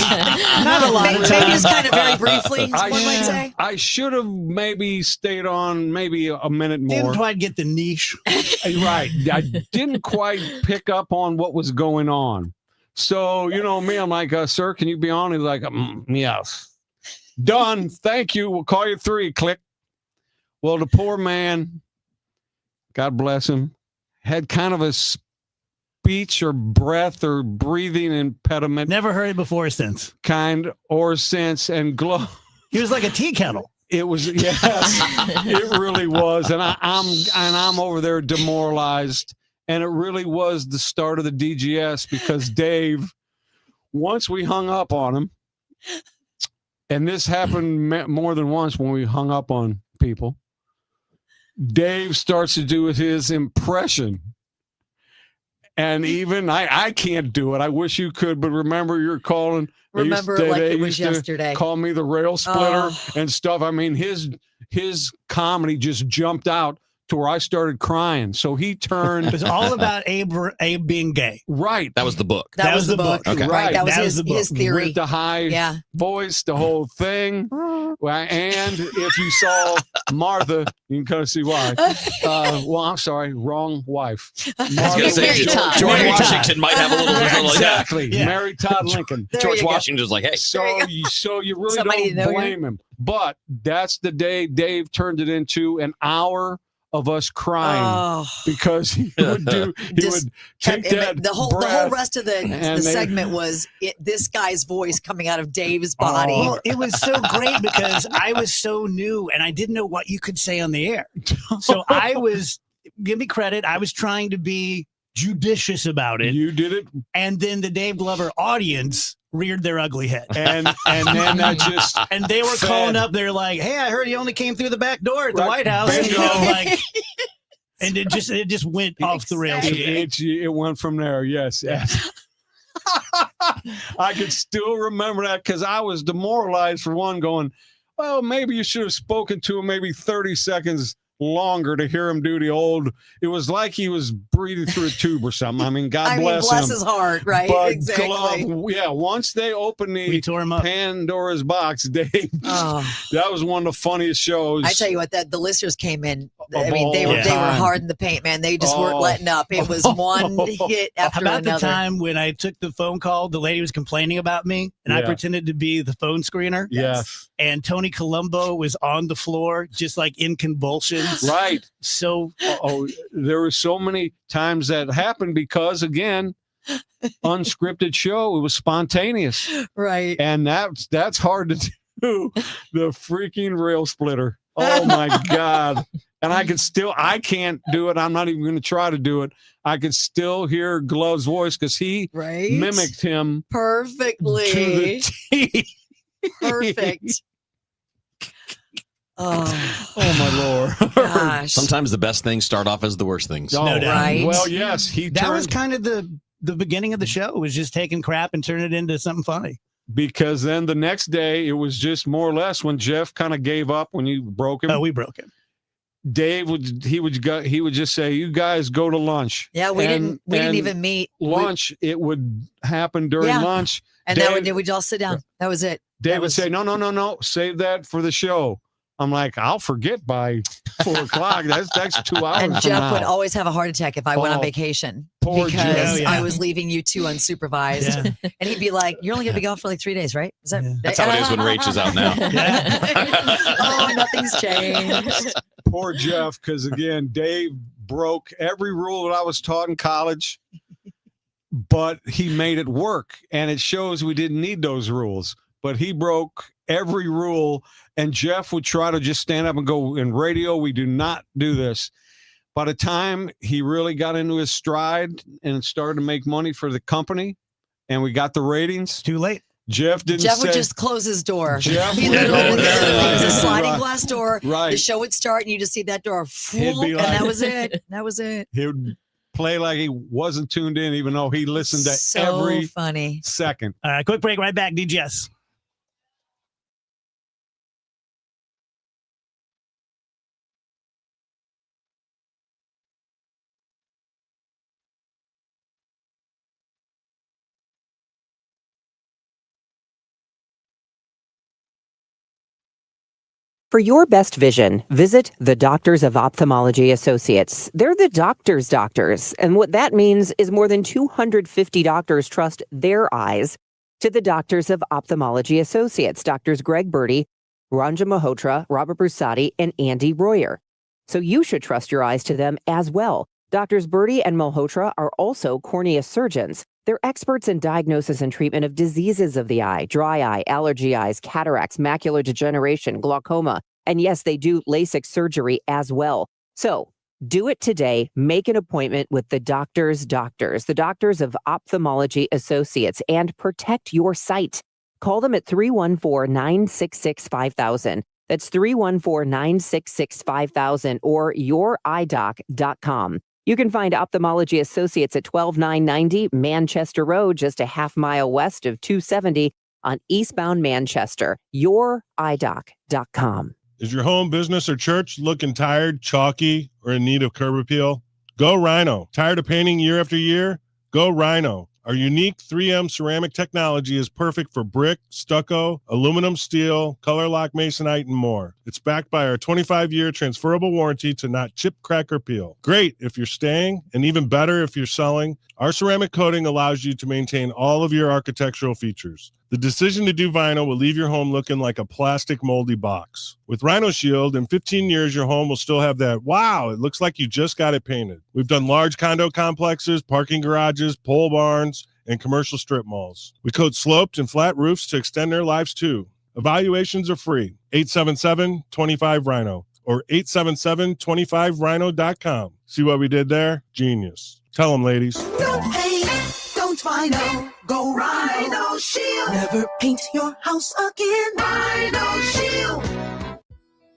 Not a lot of
Maybe
time.
just kind of very briefly, one might say.
I should have maybe stayed on maybe a minute more.
Didn't quite get the niche.
Right. I didn't quite pick up on what was going on. So, you know me, I'm like, sir, can you be on? He's like, yes. Done. Thank you. We'll call you 3. Click. Well, the poor man, God bless him, had kind of a speech or breath or breathing impediment.
Never heard it before or since.
And
He was like a tea kettle.
It was, yes, it really was. And I'm over there demoralized. And it really was the start of the DGS because Dave, once we hung up on him, and this happened more than once when we hung up on people, Dave starts to do his impression. And even I can't do it. I wish you could, but remember you're calling.
Remember like it was yesterday.
Call me the rail splitter and stuff. I mean, his comedy just jumped out to where I started crying. So he turned.
It was all about Abe being gay.
Right.
That was the book.
That was the book.
Okay.
Right. That was
That
his,
was the book.
his theory.
With the high voice, the whole thing. And if you saw Martha, you can kind of see why. Well, I'm sorry, wrong wife.
I was going to say, George Washington might have a little like that.
Exactly. Mary Todd Lincoln.
George Washington was like, hey.
So you really
Somebody
don't blame him. But that's the day Dave turned it into an hour of us crying because he would take that
the whole rest of the segment was this guy's voice coming out of Dave's body.
Well, it was so great because I was so new and I didn't know what you could say on the air. So I was, give me credit, I was trying to be judicious about it.
You did it.
And then the Dave Glover audience reared their ugly head.
And then that just
and they were calling up, they're like, hey, I heard he only came through the back door at the White House. And, and it just went off the rails.
It went from there, yes. I could still remember that because I was demoralized for one, going, well, maybe you should have spoken to him maybe 30 seconds longer to hear him do the old. It was like he was breathing through a tube or something. I mean, God bless him.
His heart, right?
But
exactly.
Once they opened
we tore him up.
Pandora's box, Dave, that was one of the funniest shows.
I tell you what, the listeners came in. I mean, they were hard in the paint, man. They just weren't letting up. It was one hit after
About
another.
the time when I took the phone call, the lady was complaining about me, and I pretended to be the phone screener.
Yes.
And Tony Colombo was on the floor, just like in convulsions.
Right.
So,
there were so many times that happened because, again, unscripted show. It was spontaneous.
Right.
And that's hard to do. The freaking rail splitter. Oh my God. And I can't do it. I'm not even going to try to do it. I could still hear Glove's voice because he mimicked him
perfectly.
To the T.
Perfect.
Oh my Lord.
Gosh.
Sometimes the best things start off as the worst things.
No doubt.
Right.
Well, yes.
That was kind of the beginning of the show, was just taking crap and turning it into something funny.
Because then the next day, it was just more or less when Jeff kind of gave up when you broke him.
Oh, we broke him.
Dave would just say, "You guys go to lunch."
Yeah, we didn't even meet.
Lunch, it would happen during lunch.
And then we'd all sit down. That was it.
Dave would say, No, save that for the show. I'm like, I'll forget by 4 o'clock. That's 2 hours.
And Jeff would always have a heart attack if I went on vacation
poor
because
Jeff.
I was leaving you two unsupervised. And he'd be like, "You're only going to be gone for like 3 days, right?" Is that
That's how it is when Rach is out now.
Oh, nothing's changed.
Poor Jeff, because again, Dave broke every rule that I was taught in college, but he made it work. And it shows we didn't need those rules. But he broke every rule, and Jeff would try to just stand up and go, in radio, we do not do this. By the time he really got into his stride and started to make money for the company, and we got the ratings,
too late.
Jeff would
just close his door.
Jeff
He
would
literally
go
would
there.
it was a sliding glass door.
Right.
The show would start, and you just see that door,
He'd be
and
like-
that was it. That was it.
He would play like he wasn't tuned in, even though he listened to
So
every
funny.
second.
All right, quick break, right back, DGS.
For your best vision, visit the Doctors of Ophthalmology Associates. They're the doctors' doctors, and what that means is more than 250 doctors trust their eyes to the Doctors of Ophthalmology Associates, Doctors Greg Birdie, Ranja Malhotra, Robert Brusati, and Andy Royer. So you should trust your eyes to them as well. Doctors Birdie and Malhotra are also cornea surgeons. They're experts in diagnosis and treatment of diseases of the eye, dry eye, allergy eyes, cataracts, macular degeneration, glaucoma, and yes, they do LASIK surgery as well. So do it today. Make an appointment with the doctors' doctors, the Doctors of Ophthalmology Associates, and protect your sight. Call them at 314-966-5000. That's 314-966-5000 or youridoc.com. You can find Ophthalmology Associates at 12990 Manchester Road, just a half mile west of 270 on eastbound Manchester. Youridoc.com.
Is your home, business, or church looking tired, chalky, or in need of curb appeal? Go Rhino. Tired of painting year after year? Go Rhino. Our unique 3M ceramic technology is perfect for brick, stucco, aluminum, steel, color lock masonite, and more. It's backed by our 25-year transferable warranty to not chip, crack, or peel. Great if you're staying, and even better if you're selling. Our ceramic coating allows you to maintain all of your architectural features. The decision to do vinyl will leave your home looking like a plastic moldy box. With Rhino Shield, in 15 years, your home will still have that, wow, it looks like you just got it painted. We've done large condo complexes, parking garages, pole barns, and commercial strip malls. We coat sloped and flat roofs to extend their lives too. Evaluations are free. 877-25-RHINO or 877-25rhino.com. See what we did there? Genius. Tell them, ladies.
Don't paint, don't Rhino, go Rhino Shield. Never paint your house again. Rhino Shield.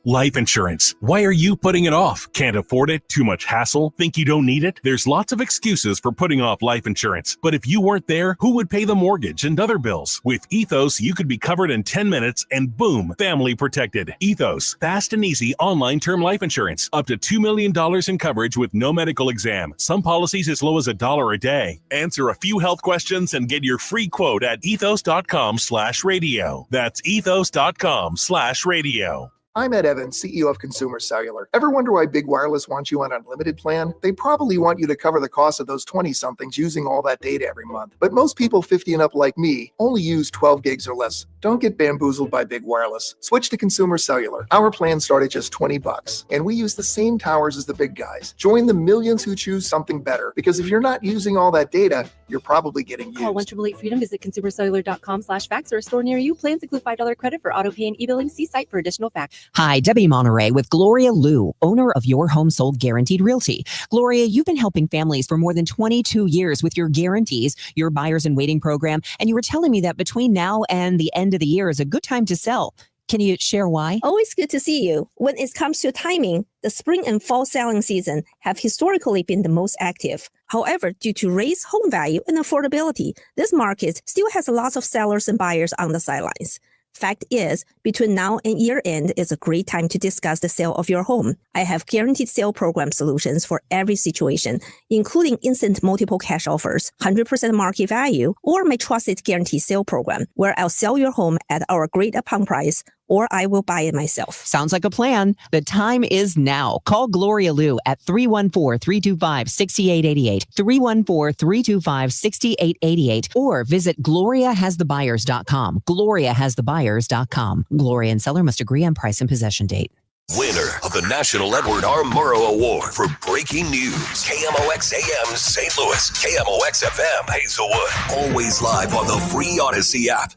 Life insurance. Why are you putting it off? Can't afford it? Too much hassle? Think you don't need it? There's lots of excuses for putting off life insurance. But if you weren't there, who would pay the mortgage and other bills? With Ethos, you could be covered in 10 minutes and boom, family protected. Ethos, fast and easy online term life insurance. Up to $2 million in coverage with no medical exam. Some policies as low as $1 a day. Answer a few health questions and get your free quote at ethos.com/radio. That's ethos.com/radio.
I'm Ed Evans, CEO of Consumer Cellular. Ever wonder why Big Wireless wants you on an unlimited plan? They probably want you to cover the cost of those 20-somethings using all that data every month. But most people 50 and up like me only use 12 gigs or less. Don't get bamboozled by Big Wireless. Switch to Consumer Cellular. Our plans start at just $20, and we use the same towers as the big guys. Join the millions who choose something better, because if you're not using all that data, you're probably getting used.
Call 1-888-FREEDOM, visit consumercellular.com/facts or a store near you. Plans include $5 credit for auto pay and e-billing. See site for additional facts.
Hi, Debbie Monterey with Gloria Liu, owner of Your Home Sold Guaranteed Realty. Gloria, you've been helping families for more than 22 years with your guarantees, your buyers and waiting program, and you were telling me that between now and the end of the year is a good time to sell. Can you share why?
Always good to see you. When it comes to timing, the spring and fall selling season have historically been the most active. However, due to raised home value and affordability, this market still has lots of sellers and buyers on the sidelines. Fact is, between now and year end is a great time to discuss the sale of your home. I have guaranteed sale program solutions for every situation, including instant multiple cash offers, 100% market value, or my trusted guarantee sale program, where I'll sell your home at our agreed upon price, or I will buy it myself.
Sounds like a plan. The time is now. Call Gloria Liu at 314-325-6888, 314-325-6888, or visit GloriaHasTheBuyers.com, GloriaHasTheBuyers.com. Gloria and seller must agree on price and possession date.
Winner of the National Edward R. Murrow Award for Breaking News. KMOX AM St. Louis, KMOX FM Hazelwood. Always live on the free Odyssey app.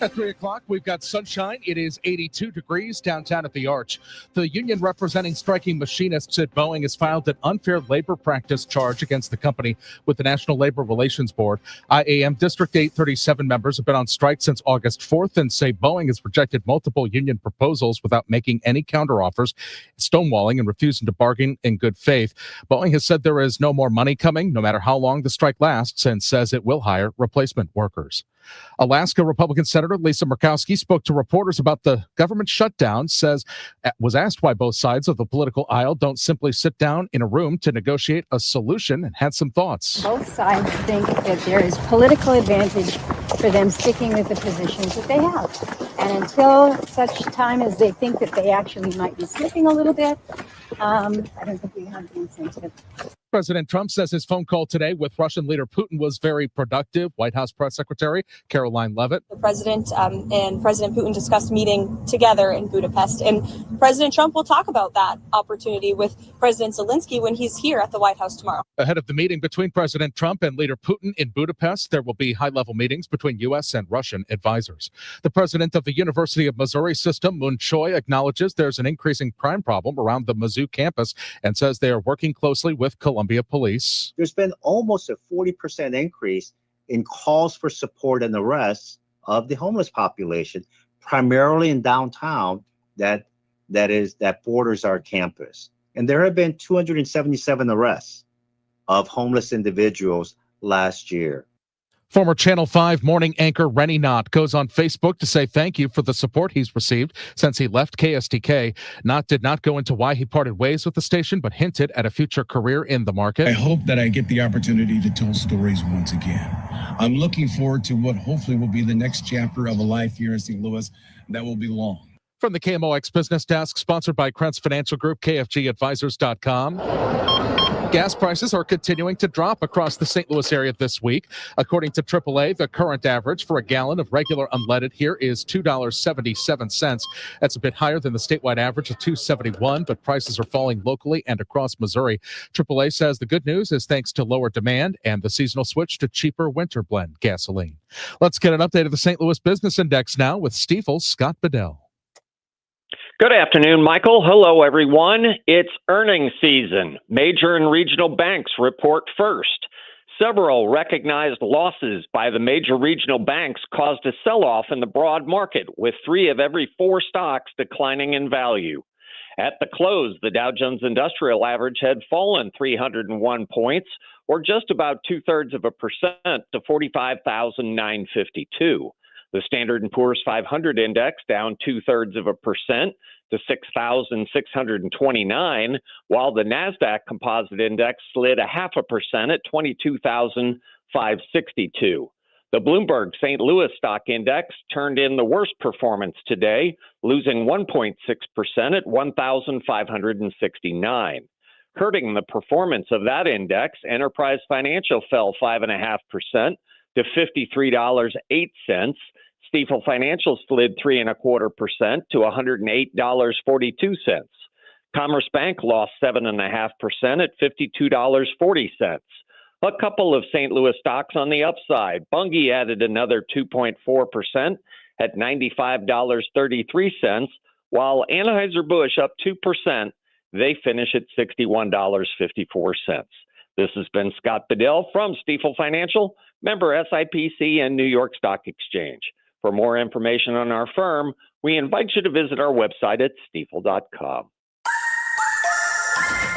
At 3 o'clock, we've got sunshine. It is 82 degrees downtown at the Arch. The union representing striking machinists at Boeing has filed an unfair labor practice charge against the company with the National Labor Relations Board. IAM District 837 members have been on strike since August 4th and say Boeing has rejected multiple union proposals without making any counteroffers, stonewalling and refusing to bargain in good faith. Boeing has said there is no more money coming, no matter how long the strike lasts, and says it will hire replacement workers. Alaska Republican Senator Lisa Murkowski spoke to reporters about the government shutdown, was asked why both sides of the political aisle don't simply sit down in a room to negotiate a solution, and had some thoughts.
Both sides think that there is political advantage for them sticking with the positions that they have. And until such time as they think that they actually might be slipping a little bit, I don't think we have the incentive.
President Trump says his phone call today with Russian leader Putin was very productive. White House Press Secretary Caroline Leavitt.
The president and President Putin discussed meeting together in Budapest, and President Trump will talk about that opportunity with President Zelensky when he's here at the White House tomorrow.
Ahead of the meeting between President Trump and leader Putin in Budapest, there will be high-level meetings between U.S. and Russian advisors. The president of the University of Missouri System, Moon Choi, acknowledges there's an increasing crime problem around the Mizzou campus and says they are working closely with Columbia Police.
There's been almost a 40% increase in calls for support and arrests of the homeless population, primarily in downtown that borders our campus. And there have been 277 arrests of homeless individuals last year.
Former Channel 5 morning anchor Rennie Knott goes on Facebook to say thank you for the support he's received since he left KSTK. Knott did not go into why he parted ways with the station, but hinted at a future career in the market.
I hope that I get the opportunity to tell stories once again. I'm looking forward to what hopefully will be the next chapter of a life here in St. Louis that will be long.
From the KMOX Business Desk, sponsored by Krentz Financial Group, KFGadvisors.com. Gas prices are continuing to drop across the St. Louis area this week. According to AAA, the current average for a gallon of regular unleaded here is $2.77. That's a bit higher than the statewide average of $2.71, but prices are falling locally and across Missouri. AAA says the good news is thanks to lower demand and the seasonal switch to cheaper winter blend gasoline. Let's get an update of the St. Louis Business Index now with Stifel's Scott Bedell.
Good afternoon, Michael. Hello, everyone. It's earnings season. Major and regional banks report first. Several recognized losses by the major regional banks caused a sell-off in the broad market, with 3 of every 4 stocks declining in value. At the close, the Dow Jones Industrial Average had fallen 301 points, or just about 0.2% to 45,952. The Standard & Poor's 500 index down 0.2% to 6,629, while the NASDAQ Composite Index slid 0.5% at 22,562. The Bloomberg St. Louis Stock Index turned in the worst performance today, losing 1.6% at 1,569. Hurting the performance of that index, Enterprise Financial fell 5.5% to $53.08. Stifel Financial slid 3.25% to $108.42. Commerce Bank lost 7.5% at $52.40. A couple of St. Louis stocks on the upside. Bunge added another 2.4% at $95.33, while Anheuser-Busch up 2%. They finish at $61.54. This has been Scott Bedell from Stifel Financial, member SIPC and New York Stock Exchange. For more information on our firm, we invite you to visit our website at stifel.com.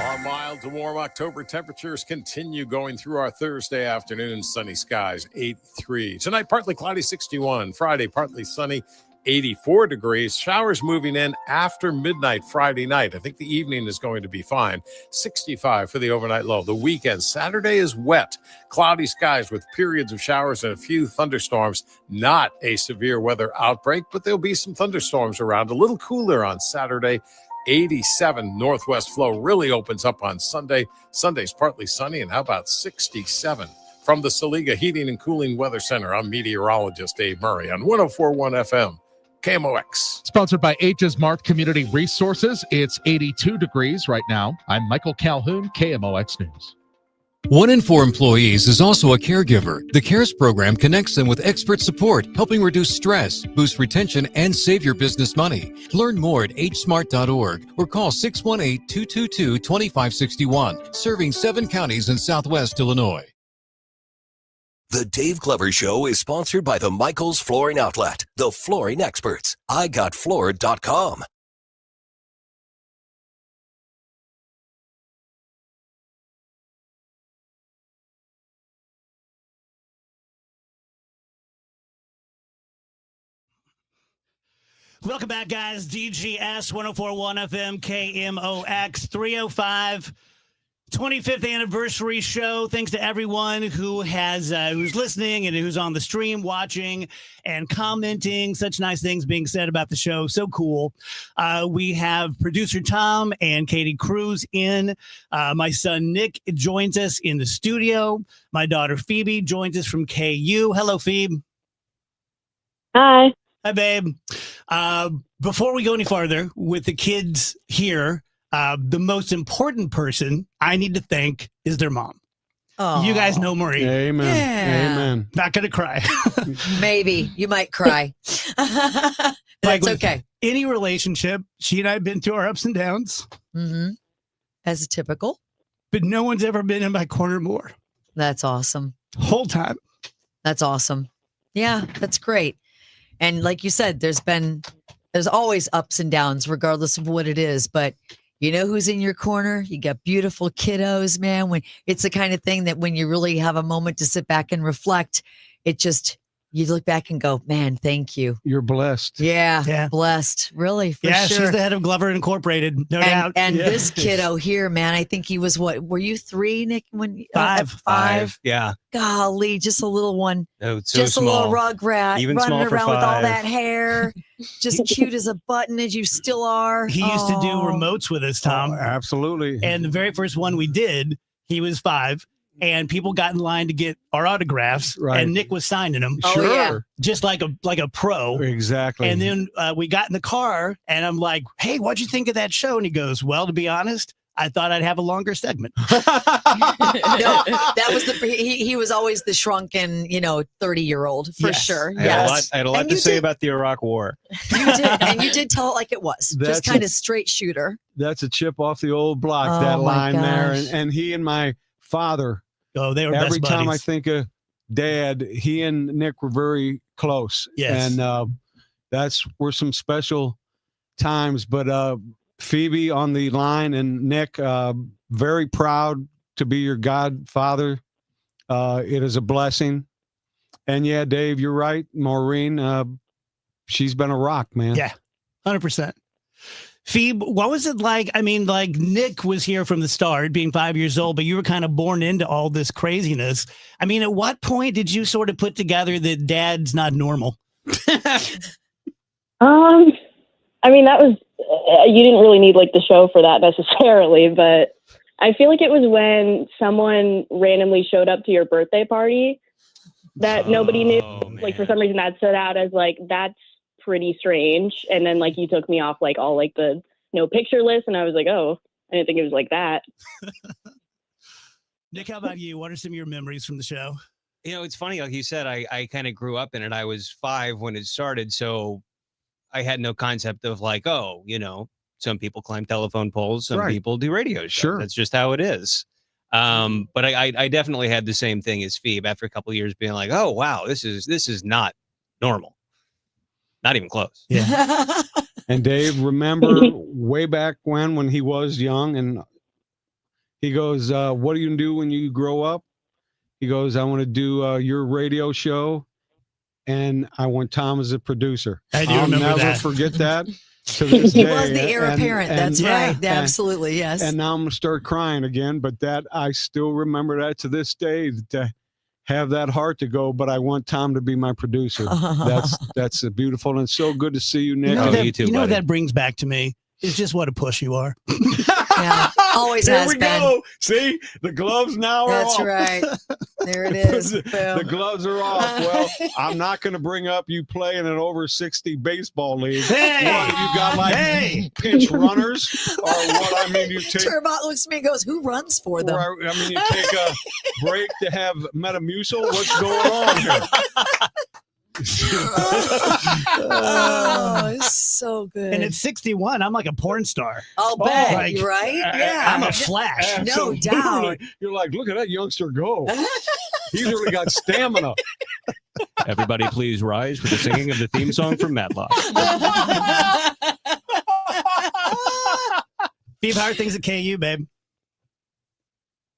Our mild to warm October temperatures continue going through our Thursday afternoon. Sunny skies, 83. Tonight, partly cloudy, 61. Friday, partly sunny, 84 degrees. Showers moving in after midnight Friday night. I think the evening is going to be fine. 65 for the overnight low. The weekend, Saturday is wet. Cloudy skies with periods of showers and a few thunderstorms. Not a severe weather outbreak, but there'll be some thunderstorms around. A little cooler on Saturday. 87 northwest flow really opens up on Sunday. Sunday's partly sunny, and how about 67? From the Saliga Heating and Cooling Weather Center, I'm meteorologist Dave Murray on 104.1 FM. KMOX.
Sponsored by H's Mart Community Resources. It's 82 degrees right now. I'm Michael Calhoun, KMOX News.
1 in 4 employees is also a caregiver. The CARES program connects them with expert support, helping reduce stress, boost retention, and save your business money. Learn more at hsmart.org or call 618-222-2561, serving 7 counties in Southwest Illinois.
The Dave Glover Show is sponsored by the Michaels Flooring Outlet, the flooring experts. IGotFloored.com.
Welcome back, guys. DGS 104.1 FM, KMOX 305. 25th anniversary show. Thanks to everyone who has who's listening and who's on the stream watching and commenting. Such nice things being said about the show. So cool. We have producer Tom and Katie Cruz in. My son Nick joins us in the studio. My daughter Phoebe joins us from KU. Hello, Phoebe.
Hi.
Hi, babe. Before we go any farther with the kids here, the most important person I need to thank is their mom.
Oh,
you guys know Marie.
Amen.
Yeah.
Amen.
Not going to cry.
Maybe you might cry. That's
Like,
okay.
Any relationship, she and I have been through our ups and downs.
Mm-hmm. As a typical.
But no one's ever been in my corner more.
That's awesome.
Whole time.
That's awesome. Yeah, that's great. And like you said, there's always ups and downs, regardless of what it is. But You know who's in your corner? You got beautiful kiddos, man. When it's the kind of thing that when you really have a moment to sit back and reflect, it just, you look back and go, man, thank you.
You're blessed.
Yeah. Blessed. Really, for
Yeah,
sure.
she's the head of Glover Incorporated, no doubt.
And
Yeah.
this kiddo here, man, I think he was what? Were you 3, Nick? When
Five. Yeah.
Golly, just a little one.
Oh, so
just
small.
a little rugrat
Even
running
small for
around with all
5.
that hair. Just cute as a button as you still are.
He used to do
Oh.
remotes with us, Tom.
Absolutely.
And the very first one we did, he was 5. And people got in line to get our autographs,
Right.
and Nick was signing them.
Oh, yeah.
Just like a pro.
Exactly.
And then we got in the car, and I'm like, "Hey, what'd you think of that show?" And he goes, "Well, to be honest, I thought I'd have a longer segment."
No, that was he was always the shrunken, 30-year-old for
Yes.
sure.
I
Yes.
had a lot
And
to
you
say
did-
about the Iraq War.
You did, and you did tell it like it was.
That's
Just kind of straight shooter.
That's a chip off the old block,
Oh,
that
my
line there.
gosh.
And he and my father,
Oh, they were
every
best
time I
buddies.
think of Dad, he and Nick were very close.
Yes.
And were some special times. But Phoebe on the line and Nick, very proud to be your godfather. It is a blessing. And yeah, Dave, you're right. Maureen, she's been a rock, man.
Yeah, 100%. Phoebe, what was it like? I mean, like Nick was here from the start, being 5 years old, but you were kind of born into all this craziness. I mean, at what point did you sort of put together that Dad's not normal?
I mean, that was, you didn't really need like the show for that necessarily, but I feel like it was when someone randomly showed up to your birthday party that nobody knew. Like for some reason that stood out as like, that's pretty strange. And then like you took me off like all like the no picture list, and I was like, oh, I didn't think it was like that.
Nick, how about you? What are some of your memories from the show?
You know, it's funny, like you said, I kind of grew up in it. I was 5 when it started, so I had no concept of like, oh, some people climb telephone poles, some
Right.
people do radio shows.
Sure.
That's just how it is. But I definitely had the same thing as Phoebe after a couple of years being like, oh wow, this is not normal. Not even close.
Yeah.
And Dave, remember way back when he was young, and he goes, what do you do when you grow up? He goes, I want to do your radio show, and I want Tom as a producer.
I do
I'll
remember
never
that.
forget that. To this
He
day.
was the heir apparent. That's
yeah.
right. Absolutely. Yes.
And now I'm gonna start crying again, but that I still remember that to this day, to have that heart to go, but I want Tom to be my producer. That's a beautiful, and it's so good to see you, Nick.
You know,
you too,
what
buddy.
that brings back to me is just what a push you are.
Yeah. Always
There
has
we
been.
go. See, the gloves now are
That's
off.
right. There it is.
the
Boom.
gloves are off. Well, I'm not going to bring up you play in an over 60 baseball league.
Hey!
What, you got like
Hey!
pinch runners, or what? I mean, you take.
Turbot looks at me and goes, who runs for them?
Or, I mean, you take a break to have Metamucil. What's going on here?
Oh, it's so good.
And at 61, I'm like a porn star.
I'll bet,
like,
right? Yeah.
I'm a flash.
No
Absolutely.
doubt.
You're like, look at that youngster go. He's really got stamina.
Everybody please rise for the singing of the theme song from Matlock.
Steve, how are things at KU, babe?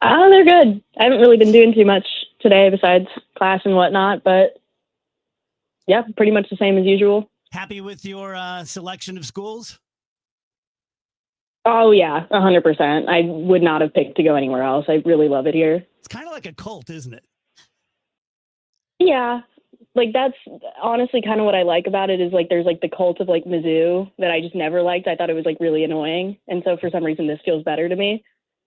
Oh, they're good. I haven't really been doing too much today besides class and whatnot, but yeah, pretty much the same as usual.
Happy with your selection of schools?
Oh yeah, 100%. I would not have picked to go anywhere else. I really love it here.
It's kind of like a cult, isn't it?
Yeah, like that's honestly kind of what I like about it is like there's like the cult of like Mizzou that I just never liked. I thought it was like really annoying, and so for some reason this feels better to me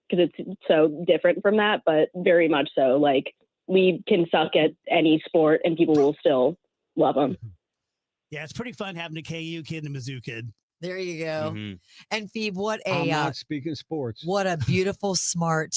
because it's so different from that. But very much so, like we can suck at any sport and people will still love them.
Yeah, it's pretty fun having a KU kid and a Mizzou kid.
There you go.
Mhm.
And Phoebe, what
I'm
a
not speaking sports.
what a beautiful, smart,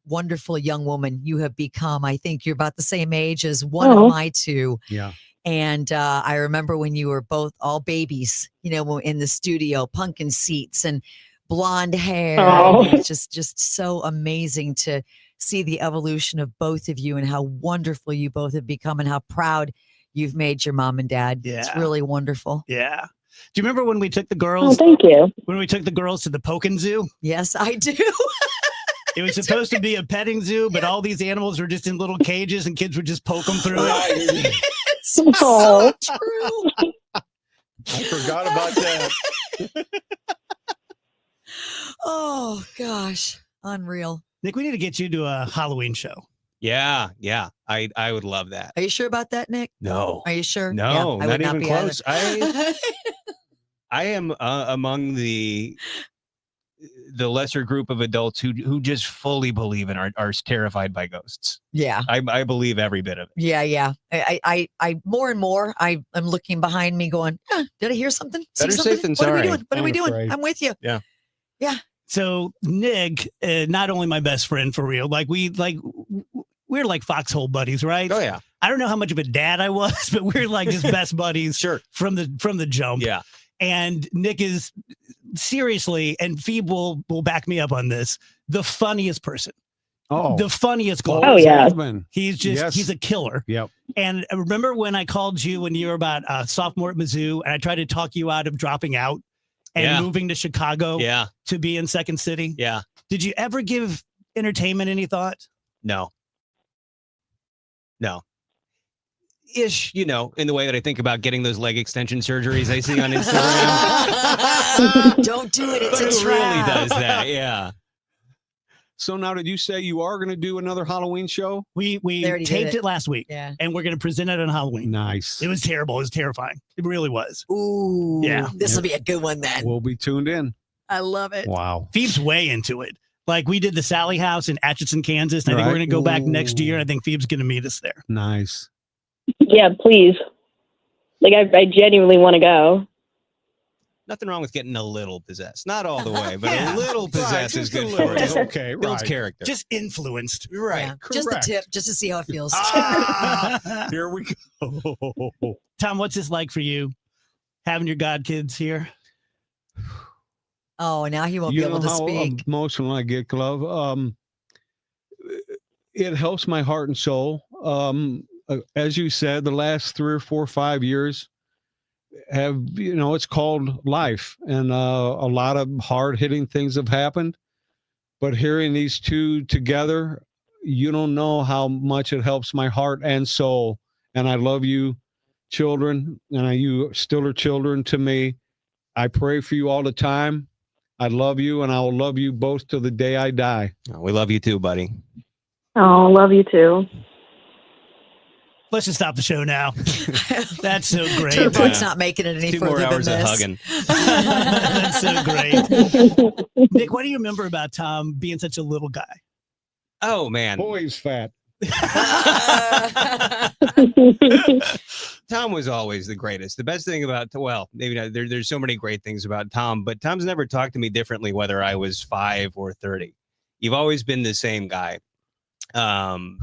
wonderful young woman you have become. I think you're about the same age as one
Oh.
of my two.
Yeah.
And I remember when you were both all babies, in the studio, pumpkin seats and blonde hair.
Oh.
And it's just so amazing to see the evolution of both of you and how wonderful you both have become and how proud you've made your mom and dad. It's
Yeah.
really wonderful.
Yeah. Do you remember when we took the girls?
Oh, thank you.
When we took the girls to the Pokin Zoo?
Yes, I do.
It was supposed to be a petting zoo, but all these animals were just in little cages and kids would just poke them through it.
It's so true.
I forgot about that.
Oh, gosh. Unreal.
Nick, we need to get you to a Halloween show.
Yeah. I would love that.
Are you sure about that, Nick?
No.
Are you sure?
No,
I
not
would not
even
be
close.
either.
I am among the lesser group of adults who just fully believe and are terrified by ghosts.
Yeah.
I believe every bit of it.
Yeah. I more and more, I'm looking behind me going, did I hear something? See
Better
something?
safe than
What are we
sorry.
doing? What are we
I'm
doing?
afraid.
I'm with you.
Yeah.
Yeah.
So Nick, not only my best friend for real, we're like foxhole buddies, right?
Oh yeah.
I don't know how much of a dad I was, but we're like just best buddies
Sure.
from the jump.
Yeah.
And Nick is seriously, and Phoebe will back me up on this, the funniest person.
Oh,
The funniest guy.
Oh, yeah.
He's a killer.
Yep.
And I remember when I called you when you were about sophomore at Mizzou, and I tried to talk you out of dropping out and
Yeah.
moving to Chicago
Yeah.
to be in Second City.
Yeah.
Did you ever give entertainment any thought?
No. Ish, in the way that I think about getting those leg extension surgeries I see on Instagram.
Don't do it. It's
But
a
who really
trap.
does that? Yeah.
So now, did you say you are going to do another Halloween show?
We
They already did
taped it last week,
Yeah.
and we're going to present it on Halloween.
Nice.
It was terrible. It was terrifying. It really was.
Ooh.
Yeah.
This will be a good one then.
We'll be tuned in.
I love it.
Wow.
Phoebe's way into it. Like we did the Sally House in Atchison, Kansas. And I think we're
Right.
going to go back next year.
Ooh.
I think Phoebe's going to meet us there.
Nice.
Yeah, please. Like, I genuinely want to go.
Nothing wrong with getting a little possessed. Not all the way, but
Yeah.
a little possessed is
just a
good
little.
for you.
Okay,
Builds
right.
character.
Just influenced.
right.
Yeah. Just the tip, just to see how it feels.
Here we go.
Tom, what's this like for you? Having your god kids here?
Oh, now he won't
You
be able
know
to
how
speak.
emotional I get, Glove. It helps my heart and soul. As you said, the last 3 or 4 or 5 years have, it's called life, and a lot of hard hitting things have happened. But hearing these two together, you don't know how much it helps my heart and soul. And I love you, children, and you still are children to me. I pray for you all the time. I love you, and I will love you both till the day I die.
We love you too, buddy.
Oh, love you too.
Let's just stop the show now. That's so great.
Turbo's not making it any
2 more
further than
hours of
this.
hugging.
That's so great. Nick, what do you remember about Tom being such a little guy?
Oh man.
Boy, he's fat.
Tom was always the greatest. The best thing about, well, maybe not, there's so many great things about Tom, but Tom's never talked to me differently, whether I was 5 or 30. You've always been the same guy. And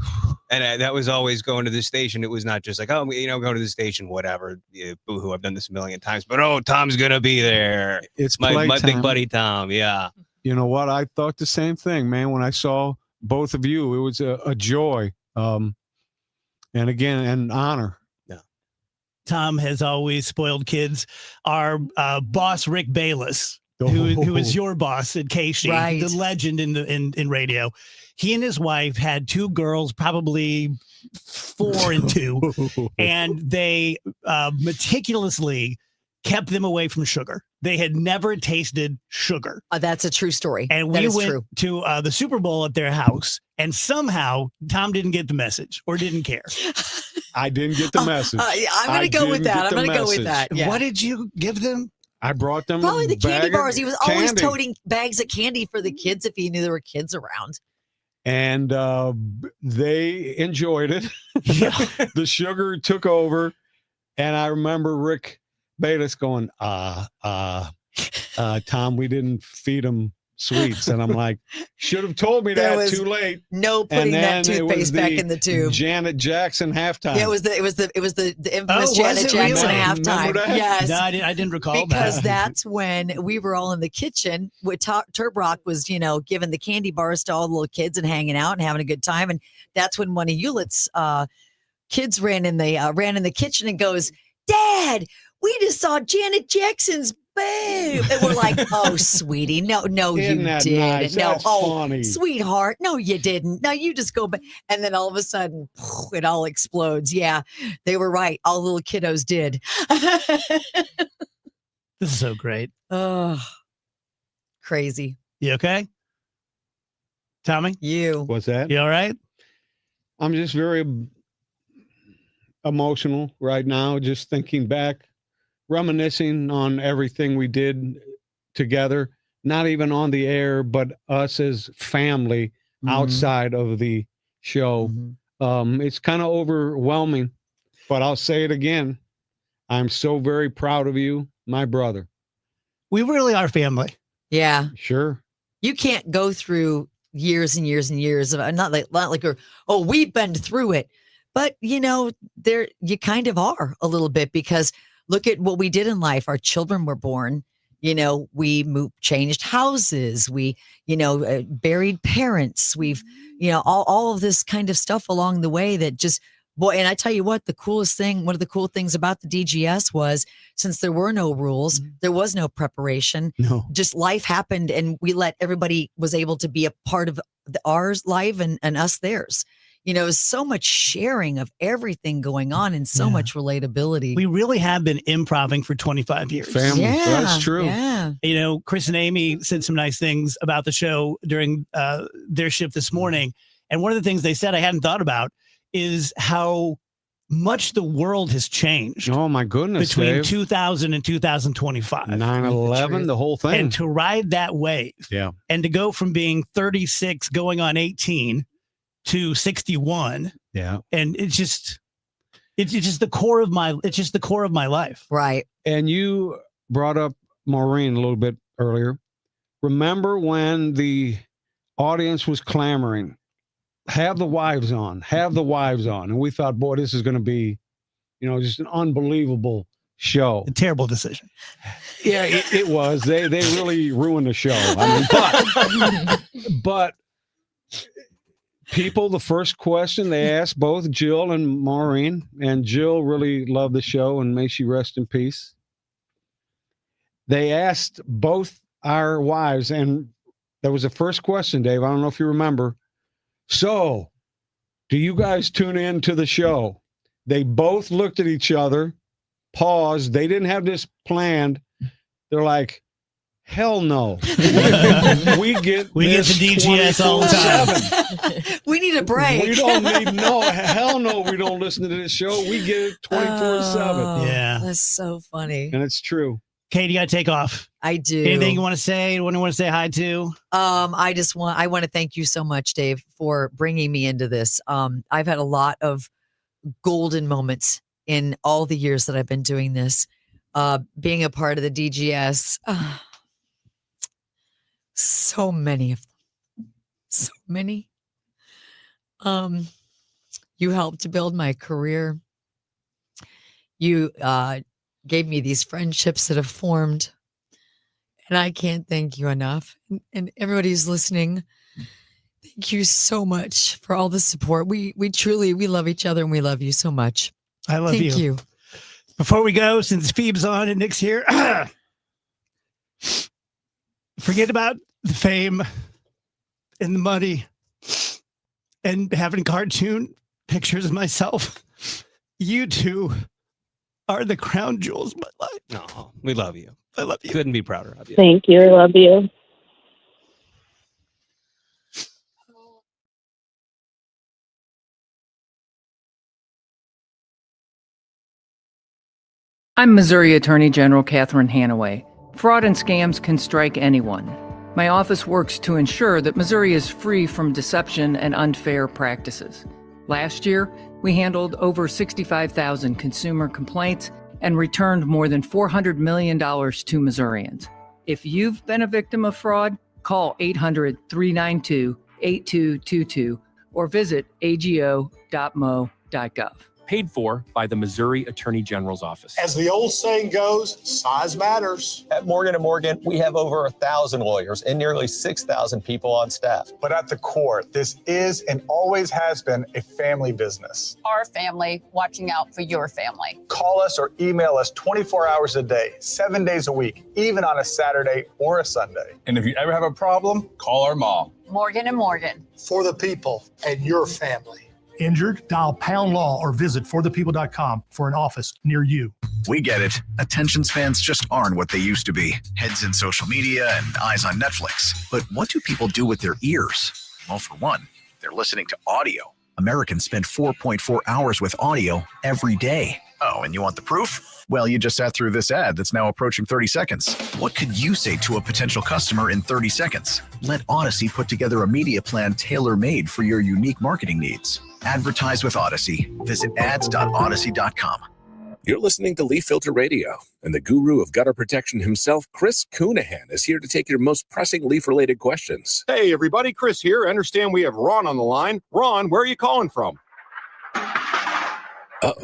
that was always going to the station. It was not just like, oh, go to the station, whatever. Yeah, boo-hoo, I've done this a million times, but Tom's going to be there.
It's
My big
playtime.
buddy Tom. Yeah.
You know what? I thought the same thing, man. When I saw both of you, it was a joy. And again, an honor.
Tom has always spoiled kids. Our boss, Rick Bayless, who is your boss at KC,
Right.
the legend in radio. He and his wife had 2 girls, probably 4 and 2, and they meticulously kept them away from sugar. They had never tasted sugar.
That's a true story.
And
That
we
is
went
true.
to the Super Bowl at their house, and somehow Tom didn't get the message or didn't care.
I didn't get the message.
I'm going to go with that. I'm going to go with that. Yeah.
What did you give them?
I brought them
Probably
a
the candy
bag of
bars. He was always
candy.
toting bags of candy for the kids if he knew there were kids around.
And they enjoyed it.
Yeah.
The sugar took over. And I remember Rick Bayless going, Tom, we didn't feed them sweets. And I'm like, should have told me
There
that
was
too late.
No putting that
then it was
toothpaste back in the tube.
Janet Jackson halftime.
Yeah, it was the infamous
was
Janet
it
Jackson
really?
halftime.
Remember that?
Yes.
No, I didn't recall
Because
that.
that's when we were all in the kitchen with Turbrock was, giving the candy bars to all the little kids and hanging out and having a good time. And that's when one of Hewlett's kids ran in the kitchen and goes, Dad, we just saw Janet Jackson's babe. And we're like, oh, sweetie, no,
Isn't
you
that
didn't.
nice?
No,
That's
oh,
funny.
sweetheart, no, you didn't. No, you just go back. And then all of a sudden, it all explodes. Yeah, they were right. All little kiddos did.
This is so great.
Oh, crazy.
You okay? Tommy?
You.
What's that?
You all right?
I'm just very emotional right now, just thinking back, reminiscing on everything we did together, not even on the air, but us as family outside of the show. It's kind of overwhelming, but I'll say it again. I'm so very proud of you, my brother.
We really are family.
Yeah.
Sure.
You can't go through years and years and years of not like we've been through it, but there you kind of are a little bit, because look at what we did in life. Our children were born. We changed houses. We buried parents. We've all of this kind of stuff along the way that just. Boy, and I tell you what, one of the cool things about the DGS was, since there were no rules, there was no preparation.
No.
Just life happened, and we let everybody was able to be a part of ours life and us theirs. So much sharing of everything going on and so much relatability.
We really have been improving for 25 years.
Family. That's true.
Yeah.
Chris and Amy said some nice things about the show during their shift this morning. And one of the things they said I hadn't thought about is how much the world has changed.
Oh my goodness.
Between
Dave.
2000 and 2025.
9/11, the whole thing.
And to ride that wave.
Yeah.
And to go from being 36 going on 18 to 61.
Yeah.
And it's just the core of my life.
Right.
And you brought up Maureen a little bit earlier. Remember when the audience was clamoring, have the wives on. And we thought, boy, this is going to be, just an unbelievable show.
A terrible decision.
Yeah, it was. They really ruined the show. But people, the first question they asked both Jill and Maureen, and Jill really loved the show, and may she rest in peace. They asked both our wives, and that was the first question, Dave. I don't know if you remember. So, do you guys tune in to the show? They both looked at each other, paused. They didn't have this planned. They're like, hell no. we get
the DGS all the
time. We need a break.
We don't need hell no. We don't listen to this show. We get it 24/7.
Yeah.
That's so funny.
And it's true.
Kate, you got to take off.
I do.
Anything you want to say? Anyone you want to say hi to?
I want to thank you so much, Dave, for bringing me into this. I've had a lot of golden moments in all the years that I've been doing this. Being a part of the DGS, so many of them, so many. You helped to build my career. You gave me these friendships that have formed, and I can't thank you enough. And everybody who's listening, thank you so much for all the support. We truly love each other, and we love you so much.
I love you.
Thank you.
Before we go, since Phoebe's on and Nick's here, forget about the fame and the money and having cartoon pictures of myself. You two are the crown jewels of my life.
No, we love you.
I love you.
Couldn't be prouder of you.
Thank you. I love you.
I'm Missouri Attorney General Catherine Hanaway. Fraud and scams can strike anyone. My office works to ensure that Missouri is free from deception and unfair practices. Last year, we handled over 65,000 consumer complaints and returned more than $400 million to Missourians. If you've been a victim of fraud, call 800-392-8222 or visit ago.mo.gov.
paid for by the Missouri Attorney General's office.
As the old saying goes, size matters.
At Morgan & Morgan, we have over 1,000 lawyers and nearly 6,000 people on staff.
But at the core, this is and always has been a family business.
Our family watching out for your family.
Call us or email us 24 hours a day, 7 days a week, even on a Saturday or a Sunday.
And if you ever have a problem, call our mom.
Morgan & Morgan.
For the people and your family.
Injured? Dial Pound Law or visit forthepeople.com for an office near you.
We get it. Attention spans just aren't what they used to be. Heads in social media and eyes on Netflix. But what do people do with their ears? Well, for one, they're listening to audio. Americans spend 4.4 hours with audio every day. Oh, and you want the proof? Well, you just sat through this ad that's now approaching 30 seconds. What could you say to a potential customer in 30 seconds? Let Odyssey put together a media plan tailor-made for your unique marketing needs. Advertise with Odyssey. Visit ads.odyssey.com.
You're listening to Leaf Filter Radio, and the guru of gutter protection himself, Chris Coonahan, is here to take your most pressing leaf-related questions.
Hey, everybody, Chris here. I understand we have Ron on the line. Ron, where are you calling from?
Uh-oh.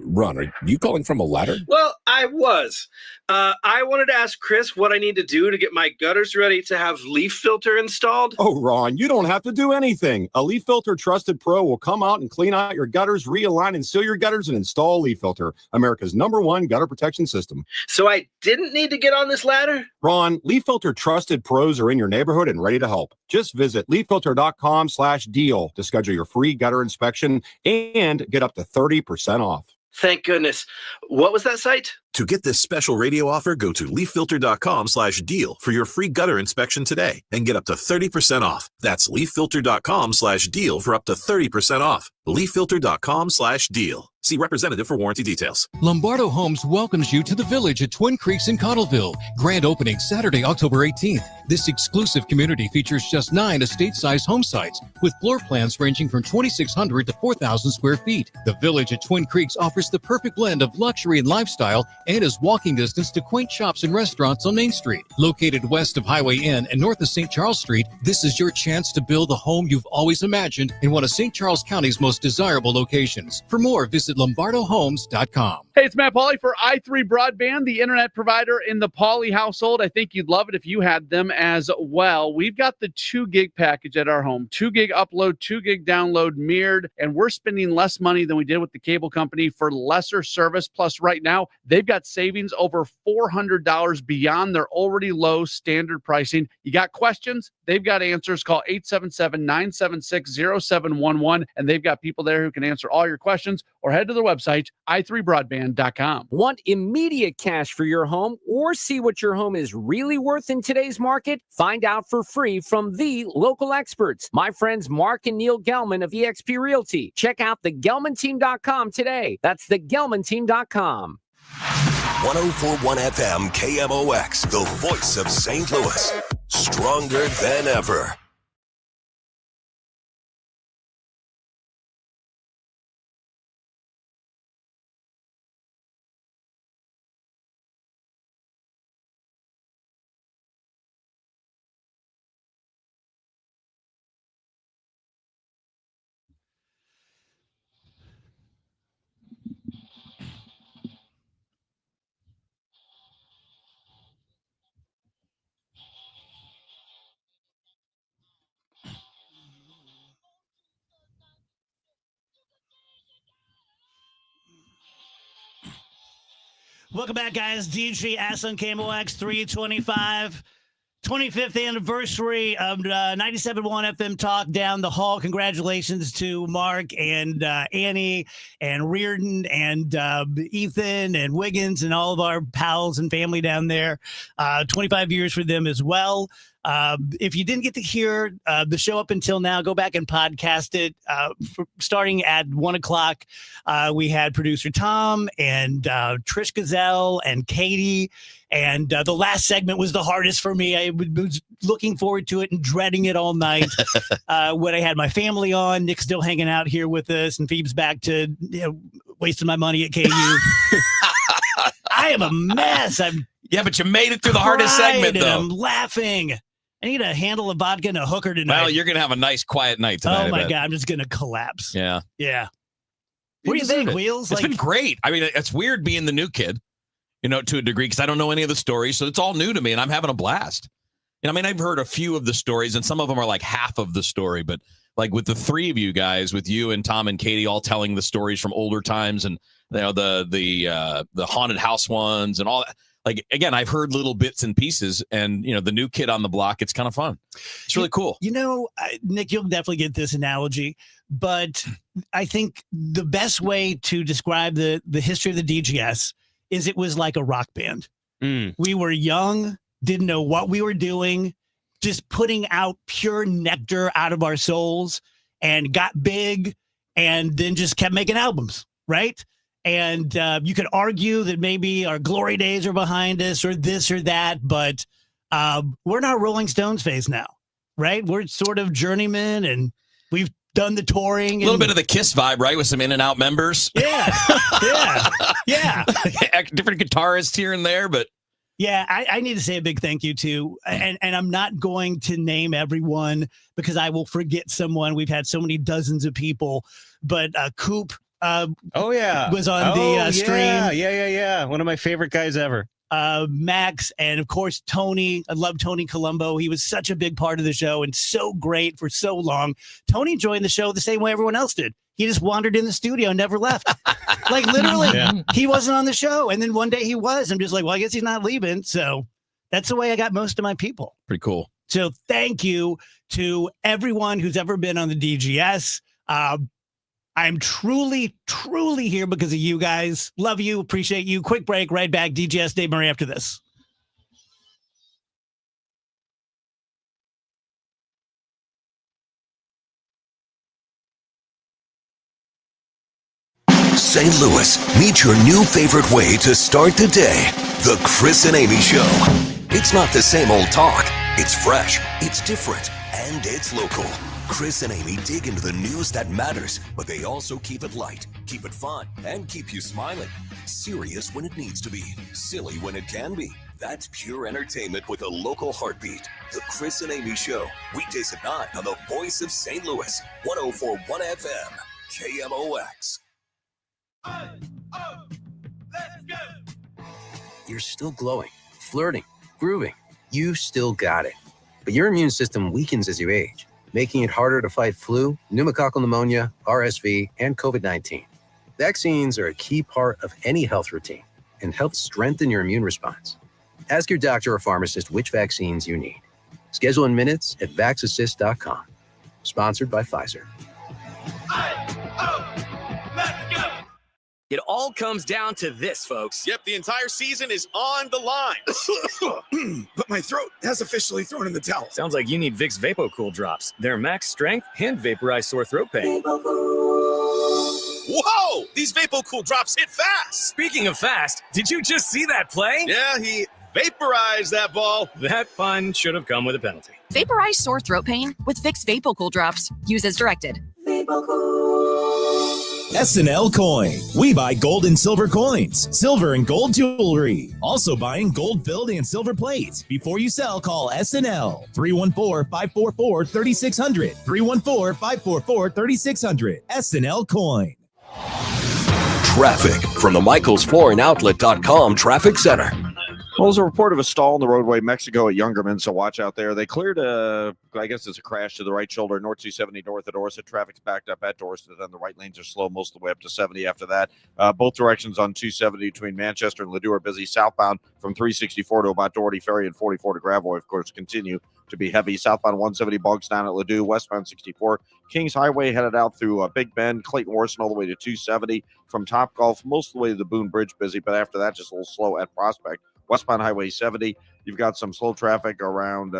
Ron, are you calling from a ladder?
Well, I was. I wanted to ask Chris what I need to do to get my gutters ready to have Leaf Filter installed.
Oh, Ron, you don't have to do anything. A Leaf Filter Trusted Pro will come out and clean out your gutters, realign and seal your gutters, and install Leaf Filter, America's #1 gutter protection system.
So I didn't need to get on this ladder?
Ron, Leaf Filter Trusted Pros are in your neighborhood and ready to help. Just visit leaffilter.com/deal to schedule your free gutter inspection and get up to 30% off.
Thank goodness. What was that site?
To get this special radio offer, go to leaffilter.com/deal for your free gutter inspection today and get up to 30% off. That's leaffilter.com/deal for up to 30% off. leaffilter.com/deal. See representative for warranty details.
Lombardo Homes welcomes you to the Village at Twin Creeks in Cottleville. Grand opening Saturday, October 18th. This exclusive community features just 9 estate-sized home sites with floor plans ranging from 2,600 to 4,000 square feet. The Village at Twin Creeks offers the perfect blend of luxury and lifestyle and is walking distance to quaint shops and restaurants on Main Street. Located west of Highway Inn and north of St. Charles Street, this is your chance to build the home you've always imagined in one of St. Charles County's most desirable locations. For more, visit LombardoHomes.com.
Hey, it's Matt Pauley for i3 Broadband, the internet provider in the Pauley household. I think you'd love it if you had them as well. We've got the 2 gig package at our home. 2 gig upload, 2 gig download mirrored, and we're spending less money than we did with the cable company for lesser service. Plus, right now, they've got savings over $400 beyond their already low standard pricing. You got questions? They've got answers. Call 877-976-0711, and they've got people there who can answer all your questions, or head to their website, i3broadband.com.
Want immediate cash for your home or see what your home is really worth in today's market? Find out for free from the local experts, my friends Mark and Neil Gelman of eXp Realty. Check out thegelmanteam.com today. That's thegelmanteam.com.
104.1 FM KMOX, the voice of St. Louis. Stronger than ever.
Welcome back, guys. DGS on KMOX 325. 25th anniversary of 97.1 FM Talk down the hall. Congratulations to Mark and Annie and Reardon and Ethan and Wiggins and all of our pals and family down there. 25 years for them as well. If you didn't get to hear the show up until now, go back and podcast it. Starting at 1 o'clock, we had producer Tom and Trish Gazelle and Katie. And the last segment was the hardest for me. I was looking forward to it and dreading it all night. When I had my family on, Nick's still hanging out here with us, and Phoebe's back to wasting my money at KU. I am a mess.
Yeah, but you made it through the hardest segment, though.
I'm laughing. I need a handle of vodka and a hooker tonight.
Well, you're going to have a nice, quiet night tonight.
Oh, my God. I'm just going to collapse.
Yeah.
Yeah. What do you think, Wheels?
It's been great. I mean, it's weird being the new kid, to a degree, because I don't know any of the stories. So it's all new to me, and I'm having a blast. I mean, I've heard a few of the stories, and some of them are like half of the story. But like with the three of you guys, with you and Tom and Katie all telling the stories from older times, and the haunted house ones and all that. Like, again, I've heard little bits and pieces, and, the new kid on the block, it's kind of fun. It's really cool.
Nick, you'll definitely get this analogy, but I think the best way to describe the history of the DGS is it was like a rock band. We were young, didn't know what we were doing, just putting out pure nectar out of our souls, and got big, and then just kept making albums, right? And you could argue that maybe our glory days are behind us or this or that, but we're not Rolling Stones phase now, right? We're sort of journeymen, and we've done the touring.
A little bit of the Kiss vibe, right? With some in and out members.
Yeah.
Different guitarists here and there, but.
Yeah, I need to say a big thank you to, and I'm not going to name everyone because I will forget someone. We've had so many dozens of people, but Coop. Was on the stream.
Yeah. One of my favorite guys ever.
Max, and of course, Tony. I love Tony Colombo. He was such a big part of the show and so great for so long. Tony joined the show the same way everyone else did. He just wandered in the studio and never left. Like, literally, He wasn't on the show. And then one day he was. I'm just like, well, I guess he's not leaving. So that's the way I got most of my people.
Pretty cool.
So thank you to everyone who's ever been on the DGS. I'm truly, truly here because of you guys. Love you. Appreciate you. Quick break. Right back. DGS Dave Murray after this.
St. Louis, meet your new favorite way to start the day. The Chris and Amy Show. It's not the same old talk. It's fresh, it's different, and it's local. Chris and Amy dig into the news that matters, but they also keep it light, keep it fun, and keep you smiling. Serious when it needs to be, silly when it can be. That's pure entertainment with a local heartbeat. The Chris and Amy Show, weekdays at 9 on the Voice of St. Louis, 104.1 FM, KMOX.
You're still glowing, flirting, grooving. You still got it. But your immune system weakens as you age, making it harder to fight flu, pneumococcal pneumonia, RSV, and COVID-19. Vaccines are a key part of any health routine and help strengthen your immune response. Ask your doctor or pharmacist which vaccines you need. Schedule in minutes at vaxassist.com. Sponsored by Pfizer.
It all comes down to this, folks.
Yep, the entire season is on the line.
But my throat has officially thrown in the towel. Sounds like you need Vicks VapoCool drops. They're max strength and vaporize sore throat pain.
Whoa! These VapoCool drops hit fast.
Speaking of fast, did you just see that play?
Yeah, he vaporized that ball.
That fun should have come with a penalty.
Vaporize sore throat pain with Vicks VapoCool drops. Use as directed.
SNL Coin. We buy gold and silver coins, silver and gold jewelry. Also buying gold-filled and silver plates. Before you sell, call SNL. 314-544-3600. 314-544-3600. SNL Coin.
Traffic from the MichaelsFlooringOutlet.com Traffic Center.
Well, there's a report of a stall on the roadway, Mexico at Youngerman, so watch out there. They cleared I guess it's a crash to the right shoulder, North 270 north of Dorset. Traffic's backed up at Dorset, and the right lanes are slow most of the way up to 70 after that. Both directions on 270 between Manchester and Ladue are busy. Southbound from 364 to about Doherty Ferry and 44 to Gravois, of course, continue to be heavy. Southbound 170 bogs down at Ladue. Westbound 64 Kings Highway headed out through Big Bend, Clayton Worson all the way to 270. From Topgolf most of the way to the Boone Bridge busy, but after that just a little slow at Prospect. Westbound Highway 70, you've got some slow traffic around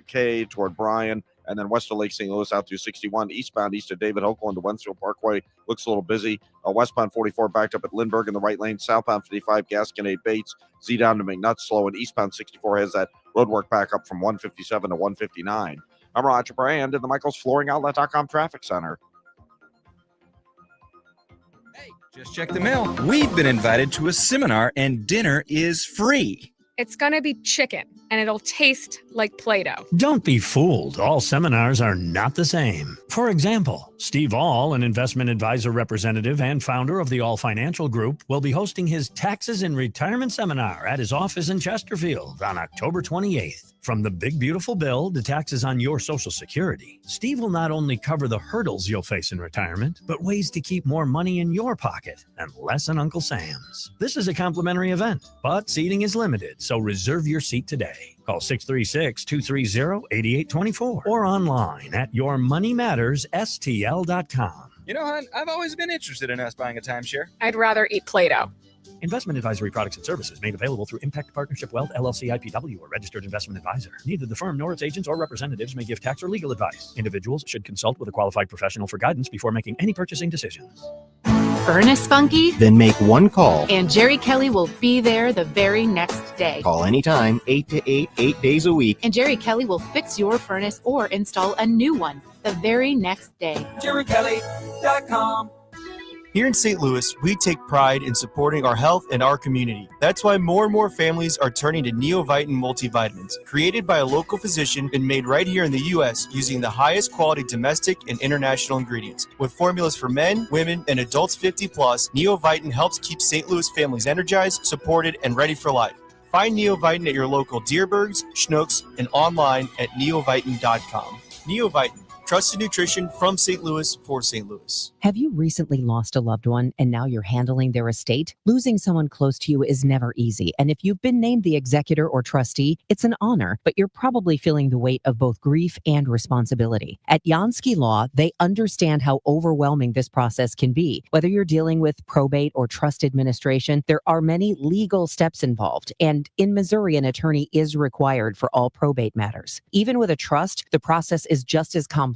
K toward Bryan, and then west of Lake St. Louis out through 61. Eastbound east of David Hokel to Wensfield Parkway looks a little busy. Westbound 44 backed up at Lindbergh in the right lane. Southbound 55 Gasconade Bates, Z down to McNutt slow, and eastbound 64 has that roadwork back up from 157 to 159. I'm Roger Brand in the MichaelsFlooringOutlet.com Traffic Center.
Just check the mail. We've been invited to a seminar and dinner is free.
It's going to be chicken, and it'll taste like Play-Doh.
Don't be fooled. All seminars are not the same. For example, Steve All, an investment advisor representative and founder of the All Financial Group, will be hosting his Taxes in Retirement seminar at his office in Chesterfield on October 28th. From the big beautiful bill to taxes on your Social Security, Steve will not only cover the hurdles you'll face in retirement, but ways to keep more money in your pocket and less in Uncle Sam's. This is a complimentary event, but seating is limited, so reserve your seat today. Call 636-230-8824 or online at yourmoneymattersstl.com.
You know, hon, I've always been interested in us buying a timeshare.
I'd rather eat Play-Doh.
Investment advisory products and services made available through Impact Partnership Wealth, LLC, IPW, or registered investment advisor. Neither the firm nor its agents or representatives may give tax or legal advice. Individuals should consult with a qualified professional for guidance before making any purchasing decisions.
Furnace funky?
Then make one call.
And Jerry Kelly will be there the very next day.
Call anytime, 8 to 8, 8 days a week.
And Jerry Kelly will fix your furnace or install a new one the very next day.
JerryKelly.com. Here in St. Louis, we take pride in supporting our health and our community. That's why more and more families are turning to Neovitin multivitamins, created by a local physician and made right here in the U.S. using the highest quality domestic and international ingredients. With formulas for men, women, and adults 50 plus, Neovitin helps keep St. Louis families energized, supported, and ready for life. Find Neovitin at your local Deerbergs, Schnucks, and online at neovitin.com. Neovitin. Trusted nutrition from St. Louis for St. Louis.
Have you recently lost a loved one and now you're handling their estate? Losing someone close to you is never easy. And if you've been named the executor or trustee, it's an honor, but you're probably feeling the weight of both grief and responsibility. At Jansky Law, they understand how overwhelming this process can be. Whether you're dealing with probate or trust administration, there are many legal steps involved. And in Missouri, an attorney is required for all probate matters. Even with a trust, the process is just as complex.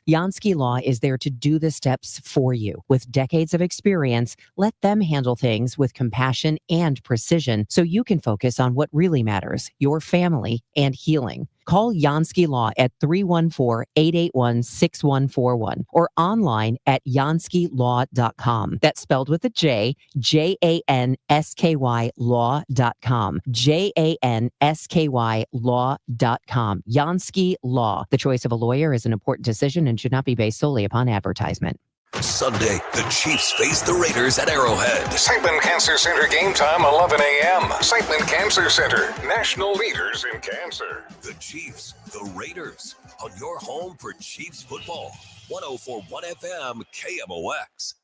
Jansky Law is there to do the steps for you. With decades of experience, let them handle things with compassion and precision so you can focus on what really matters, your family and healing. Call Jansky Law at 314-881-6141 or online at janskylaw.com. That's spelled with a J, Jansky law.com. Jansky law.com. Jansky Law. The choice of a lawyer is an important decision and should not be based solely upon advertisement.
Sunday, the Chiefs face the Raiders at Arrowhead.
Seichtman Cancer Center game time, 11 a.m. Seichtman Cancer Center, national leaders in cancer.
The Chiefs, the Raiders, on your home for Chiefs football. 104.1 FM, KMOX.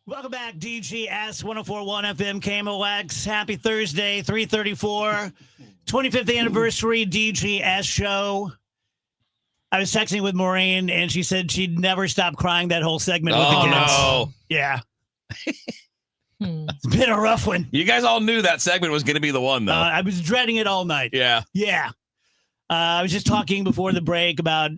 Welcome back, DGS 104.1 FM KMOX. Happy Thursday, 3:34, 25th anniversary DGS show. I was texting with Maureen, and she said she'd never stop crying that whole segment with the kids.
No.
Yeah. It's been a rough one.
You guys all knew that segment was going to be the one, though.
I was dreading it all night.
Yeah.
Yeah. I was just talking before the break about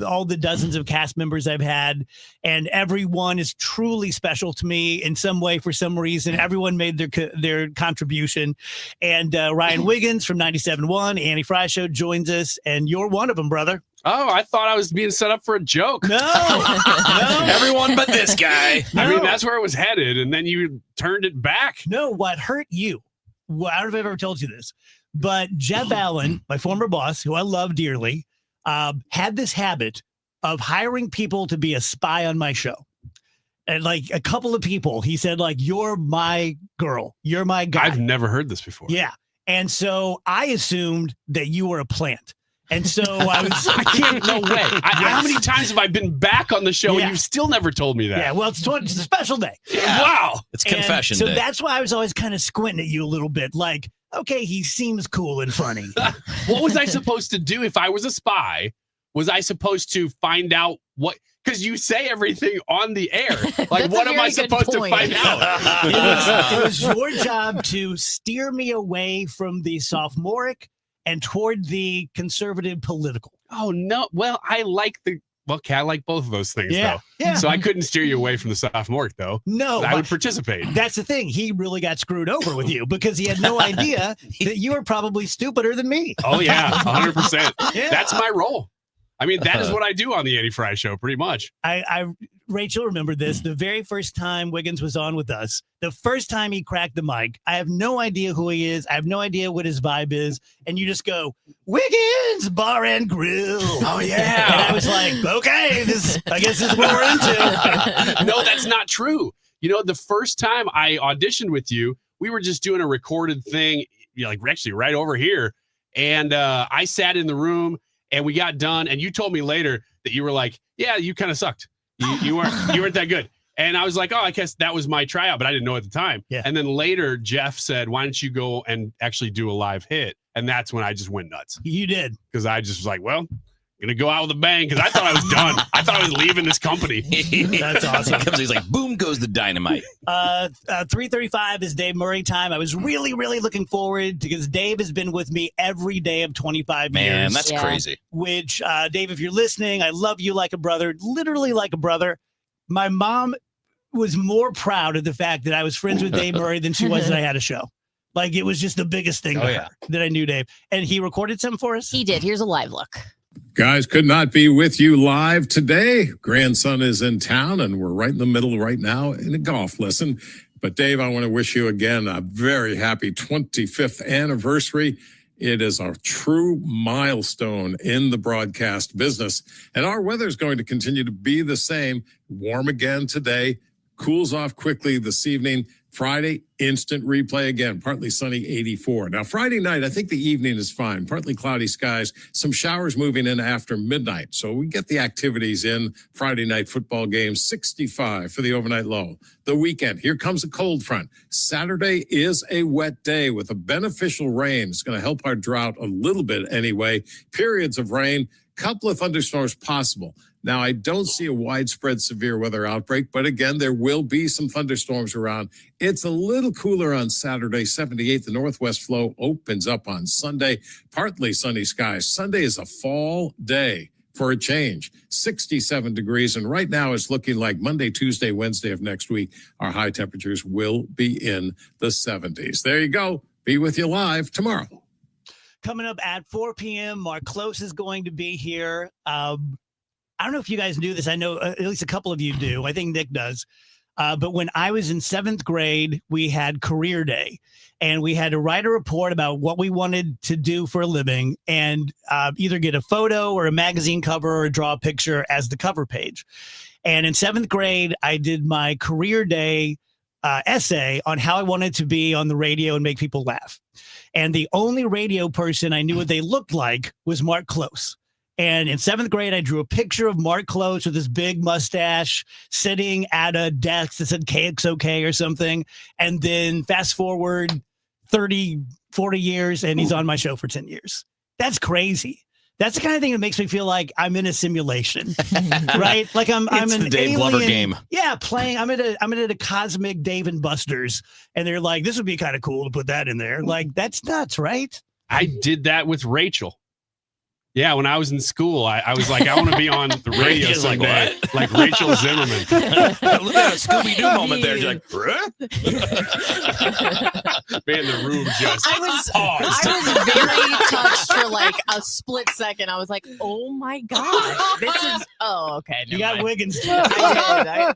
all the dozens of cast members I've had, and everyone is truly special to me in some way for some reason. Everyone made their contribution. And Ryan Wiggins from 97.1, Annie Fry Show joins us, and you're one of them, brother.
Oh, I thought I was being set up for a joke.
No.
Everyone but this guy.
I mean, that's where it was headed, and then you turned it back.
No, what hurt you? Well, I don't know if I've ever told you this, but Jeff Allen, my former boss, who I love dearly, had this habit of hiring people to be a spy on my show. And like a couple of people, he said, like, you're my girl. You're my guy.
I've never heard this before.
Yeah. And so I assumed that you were a plant. And so I
can't, no way. How many times have I been back on the show and you've still never told me that?
Yeah, well, it's a special day.
Yeah. Wow.
It's confession
day. So
day.
that's why I was always kind of squinting at you a little bit like, okay, he seems cool and funny.
What was I supposed to do if I was a spy? Was I supposed to find out what? Because you say everything on the air. Like, what am I supposed to find out?
It was your job to steer me away from the sophomoric and toward the conservative political.
Oh, no. Well, I like the
Well, I like both of those things,
Yeah,
though.
yeah.
So I couldn't steer you away from the sophomore, though.
No,
I
but
would participate.
That's the thing. He really got screwed over with you because he had no idea that you were probably stupider than me.
Oh, yeah, 100%.
Yeah.
That's my role. I mean, that is what I do on the Andy Fry Show, pretty much.
Rachel remembered this. The very first time Wiggins was on with us, the first time he cracked the mic, I have no idea who he is. I have no idea what his vibe is. And you just go, Wiggins Bar and Grill.
Oh, yeah.
And I was like, okay, I guess this is what we're into.
No, that's not true. You know, the first time I auditioned with you, we were just doing a recorded thing, like actually right over here. And I sat in the room and we got done. And you told me later that you were like, yeah, you kind of sucked. You weren't that good. And I was like, oh, I guess that was my tryout, but I didn't know at the time.
Yeah.
And then later, Jeff said, why don't you go and actually do a live hit? And that's when I just went nuts.
You did.
Because I just was like, well, I'm going to go out with a bang because I thought I was done. I thought I was leaving this company.
That's awesome.
He's like, boom goes the dynamite.
3:35 is Dave Murray time. I was really, really looking forward because Dave has been with me every day of 25 years.
Man, that's crazy.
Which, Dave, if you're listening, I love you like a brother, literally like a brother. My mom was more proud of the fact that I was friends with Dave Murray than she was that I had a show. Like, it was just the biggest thing to her that I knew Dave. And he recorded something for us?
He did. Here's a live look.
Guys, could not be with you live today. Grandson is in town, and we're right in the middle right now in a golf lesson. But, Dave, I want to wish you again a very happy 25th anniversary. It is a true milestone in the broadcast business. And our weather is going to continue to be the same. Warm again today, cools off quickly this evening. Friday, instant replay again, partly sunny, 84. Now, Friday night, I think the evening is fine. Partly cloudy skies, some showers moving in after midnight. So we get the activities in. Friday night football game, 65 for the overnight low. The weekend, here comes a cold front. Saturday is a wet day with a beneficial rain. It's going to help our drought a little bit anyway. Periods of rain, couple of thunderstorms possible. Now, I don't see a widespread severe weather outbreak, but again, there will be some thunderstorms around. It's a little cooler on Saturday, 78. The northwest flow opens up on Sunday. Partly sunny skies. Sunday is a fall day for a change. 67 degrees, and right now it's looking like Monday, Tuesday, Wednesday of next week, our high temperatures will be in the 70s. There you go. Be with you live tomorrow.
Coming up at 4 p.m., Mark Close is going to be here. I don't know if you guys knew this. I know at least a couple of you do. I think Nick does. But when I was in 7th grade, we had career day, and we had to write a report about what we wanted to do for a living and either get a photo or a magazine cover or draw a picture as the cover page. And in 7th grade, I did my career day essay on how I wanted to be on the radio and make people laugh. And the only radio person I knew what they looked like was Mark Close. And in 7th grade, I drew a picture of Mark Close with his big mustache sitting at a desk that said KXOK or something. And then fast forward 30, 40 years, and he's on my show for 10 years. That's crazy. That's the kind of thing that makes me feel like I'm in a simulation, right? Like I'm an
the Dave Glover
alien,
game.
Yeah, playing. I'm at a cosmic Dave and Buster's, and they're like, "This would be kind of cool to put that in there." Like, that's nuts, right?
I did that with Rachel. Yeah, when I was in school, I was like, I want to be on the radio
Rachel's like,
someday,
what?
like Rachel Zimmerman.
Look at a Scooby-Doo moment there. You're like,
Man, the room just
I was
paused.
very touched for like a split second. I was like, oh my gosh, this is, oh, okay.
You
never
got
mind.
Wiggins.
I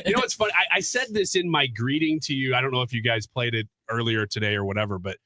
You know what's funny? I said this in my greeting to you. I don't know if you guys played it earlier today or whatever, but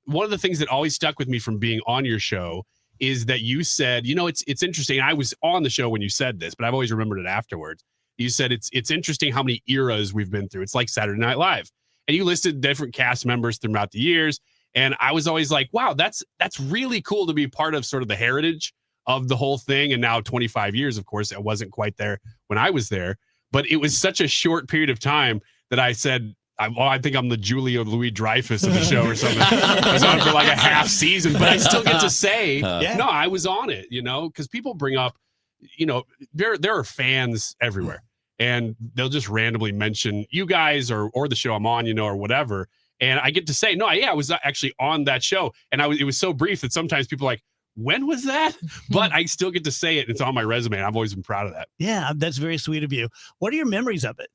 one of the things that always stuck with me from being on your show is that you said, you know, it's interesting. I was on the show when you said this, but I've always remembered it afterwards. You said it's interesting how many eras we've been through. It's like Saturday Night Live. And you listed different cast members throughout the years. And I was always like, wow, that's really cool to be part of sort of the heritage of the whole thing. And now 25 years, of course, it wasn't quite there when I was there. But it was such a short period of time that I said, I think I'm the Julia Louis-Dreyfus of the show or something. I was on for like a half season, but I still get to say, no, I was on it, you know, because people bring up, you know, there are fans everywhere, and they'll just randomly mention you guys or the show I'm on, you know, or whatever. And I get to say, no, yeah, I was actually on that show. And it was so brief that sometimes people are like, when was that? But I still get to say it. It's on my resume. I've always been proud of that.
Yeah, that's very sweet of you. What are your memories of it?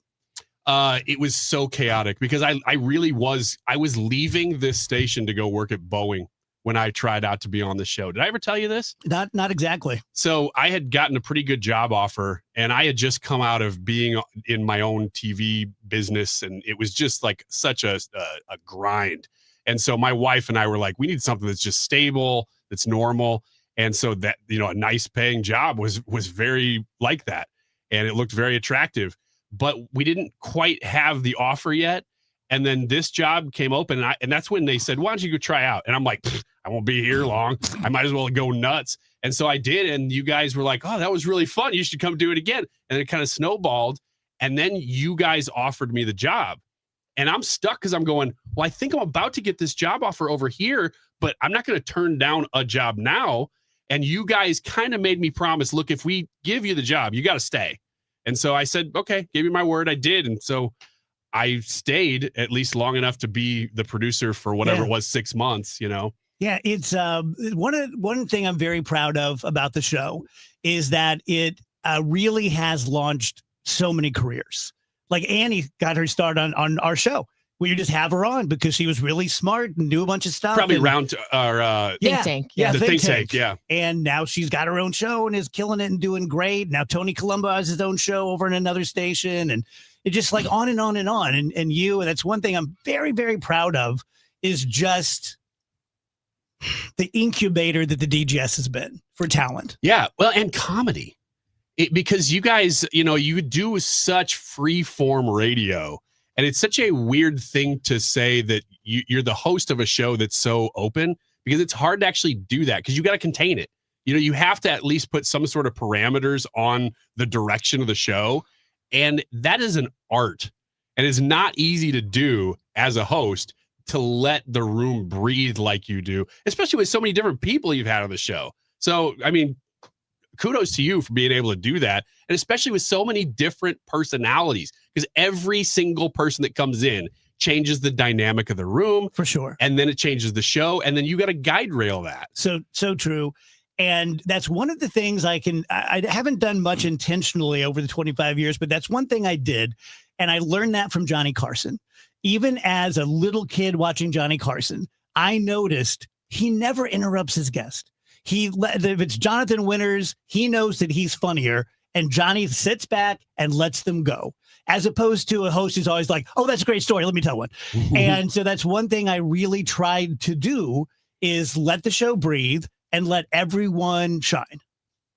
It was so chaotic because I was leaving this station to go work at Boeing when I tried out to be on the show. Did I ever tell you this?
Not exactly.
So I had gotten a pretty good job offer, and I had just come out of being in my own TV business, and it was just like such a grind. And so my wife and I were like, we need something that's just stable, that's normal. And so that, a nice paying job was very like that. And it looked very attractive, but we didn't quite have the offer yet. And then this job came open, and that's when they said, why don't you go try out? And I'm like, I won't be here long. I might as well go nuts. And so I did. And you guys were like, oh, that was really fun. You should come do it again. And it kind of snowballed. And then you guys offered me the job. And I'm stuck because I'm going, well, I think I'm about to get this job offer over here, but I'm not going to turn down a job now. And you guys kind of made me promise, look, if we give you the job, you got to stay. And so I said, okay, gave you my word. I did. And so I stayed at least long enough to be the producer for whatever it was, 6 months,
Yeah, it's one thing I'm very proud of about the show is that it really has launched so many careers. Like Annie got her start on our show. We just have her on because she was really smart and knew a bunch of stuff.
Probably
and,
around our
Think Tank.
Yeah,
the Think Tank. Yeah.
And now she's got her own show and is killing it and doing great. Now Tony Colombo has his own show over in another station, and it's just like on and on and on. And and that's one thing I'm very, very proud of is just the incubator that the DGS has been for talent.
Yeah. Well, and comedy. Because you guys, you do such free form radio, and it's such a weird thing to say that you're the host of a show that's so open, because it's hard to actually do that because you got to contain it. You have to at least put some sort of parameters on the direction of the show. And that is an art, and it's not easy to do as a host, to let the room breathe like you do, especially with so many different people you've had on the show. So, I mean, kudos to you for being able to do that. And especially with so many different personalities, because every single person that comes in changes the dynamic of the room.
For sure.
And then it changes the show. And then you got to guide rail that.
So true. And that's one of the things I haven't done much intentionally over the 25 years, but that's one thing I did. And I learned that from Johnny Carson. Even as a little kid watching Johnny Carson, I noticed he never interrupts his guest. If it's Jonathan Winters, he knows that he's funnier, and Johnny sits back and lets them go, as opposed to a host who's always like, oh, that's a great story, let me tell one. And so that's one thing I really tried to do, is let the show breathe and let everyone shine,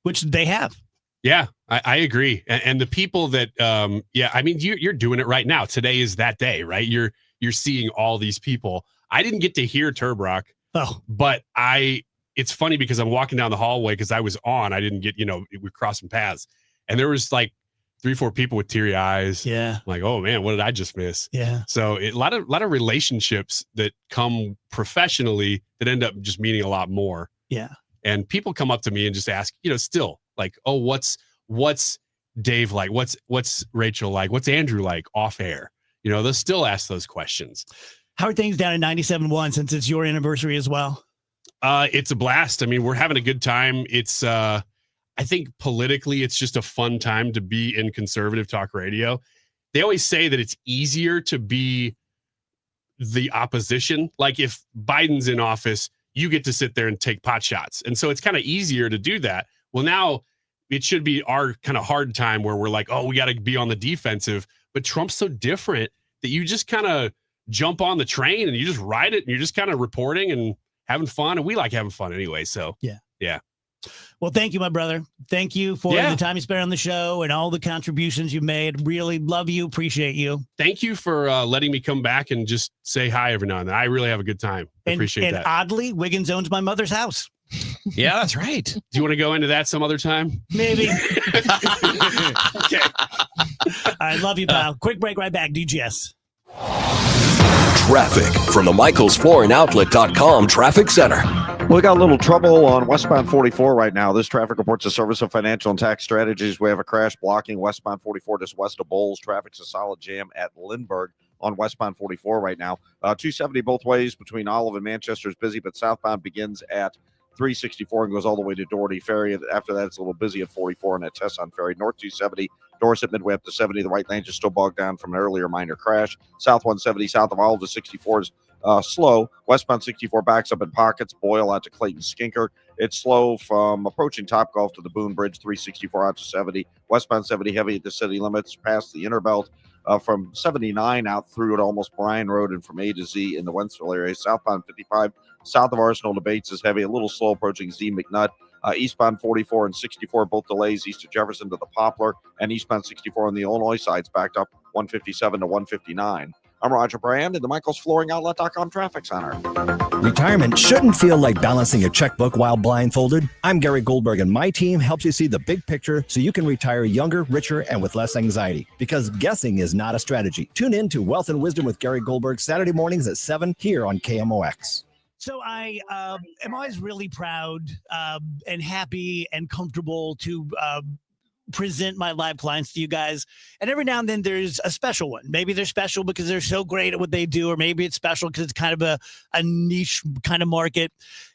which they have.
Yeah, I agree. And the people that, I mean, you're doing it right now. Today is that day, right? You're seeing all these people. I didn't get to hear Turbrock, but it's funny because I'm walking down the hallway because I was on. I didn't get, we're crossing paths. And there was like 3-4 people with teary eyes.
Yeah.
Like, oh man, what did I just miss?
Yeah.
So a lot of relationships that come professionally that end up just meaning a lot more.
Yeah.
And people come up to me and just ask, still like, oh, what's Dave like? What's Rachel like? What's Andrew like off air? They'll still ask those questions.
How are things down at 97.1 since it's your anniversary as well?
It's a blast. I mean, we're having a good time. It's, I think politically, it's just a fun time to be in conservative talk radio. They always say that it's easier to be the opposition. Like if Biden's in office, you get to sit there and take pot shots. And so it's kind of easier to do that. Well, now it should be our kind of hard time where we're like, oh, we got to be on the defensive. But Trump's so different that you just kind of jump on the train and you just ride it and you're just kind of reporting and having fun. And we like having fun anyway. So, yeah.
Well, thank you, my brother. Thank you for the time you spent on the show and all the contributions you made. Really love you. Appreciate you.
Thank you for letting me come back and just say hi every now and then. I really have a good time. Appreciate that.
And oddly, Wiggins owns my mother's house.
Yeah, that's right.
Do you want to go into that some other time?
Maybe.
Okay.
All right. Love you, pal. Quick break, right back. DGS.
Traffic from the MichaelsFlooringOutlet.com traffic center.
We got a little trouble on westbound 44 right now. This traffic reports a service of Financial and Tax Strategies. We have a crash blocking westbound 44 just west of Bowles. Traffic's a solid jam at Lindbergh on westbound 44 right now. 270 both ways between Olive and Manchester is busy, but southbound begins at 364 and goes all the way to Doherty Ferry. After that, it's a little busy at 44 and at Tesson Ferry. North 270, Dorset Midway up to 70. The right lanes are still bogged down from an earlier minor crash. South 170, south of Olive to 64 is slow. Westbound 64 backs up in pockets. Boyle out to Clayton Skinker. It's slow from approaching Topgolf to the Boone Bridge, 364 out to 70. Westbound 70 heavy at the city limits past the inner belt. From 79 out through at almost Bryan Road and from A to Z in the Wentzville area. Southbound 55, south of Arsenal to Bates is heavy, a little slow approaching Z McNutt. Eastbound 44 and 64, both delays east of Jefferson to the Poplar, and eastbound 64 on the Illinois side's backed up 157 to 159. I'm Roger Brand in the Michael's Flooring Outlet.com Traffic Center.
Retirement shouldn't feel like balancing a checkbook while blindfolded. I'm Gary Goldberg, and my team helps you see the big picture so you can retire younger, richer, and with less anxiety. Because guessing is not a strategy. Tune in to Wealth and Wisdom with Gary Goldberg Saturday mornings at 7 here on KMOX.
So I am always really proud and happy and comfortable to present my live clients to you guys. And every now and then there's a special one. Maybe they're special because they're so great at what they do, or maybe it's special because it's kind of a niche kind of market.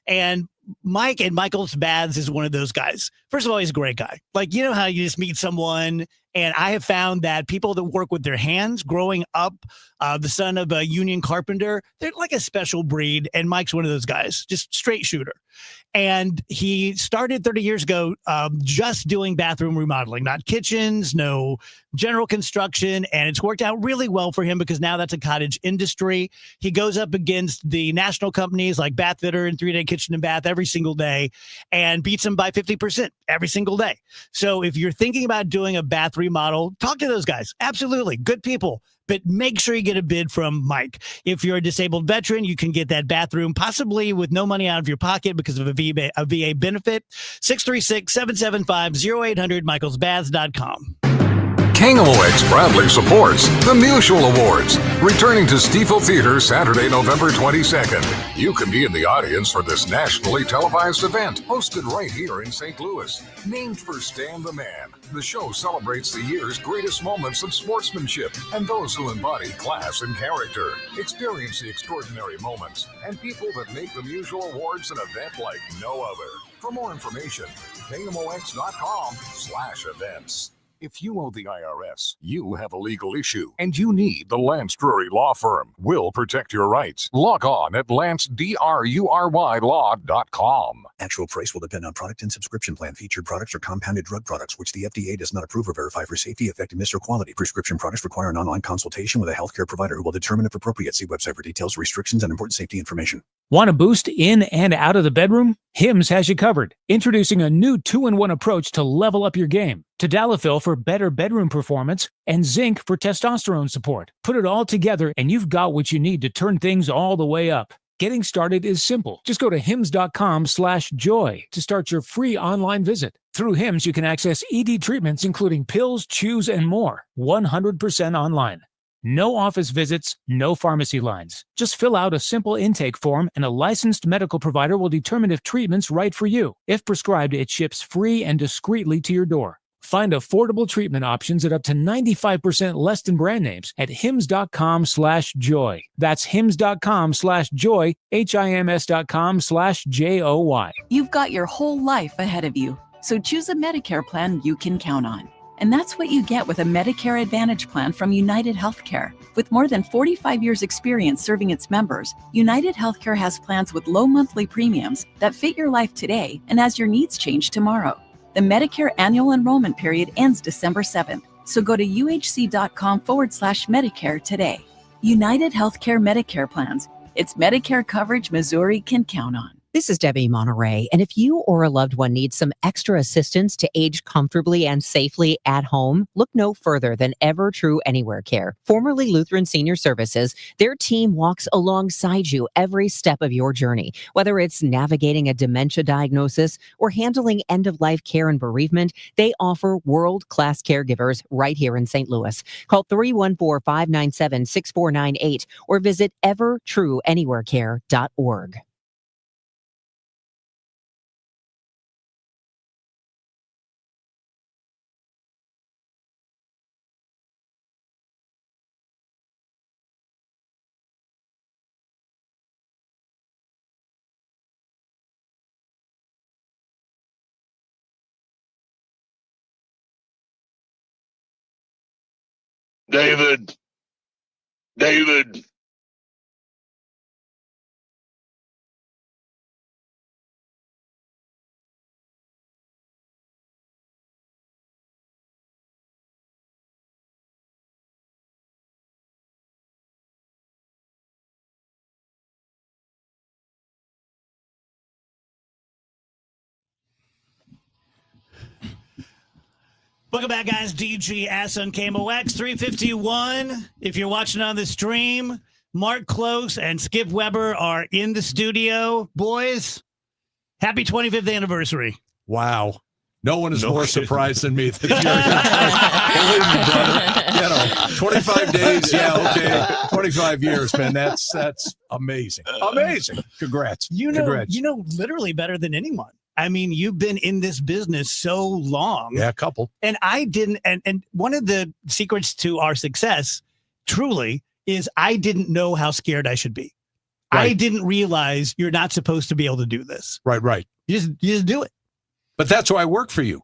And Mike and Michael's Baths is one of those guys. First of all, he's a great guy. Like, you know how you just meet someone, and I have found that people that work with their hands growing up, the son of a union carpenter, they're like a special breed. And Mike's one of those guys, just straight shooter. And he started 30 years ago just doing bathroom remodeling, not kitchens, no general construction. And it's worked out really well for him because now that's a cottage industry. He goes up against the national companies like Bathfitter and 3 Day Kitchen and Bath every single day and beats them by 50% every single day. So if you're thinking about doing a bath remodel, talk to those guys. Absolutely. Good people. But make sure you get a bid from Mike. If you're a disabled veteran, you can get that bathroom possibly with no money out of your pocket because of a VA benefit. 636-775-0800, michaelsbaths.com.
KMOX proudly supports the Mutual Awards, returning to Stiefel Theater Saturday, November 22nd. You can be in the audience for this nationally televised event, hosted right here in St. Louis. Named for Stan the Man, the show celebrates the year's greatest moments of sportsmanship and those who embody class and character. Experience the extraordinary moments and people that make the Mutual Awards an event like no other. For more information, KMOX.com/events. If you owe the IRS, you have a legal issue, and you need the Lance Drury Law Firm. We'll protect your rights. Log on at LanceDruryLaw.com.
Actual price will depend on product and subscription plan. Featured products are compounded drug products, which the FDA does not approve or verify for safety, effectiveness, or quality. Prescription products require an online consultation with a healthcare provider who will determine if appropriate. See website for details, restrictions, and important safety information.
Want to boost in and out of the bedroom? Hims has you covered. Introducing a new 2-in-1 approach to level up your game. Tadalafil for better bedroom performance and zinc for testosterone support. Put it all together and you've got what you need to turn things all the way up. Getting started is simple. Just go to hims.com/joy to start your free online visit. Through Hims, you can access ED treatments including pills, chews, and more. 100% online. No office visits, no pharmacy lines. Just fill out a simple intake form and a licensed medical provider will determine if treatment's right for you. If prescribed, it ships free and discreetly to your door. Find affordable treatment options at up to 95% less than brand names at hims.com/joy. That's hims.com/joy, hims.com/joy.
You've got your whole life ahead of you, so choose a Medicare plan you can count on. And that's what you get with a Medicare Advantage plan from United Healthcare. With more than 45 years' experience serving its members, United Healthcare has plans with low monthly premiums that fit your life today and as your needs change tomorrow. The Medicare annual enrollment period ends December 7th, so go to uhc.com/Medicare today. United Healthcare Medicare plans. It's Medicare coverage Missouri can count on.
This is Debbie Monterey, and if you or a loved one needs some extra assistance to age comfortably and safely at home, look no further than Ever True Anywhere Care. Formerly Lutheran Senior Services, their team walks alongside you every step of your journey. Whether it's navigating a dementia diagnosis or handling end-of-life care and bereavement, they offer world-class caregivers right here in St. Louis. Call 314-597-6498 or visit evertrueanywherecare.org.
David. David.
Welcome back, guys. DGS on KMOX 351. If you're watching on the stream, Mark Close and Skip Weber are in the studio. Boys, happy 25th anniversary.
Wow. No one is more surprised than me that you're believe me, brother. 25 days, yeah, okay. 25 years, man. That's amazing. Amazing. Congrats. Congrats.
You know literally better than anyone. I mean, you've been in this business so long.
Yeah, a couple.
And I didn't, and one of the secrets to our success, truly, is I didn't know how scared I should be.
Right.
I didn't realize you're not supposed to be able to do this.
Right.
You just do it.
But that's why I work for you.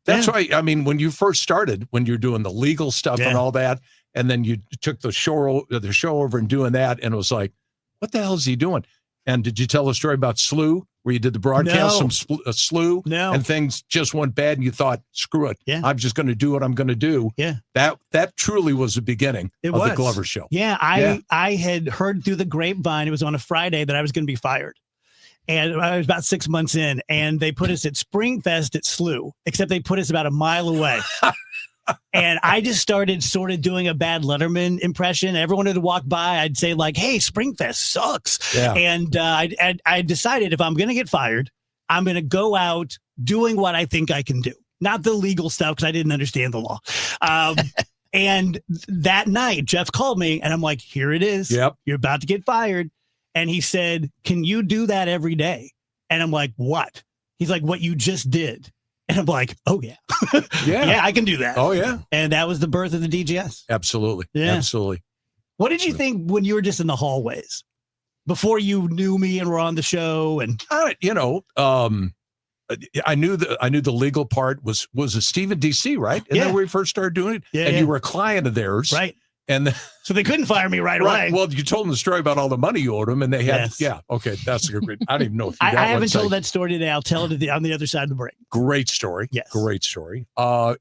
That's why, I mean, when you first started, when you're doing the legal stuff and all that, and then you took the show over and doing that, and it was like, what the hell is he doing? And did you tell a story about SLU, where you did the broadcast from SLU, and things just went bad, and you thought, screw it, I'm just going to do what I'm going to do.
Yeah,
that truly was the beginning of the Glover Show.
Yeah, I had heard through the grapevine, it was on a Friday, that I was going to be fired. And I was about 6 months in, and they put us at Springfest at SLU, except they put us about a mile away. And I just started sort of doing a bad Letterman impression. Everyone would walk by, I'd say like, hey, Springfest sucks.
Yeah.
And I decided if I'm going to get fired, I'm going to go out doing what I think I can do. Not the legal stuff, because I didn't understand the law. And that night, Jeff called me, and I'm like, here it is.
Yep.
You're about to get fired. And he said, can you do that every day? And I'm like, what? He's like, what you just did. And I'm like, oh, yeah. Yeah, I can do that.
Oh, yeah.
And that was the birth of the DGS.
Absolutely.
Yeah.
Absolutely.
What did you think when you were just in the hallways before you knew me and were on the show? And
I knew the legal part was a Stephen DC, right? And then we first started doing it.
Yeah,
and
yeah.
you were a client of theirs.
Right.
And
so they couldn't fire me right away.
Well, you told them the story about all the money you owed them, and they had, okay, that's a great. I don't even know if you got
I haven't told that story today. I'll tell it on the other side of the break.
Great story.
Yes.
Great story. I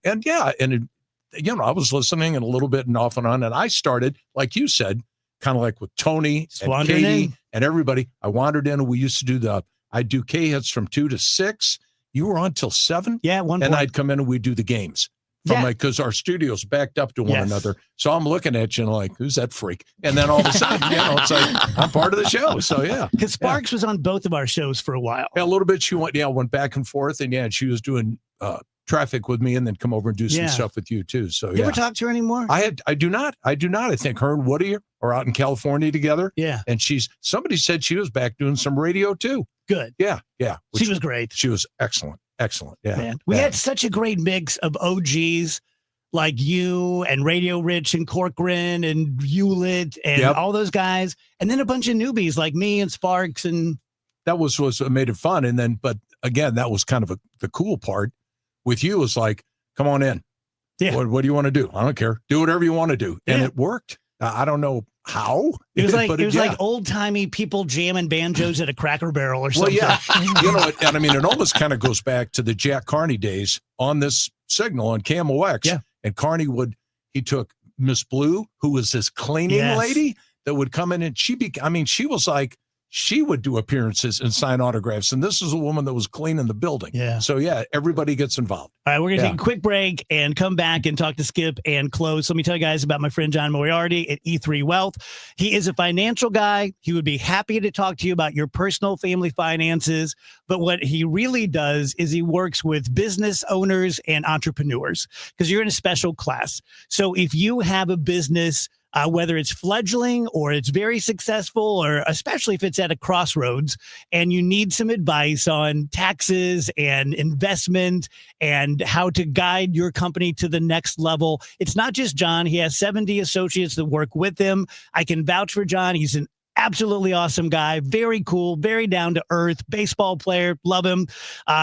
was listening and a little bit and off and on, and I started, like you said, kind of like with Tony and Katie and everybody. I wandered in, and we used to do I'd do K-hits from 2 to 6. You were on till 7?
Yeah,
and I'd come in and we'd do the games. Because our studios backed up to one another. So I'm looking at you and like, who's that freak? And then all of a sudden, it's like, I'm part of the show. So yeah.
Because Sparks was on both of our shows for a while.
Yeah, a little bit. She went back and forth. And she was doing traffic with me and then come over and do some stuff with you too. So
You ever talk to her anymore?
I do not. I think her and Woody are out in California together.
Yeah.
And somebody said she was back doing some radio too.
Good.
Yeah.
She was great.
She was excellent. Excellent. Yeah.
Man. We had such a great mix of OGs like you and Radio Rich and Corcoran and Hewlett and all those guys. And then a bunch of newbies like me and Sparks. And
that was what made it fun. And then, but again, that was kind of the cool part with you was like, come on in.
Yeah.
What do you want to do? I don't care. Do whatever you want to do. And it worked. I don't know how.
It was like like old timey people jamming banjos at a Cracker Barrel or something.
Well, yeah. And I mean, it almost kind of goes back to the Jack Carney days on this signal on KMOX.
Yeah.
And Carney he took Miss Blue, who was this cleaning lady that would come in and she was like, she would do appearances and sign autographs. And this is a woman that was cleaning the building.
Yeah.
So everybody gets involved.
All right, we're going to take a quick break and come back and talk to Skip and close. Let me tell you guys about my friend John Moriarty at E3 Wealth. He is a financial guy. He would be happy to talk to you about your personal family finances. But what he really does is he works with business owners and entrepreneurs because you're in a special class. So if you have a business, whether it's fledgling or it's very successful, or especially if it's at a crossroads and you need some advice on taxes and investment and how to guide your company to the next level. It's not just John. He has 70 associates that work with him. I can vouch for John. He's an absolutely awesome guy. Very cool, very down to earth, baseball player. Love him.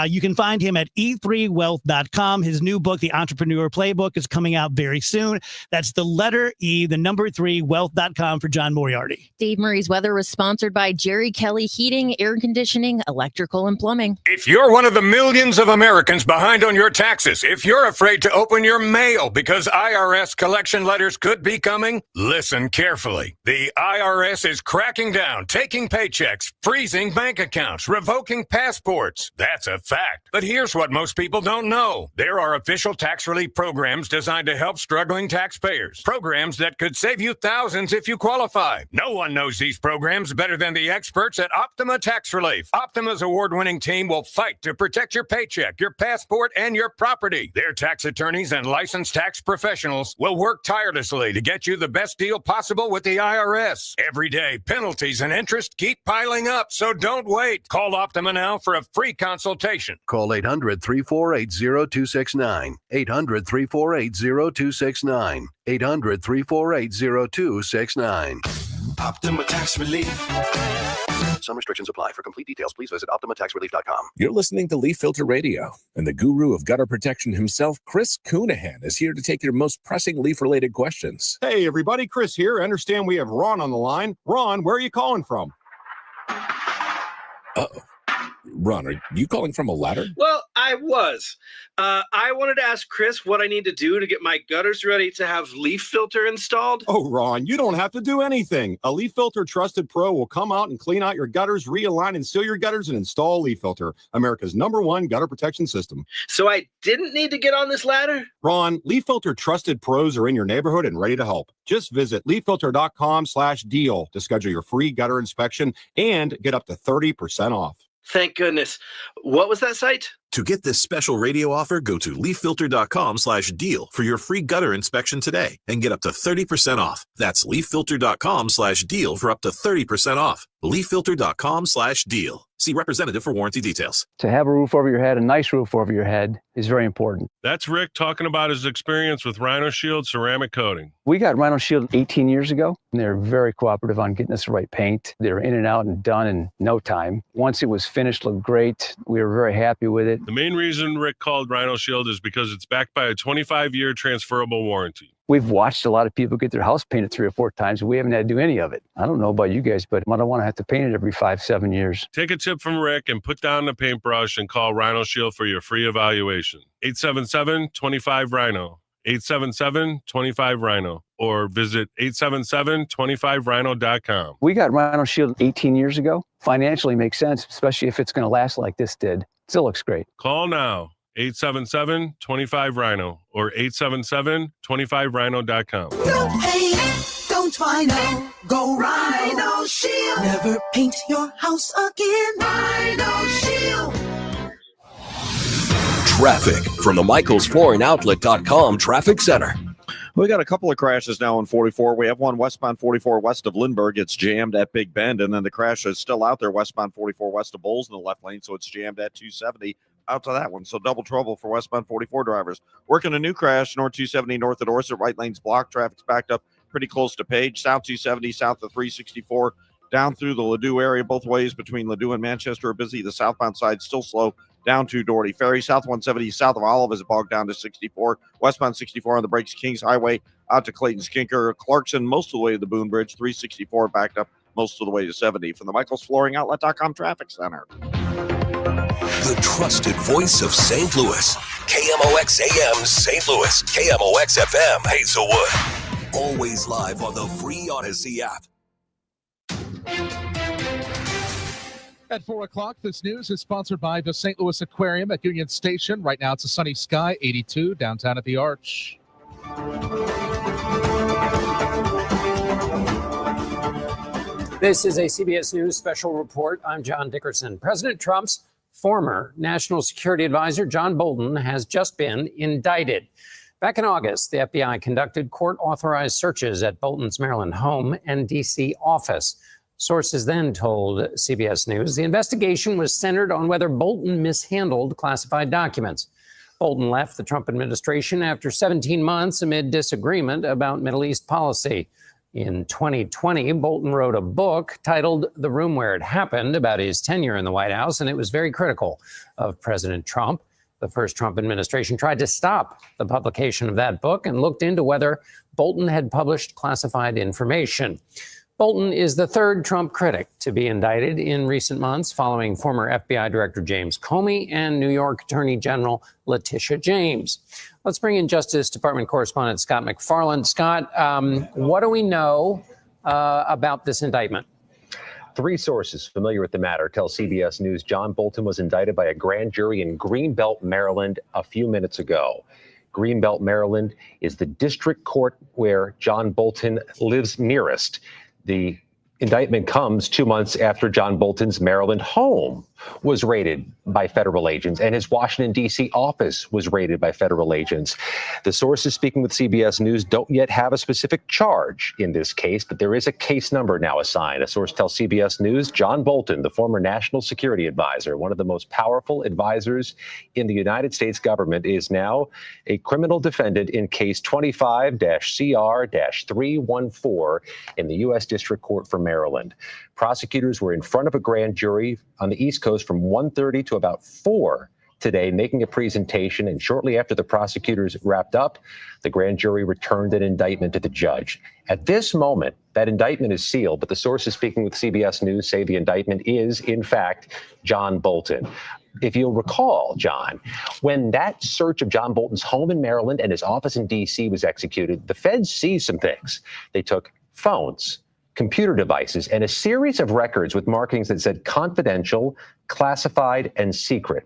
You can find him at e3wealth.com. His new book, The Entrepreneur Playbook, is coming out very soon. That's the letter E, the number 3, wealth.com for John Moriarty.
Dave Murray's weather was sponsored by Jerry Kelly Heating, Air Conditioning, Electrical, and Plumbing.
If you're one of the millions of Americans behind on your taxes, if you're afraid to open your mail because IRS collection letters could be coming, listen carefully. The IRS is cracking down, taking paychecks, freezing bank accounts, revoking passports. That's a fact. But here's what most people don't know. There are official tax relief programs designed to help struggling taxpayers. Programs that could save you thousands if you qualify. No one knows these programs better than the experts at Optima Tax Relief. Optima's award-winning team will fight to protect your paycheck, your passport, and your property. Their tax attorneys and licensed tax professionals will work tirelessly to get you the best deal possible with the IRS. Every day, penalties and interest keep piling up, so don't wait. Call Optima now for a free consultation.
Call 800-348-0269. 800-348-0269. 800-348-0269.
Optima Tax Relief. Some restrictions apply. For complete details, please visit OptimaTaxRelief.com.
You're listening to Leaf Filter Radio, and the guru of gutter protection himself, Chris Coonahan, is here to take your most pressing leaf-related questions.
Hey, everybody. Chris here. I understand we have Ron on the line. Ron, where are you calling from?
Uh-oh. Ron, are you calling from a ladder?
Well, I was. I wanted to ask Chris what I need to do to get my gutters ready to have Leaf Filter installed.
Oh, Ron, you don't have to do anything. A Leaf Filter Trusted Pro will come out and clean out your gutters, realign and seal your gutters, and install Leaf Filter, America's #1 gutter protection system.
So I didn't need to get on this ladder?
Ron, Leaf Filter Trusted Pros are in your neighborhood and ready to help. Just visit leaffilter.com/deal to schedule your free gutter inspection and get up to 30% off.
Thank goodness. What was that site?
To get this special radio offer, go to leaffilter.com/deal for your free gutter inspection today and get up to 30% off. That's leaffilter.com/deal for up to 30% off. leaffilter.com/deal. See representative for warranty details.
To have a roof over your head, a nice roof over your head, is very important.
That's Rick talking about his experience with Rhino Shield ceramic coating.
We got Rhino Shield 18 years ago, and they're very cooperative on getting us the right paint. They're in and out and done in no time. Once it was finished, looked great. We were very happy with it.
The main reason Rick called Rhino Shield is because it's backed by a 25-year transferable warranty.
We've watched a lot of people get their house painted 3 or 4 times, and we haven't had to do any of it. I don't know about you guys, but I don't want to have to paint it every 5-7 years.
Take a tip from Rick and put down the paintbrush and call Rhino Shield for your free evaluation. 877-25-RHINO. 877-25-RHINO. Or visit 877-25rhino.com.
We got Rhino Shield 18 years ago. Financially makes sense, especially if it's going to last like this did. Still looks great.
Call now. 877-25-RHINO or 877-25rhino.com.
No pain, don't Rhino. Go Rhino Shield. Never paint your house again. Rhino Shield.
Traffic from the MichaelsFlooringOutlet.com Traffic Center.
We got a couple of crashes now on 44. We have one westbound 44 west of Lindbergh. It's jammed at Big Bend, and then the crash is still out there westbound 44 west of Bowles in the left lane, so it's jammed at 270 out to that one. So double trouble for westbound 44 drivers. Working a new crash, North 270 north of Dorset. Right lane's blocked. Traffic's backed up pretty close to Page. South 270 south of 364 down through the Ladue area. Both ways between Ladue and Manchester are busy. The southbound side still slow down to Doherty Ferry. South 170 south of Olive is bogged down to 64. Westbound 64 on the brakes. Kings Highway out to Clayton Skinker. Clarkson most of the way to the Boone Bridge. 364 backed up most of the way to 70. From the MichaelsFlooringOutlet.com Traffic Center.
The trusted voice of St. Louis. KMOX AM St. Louis. KMOX FM Hazelwood. Always live on the free Odyssey app.
At 4 o'clock, this news is sponsored by the St. Louis Aquarium at Union Station. Right now, it's a sunny sky, 82 downtown at the Arch.
This is a CBS News special report. I'm John Dickerson. President Trump's former national security advisor, John Bolton, has just been indicted. Back in August, the FBI conducted court-authorized searches at Bolton's Maryland home and D.C. office. Sources then told CBS News the investigation was centered on whether Bolton mishandled classified documents. Bolton left the Trump administration after 17 months amid disagreement about Middle East policy. In 2020, Bolton wrote a book titled The Room Where It Happened about his tenure in the White House, and it was very critical of President Trump. The first Trump administration tried to stop the publication of that book and looked into whether Bolton had published classified information. Bolton is the third Trump critic to be indicted in recent months, following former FBI Director James Comey and New York Attorney General Letitia James. Let's bring in Justice Department correspondent Scott MacFarlane. Scott, what do we know about this indictment?
3 sources familiar with the matter tell CBS News John Bolton was indicted by a grand jury in Greenbelt, Maryland, a few minutes ago. Greenbelt, Maryland is the district court where John Bolton lives nearest. The indictment comes 2 months after John Bolton's Maryland home was raided by federal agents, and his Washington, D.C. office was raided by federal agents. The sources speaking with CBS News don't yet have a specific charge in this case, but there is a case number now assigned. A source tells CBS News John Bolton, the former national security advisor, one of the most powerful advisors in the United States government, is now a criminal defendant in case 25-CR-314 in the U.S. District Court for Maryland. Prosecutors were in front of a grand jury on the East Coast from 1:30 to about 4 today, making a presentation. And shortly after the prosecutors wrapped up, the grand jury returned an indictment to the judge. At this moment, that indictment is sealed, but the sources speaking with CBS News say the indictment is, in fact, John Bolton. If you'll recall, John, when that search of John Bolton's home in Maryland and his office in D.C. was executed, the feds seized some things. They took phones, computer devices, and a series of records with markings that said confidential, classified, and secret.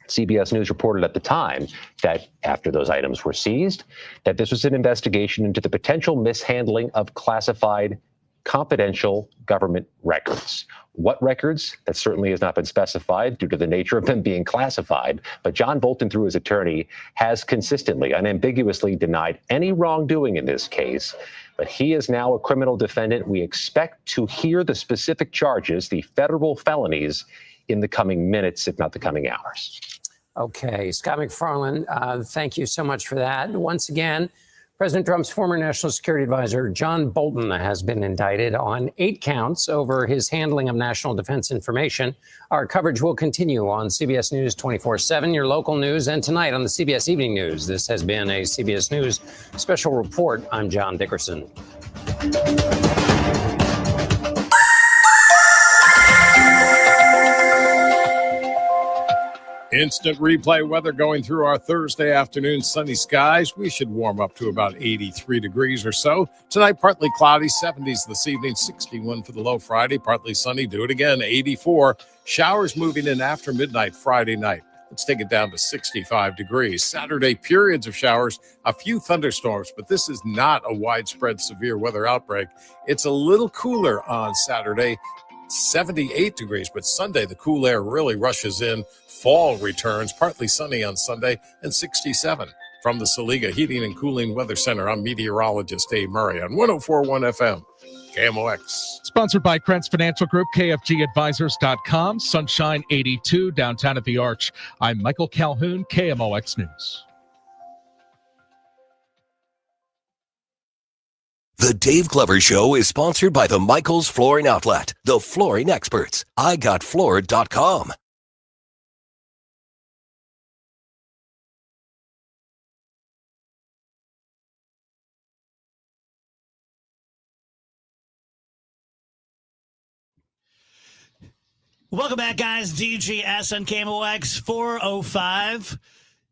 CBS News reported at the time that after those items were seized, that this was an investigation into the potential mishandling of classified, confidential government records. What records? That certainly has not been specified due to the nature of them being classified. But John Bolton, through his attorney, has consistently, unambiguously denied any wrongdoing in this case. But he is now a criminal defendant. We expect to hear the specific charges, the federal felonies, in the coming minutes, if not the coming hours.
Okay, Scott MacFarlane, thank you so much for that. Once again, President Trump's former national security advisor, John Bolton, has been indicted on 8 counts over his handling of national defense information. Our coverage will continue on CBS News 24/7, your local news, and tonight on the CBS Evening News. This has been a CBS News special report. I'm John Dickerson.
Instant replay weather going through our Thursday afternoon, sunny skies. We should warm up to about 83 degrees or so. Tonight, partly cloudy, 70s this evening, 61 for the low Friday, partly sunny. Do it again, 84. Showers moving in after midnight Friday night. Let's take it down to 65 degrees. Saturday, periods of showers, a few thunderstorms, but this is not a widespread severe weather outbreak. It's a little cooler on Saturday, 78 degrees, but Sunday, the cool air really rushes in. Fall returns, partly sunny on Sunday, and 67. From the Saliga Heating and Cooling Weather Center, I'm meteorologist Dave Murray on 104.1 FM, KMOX.
Sponsored by Krentz Financial Group, KFGadvisors.com, Sunshine 82, downtown at the Arch. I'm Michael Calhoun, KMOX News.
The Dave Glover Show is sponsored by the Michaels Flooring Outlet, the flooring experts. IGotFloored.com.
Welcome back, guys. DGS on KMOX 405.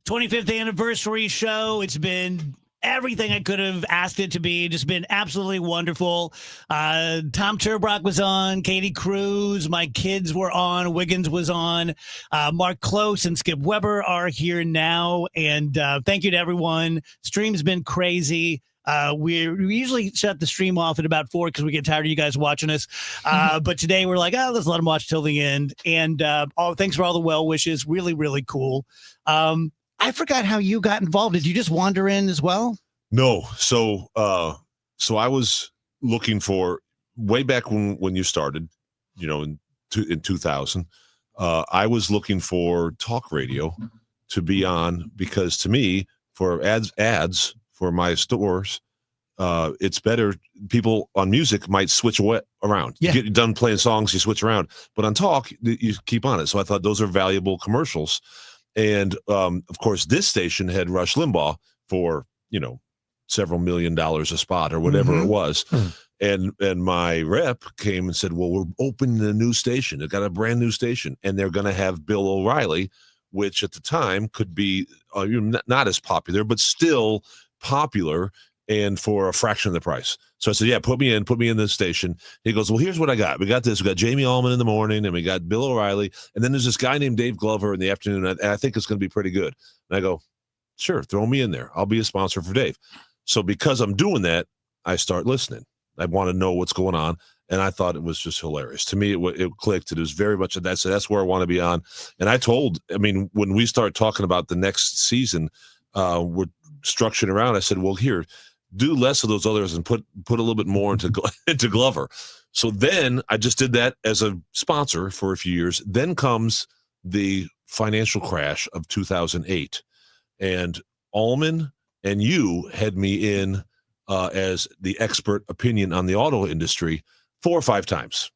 25th anniversary show. It's been everything I could have asked it to be. Just been absolutely wonderful. Tom Turbrock was on. Katie Cruz. My kids were on. Wiggins was on. Mark Close and Skip Weber are here now. And thank you to everyone. Stream's been crazy. We usually shut the stream off at about 4 because we get tired of you guys watching us. But today we're like, let's let them watch till the end. And thanks for all the well wishes. Really, really cool. I forgot how you got involved. Did you just wander in as well?
No. So I was looking for way back when you started, in 2000. I was looking for talk radio to be on because to me, for ads for my stores, it's better. People on music might switch around.
Yeah.
You get done playing songs, you switch around. But on talk, you keep on it. So I thought those are valuable commercials. And of course, this station had Rush Limbaugh for, several $1 million a spot or whatever it was. And my rep came and said, well, we're opening a new station. They've got a brand new station, and they're going to have Bill O'Reilly, which at the time could be not as popular, but still popular, and for a fraction of the price. So I said, yeah, put me in this station. He goes, well, here's what I got. We got this. We got Jamie Allman in the morning, and we got Bill O'Reilly. And then there's this guy named Dave Glover in the afternoon, and I think it's going to be pretty good. And I go, sure, throw me in there. I'll be a sponsor for Dave. So because I'm doing that, I start listening. I want to know what's going on. And I thought it was just hilarious. To me, it clicked. It was very much that's where I want to be on. And when we start talking about the next season, we're structuring around. I said, well, here, do less of those others and put a little bit more into Glover. So then I just did that as a sponsor for a few years. Then comes the financial crash of 2008. And Allman and you had me in as the expert opinion on the auto industry 4 or 5 times.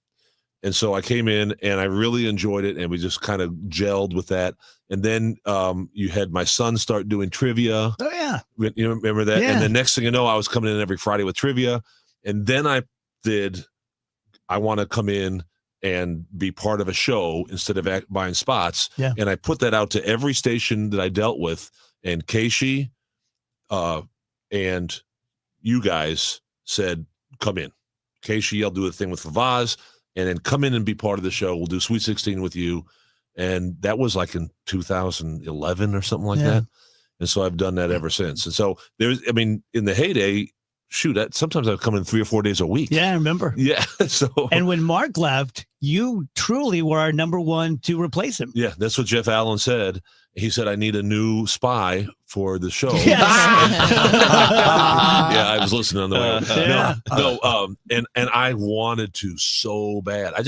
And so I came in and I really enjoyed it, and we just kind of gelled with that. And then you had my son start doing trivia.
Oh, yeah.
You remember that?
Yeah.
And the next thing you know, I was coming in every Friday with trivia. And then I want to come in and be part of a show instead of buying spots.
Yeah.
And I put that out to every station that I dealt with. And Keishi and you guys said, come in. Keishi, I'll do a thing with Favaz, and then come in and be part of the show. We'll do Sweet 16 with you. And that was like in 2011 or something like that. And so I've done that ever since. And so in the heyday, sometimes I'd come in 3 or 4 days a week.
Yeah, I remember.
Yeah. So,
and when Mark left, you truly were our number one to replace him.
Yeah, that's what Jeff Allen said. He said, I need a new spy for the show.
Yes.
Yeah, I was listening on the way. And I wanted to so bad. I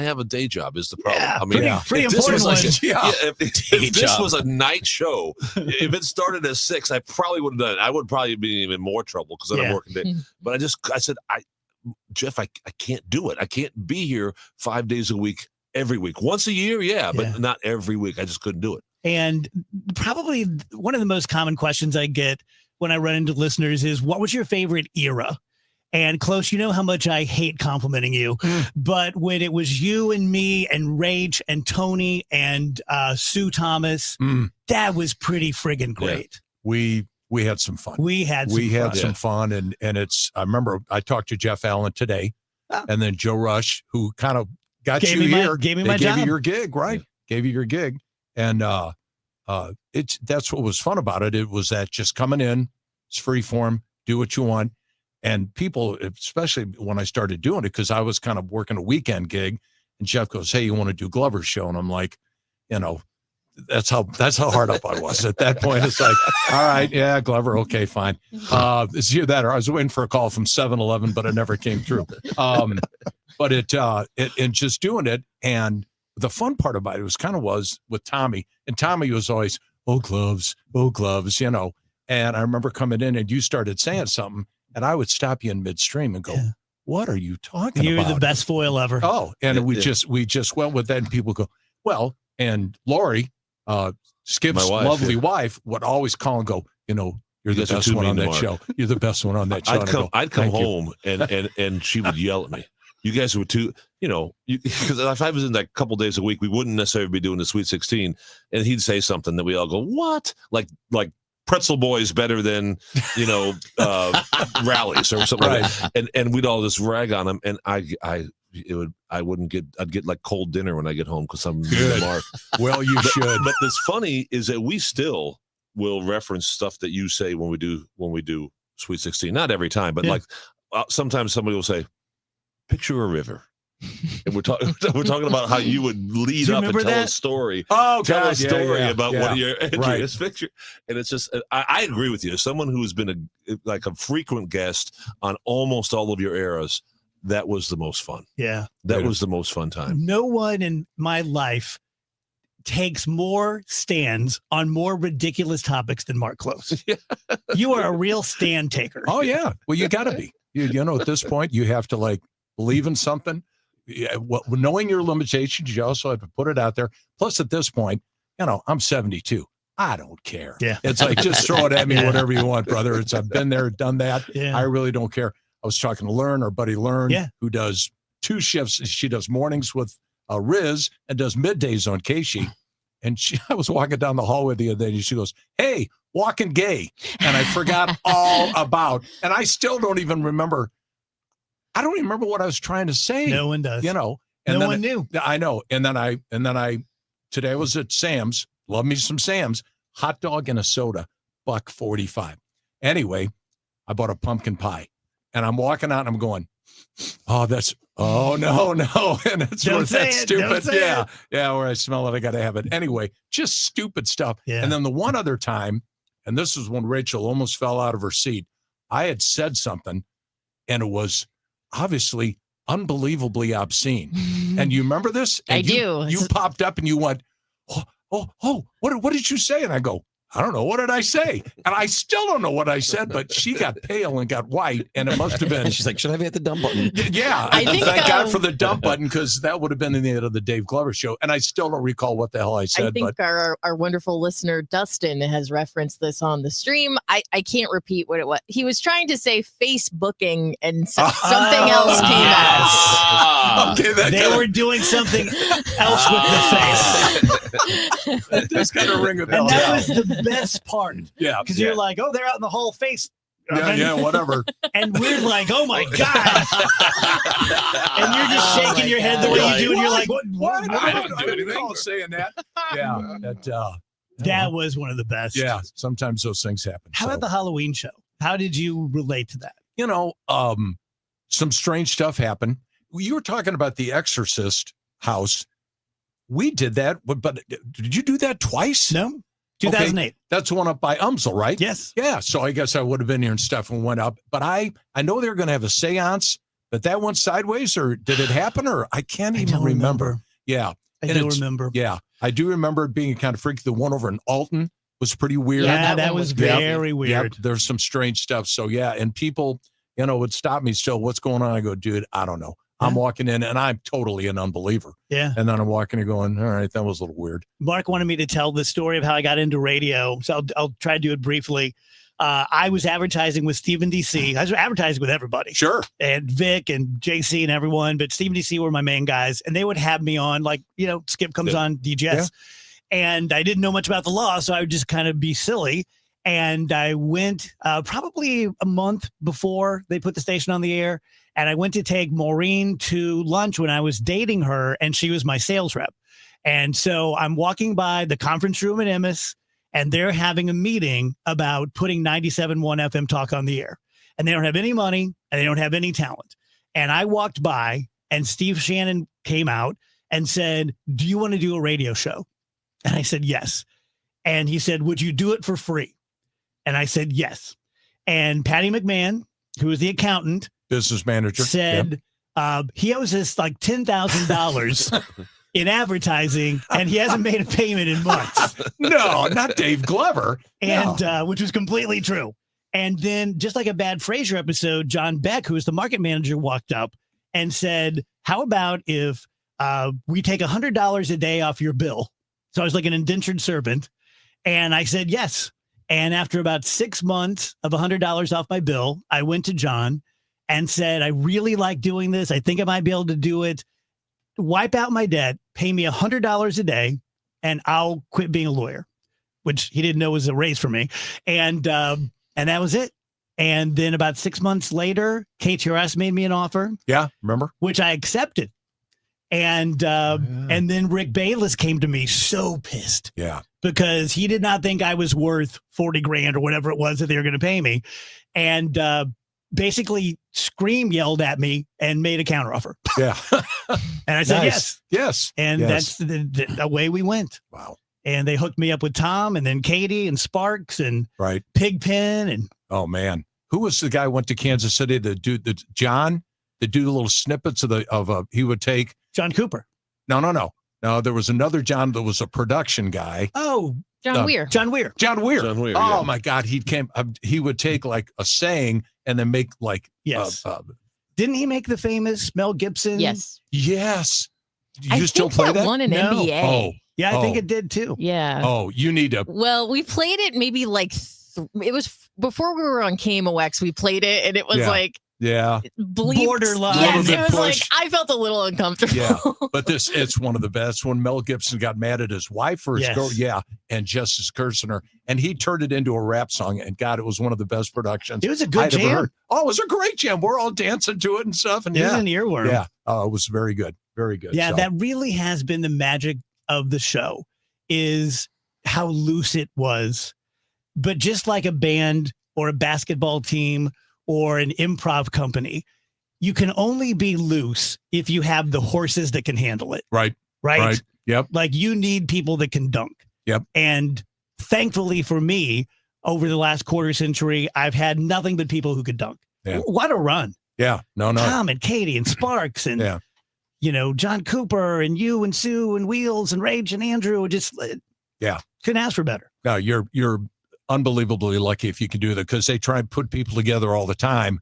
have a day job is the problem.
Pretty important one.
If this was a night show, if it started at 6, I probably would have done it. I would probably be in even more trouble because then I'm working day. But I said, Jeff, I can't do it. I can't be here 5 days a week, every week. Once a year, but not every week. I just couldn't do it.
And probably one of the most common questions I get when I run into listeners is, what was your favorite era? And Close, you know how much I hate complimenting you, but when it was you and me and Rach and Tony and Sue Thomas, that was pretty friggin' great.
Yeah. We had some fun.
We had some
fun. And I remember I talked to Jeff Allen today, and then Joe Rush, who kind of got
gave
you
me
here.
Gave me
they
my
gave
job.
you your gig, right? Yeah. Gave you your gig. And that's what was fun about it. It was that just coming in, it's free form, do what you want. And people, especially when I started doing it, because I was kind of working a weekend gig, and Jeff goes, hey, you want to do Glover's show? And I'm like, that's how hard up I was at that point. It's like, all right, yeah, Glover, okay, fine. It's either that or I was waiting for a call from 7-Eleven, but it never came through. But it just doing it, and the fun part about it was with Tommy, and Tommy was always, oh, gloves, And I remember coming in and you started saying something, and I would stop you in midstream and go, what are you talking about?
You're the best foil ever.
Oh, and we just went with that, and people go, well, and Lori, Skip's lovely wife, would always call and go, you're the best one on that show. You're the best one on that show.
I'd come home and she would yell at me. You guys were too, because if I was in like a couple days a week, we wouldn't necessarily be doing the Sweet 16, and he'd say something that we all go, what? Like Pretzel Boys better than, rallies or something like that. And we'd all just rag on him, and I'd get like cold dinner when I get home because I'm Mark.
Well, you should.
But what's funny is that we still will reference stuff that you say when we do Sweet 16. Not every time, but sometimes somebody will say, picture a river. And we're talking about how you would lead up and tell a story.
Oh,
tell a story about what you're this picture. And it's just, I agree with you. As someone who has been a frequent guest on almost all of your eras, that was the most fun.
Yeah.
That was the most fun time.
No one in my life takes more stands on more ridiculous topics than Mark Close. You are a real stand taker.
Oh yeah. Well, you got to be. You know, at this point, you have to like believe in something. Yeah, well, knowing your limitations, you also have to put it out there. Plus, at this point, you know, I'm 72. I don't care.
Yeah.
It's like, just throw it at me, whatever you want, brother. I've been there, done that.
Yeah.
I really don't care. I was talking to Learn, our buddy Learn, who does 2 shifts. She does mornings with Riz and does middays on Casey. And I was walking down the hallway the other day, and she goes, "Hey, walking gay." And I forgot all about, and I still don't even remember. I don't even remember what I was trying to say.
No one does.
You know, and
no one knew.
I know. And then I today I was at Sam's. Love me some Sam's. Hot dog and a soda, $1.45. Anyway, I bought a pumpkin pie, and I'm walking out, and I'm going, oh no. And it's
Don't
where
say
that's
it.
stupid.
Don't say
Yeah.
it.
Yeah. Where I smell it, I got to have it. Anyway, just stupid stuff.
Yeah.
And then the one other time, and this was when Rachel almost fell out of her seat, I had said something, and it was obviously unbelievably obscene. And you remember this? And
I do.
You popped up and you went, what did you say? And I go, I don't know. What did I say? And I still don't know what I said, but she got pale and got white, and it must have been.
She's like, should I have hit the dump button?
Yeah.
I think,
thank God for the dump button, because that would have been in the end of the Dave Glover show. And I still don't recall what the hell I said.
I think our wonderful listener, Dustin, has referenced this on the stream. I can't repeat what it was. He was trying to say Facebooking, and something else came out.
Okay,
They were doing something else with the face.
That does kind of ring a bell.
And that
now.
was the best part.
Yeah.
Because you're like, oh, they're out in the whole face.
Yeah, whatever.
And we're like, oh my God. And you're just shaking your head the way you do, and you're like, what?
I didn't recall saying that. Yeah.
That was one of the best.
Yeah. Sometimes those things happen.
How
So,
about the Halloween show? How did you relate to that?
you know, some strange stuff happened. You were talking about the Exorcist house. We did that, but did you do that twice?
No. 2008.
Okay, that's the one up by Umsel, right?
Yes.
Yeah. So I guess I would have been here and stuff and went up. But I know they were going to have a seance, but that went sideways, or did it happen? Or I can't even remember. Yeah.
I do remember.
Yeah. I do remember it being kind of freaky. The one over in Alton was pretty weird.
Yeah, that was very weird.
Yep, there's some strange stuff. So, yeah. And people, would stop me still. What's going on? I go, dude, I don't know. I'm walking in, and I'm totally an unbeliever.
Yeah.
And then I'm walking and going, all right, that was a little weird.
Mark wanted me to tell the story of how I got into radio, so I'll try to do it briefly. I was advertising with Stephen DC. I was advertising with everybody.
Sure.
And Vic and JC and everyone, but Stephen DC were my main guys, and they would have me on, like, Skip comes on DJS. Yeah. And I didn't know much about the law, so I would just kind of be silly. And I went probably a month before they put the station on the air. And I went to take Maureen to lunch when I was dating her, and she was my sales rep. And so I'm walking by the conference room at Emmis, and they're having a meeting about putting 97.1 FM Talk on the air. And they don't have any money, and they don't have any talent. And I walked by, and Steve Shannon came out and said, "Do you want to do a radio show?" And I said, "Yes." And he said, "Would you do it for free?" And I said, "Yes." And Patty McMahon, who was the accountant,
business manager,
said he owes us like $10,000 in advertising, and he hasn't made a payment in months.
No, not Dave Glover.
And which was completely true. And then, just like a Bad Frasier episode, John Beck, who was the market manager, walked up and said, "How about if we take $100 a day off your bill?" So I was like an indentured servant. And I said, yes. And after about 6 months of $100 off my bill, I went to John and said, "I really like doing this. I think I might be able to do it. Wipe out my debt, pay me $100 a day, and I'll quit being a lawyer," which he didn't know was a raise for me. And that was it. And then about 6 months later, KTRS made me an offer.
Yeah, remember?
Which I accepted. And and then Rick Bayless came to me so pissed.
Yeah.
Because he did not think I was worth 40 grand or whatever it was that they were going to pay me. And basically yelled at me and made a counteroffer.
Yeah.
And I said,
Nice.
yes. And
Yes.
that's the way we went.
Wow.
And they hooked me up with Tom and then Katie and Sparks and Pigpen. And
oh, man. Who was the guy who went to Kansas City to do John? To do the little snippets he would take.
John Cooper.
No. No, there was another John that was a production guy.
Oh,
John Weir.
John Weir.
John Weir.
John Weir,
Oh
yeah.
my God, he would take like a saying and then make like
Yes. Didn't he make the famous Mel Gibson?
Yes.
Yes. Do
I
you still
think
play
that
that?
won an
No.
NBA.
Oh,
Yeah, I think
Oh.
it did too.
Yeah.
oh, you need to.
Well, we played it maybe like it was before we were on KMOX. We played it, and it was
Yeah.
like
Yeah,
bleeped.
Borderline.
Yes,
Little
it
bit
was like
push.
I felt a little uncomfortable.
yeah. But it's one of the best. When Mel Gibson got mad at his wife for his
Yes.
girl, yeah, and Justice Kirshner, and he turned it into a rap song. And God, it was one of the best productions
It was a good
I'd ever
jam.
heard. Oh, it was a great jam. We're all dancing to it and stuff. And
It was
yeah,
an earworm.
yeah. Oh, it was very good. Very good.
Yeah,
So,
that really has been the magic of the show is how loose it was. But just like a band or a basketball team or an improv company, you can only be loose if you have the horses that can handle it.
right.
Right?
Right. Yep.
Like you need people that can dunk.
Yep.
And thankfully for me, over the last quarter century, I've had nothing but people who could dunk.
Yeah.
What a run.
Yeah. No.
Tom and Katie and Sparks and
Yeah.
John Cooper and you and Sue and Wheels and Rage and Andrew. Just
Yeah.
couldn't ask for better.
No, you're unbelievably lucky if you can do that because they try and put people together all the time,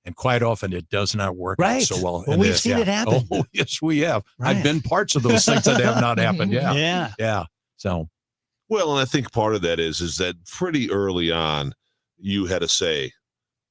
and quite often it does not work out
Right.
so well.
Well,
And
we've seen it happen.
Oh, yes, we have.
Right.
I've been parts of those things that have not happened. Yeah.
Yeah.
Yeah. So
Well, and I think part of that is that pretty early on, you had a say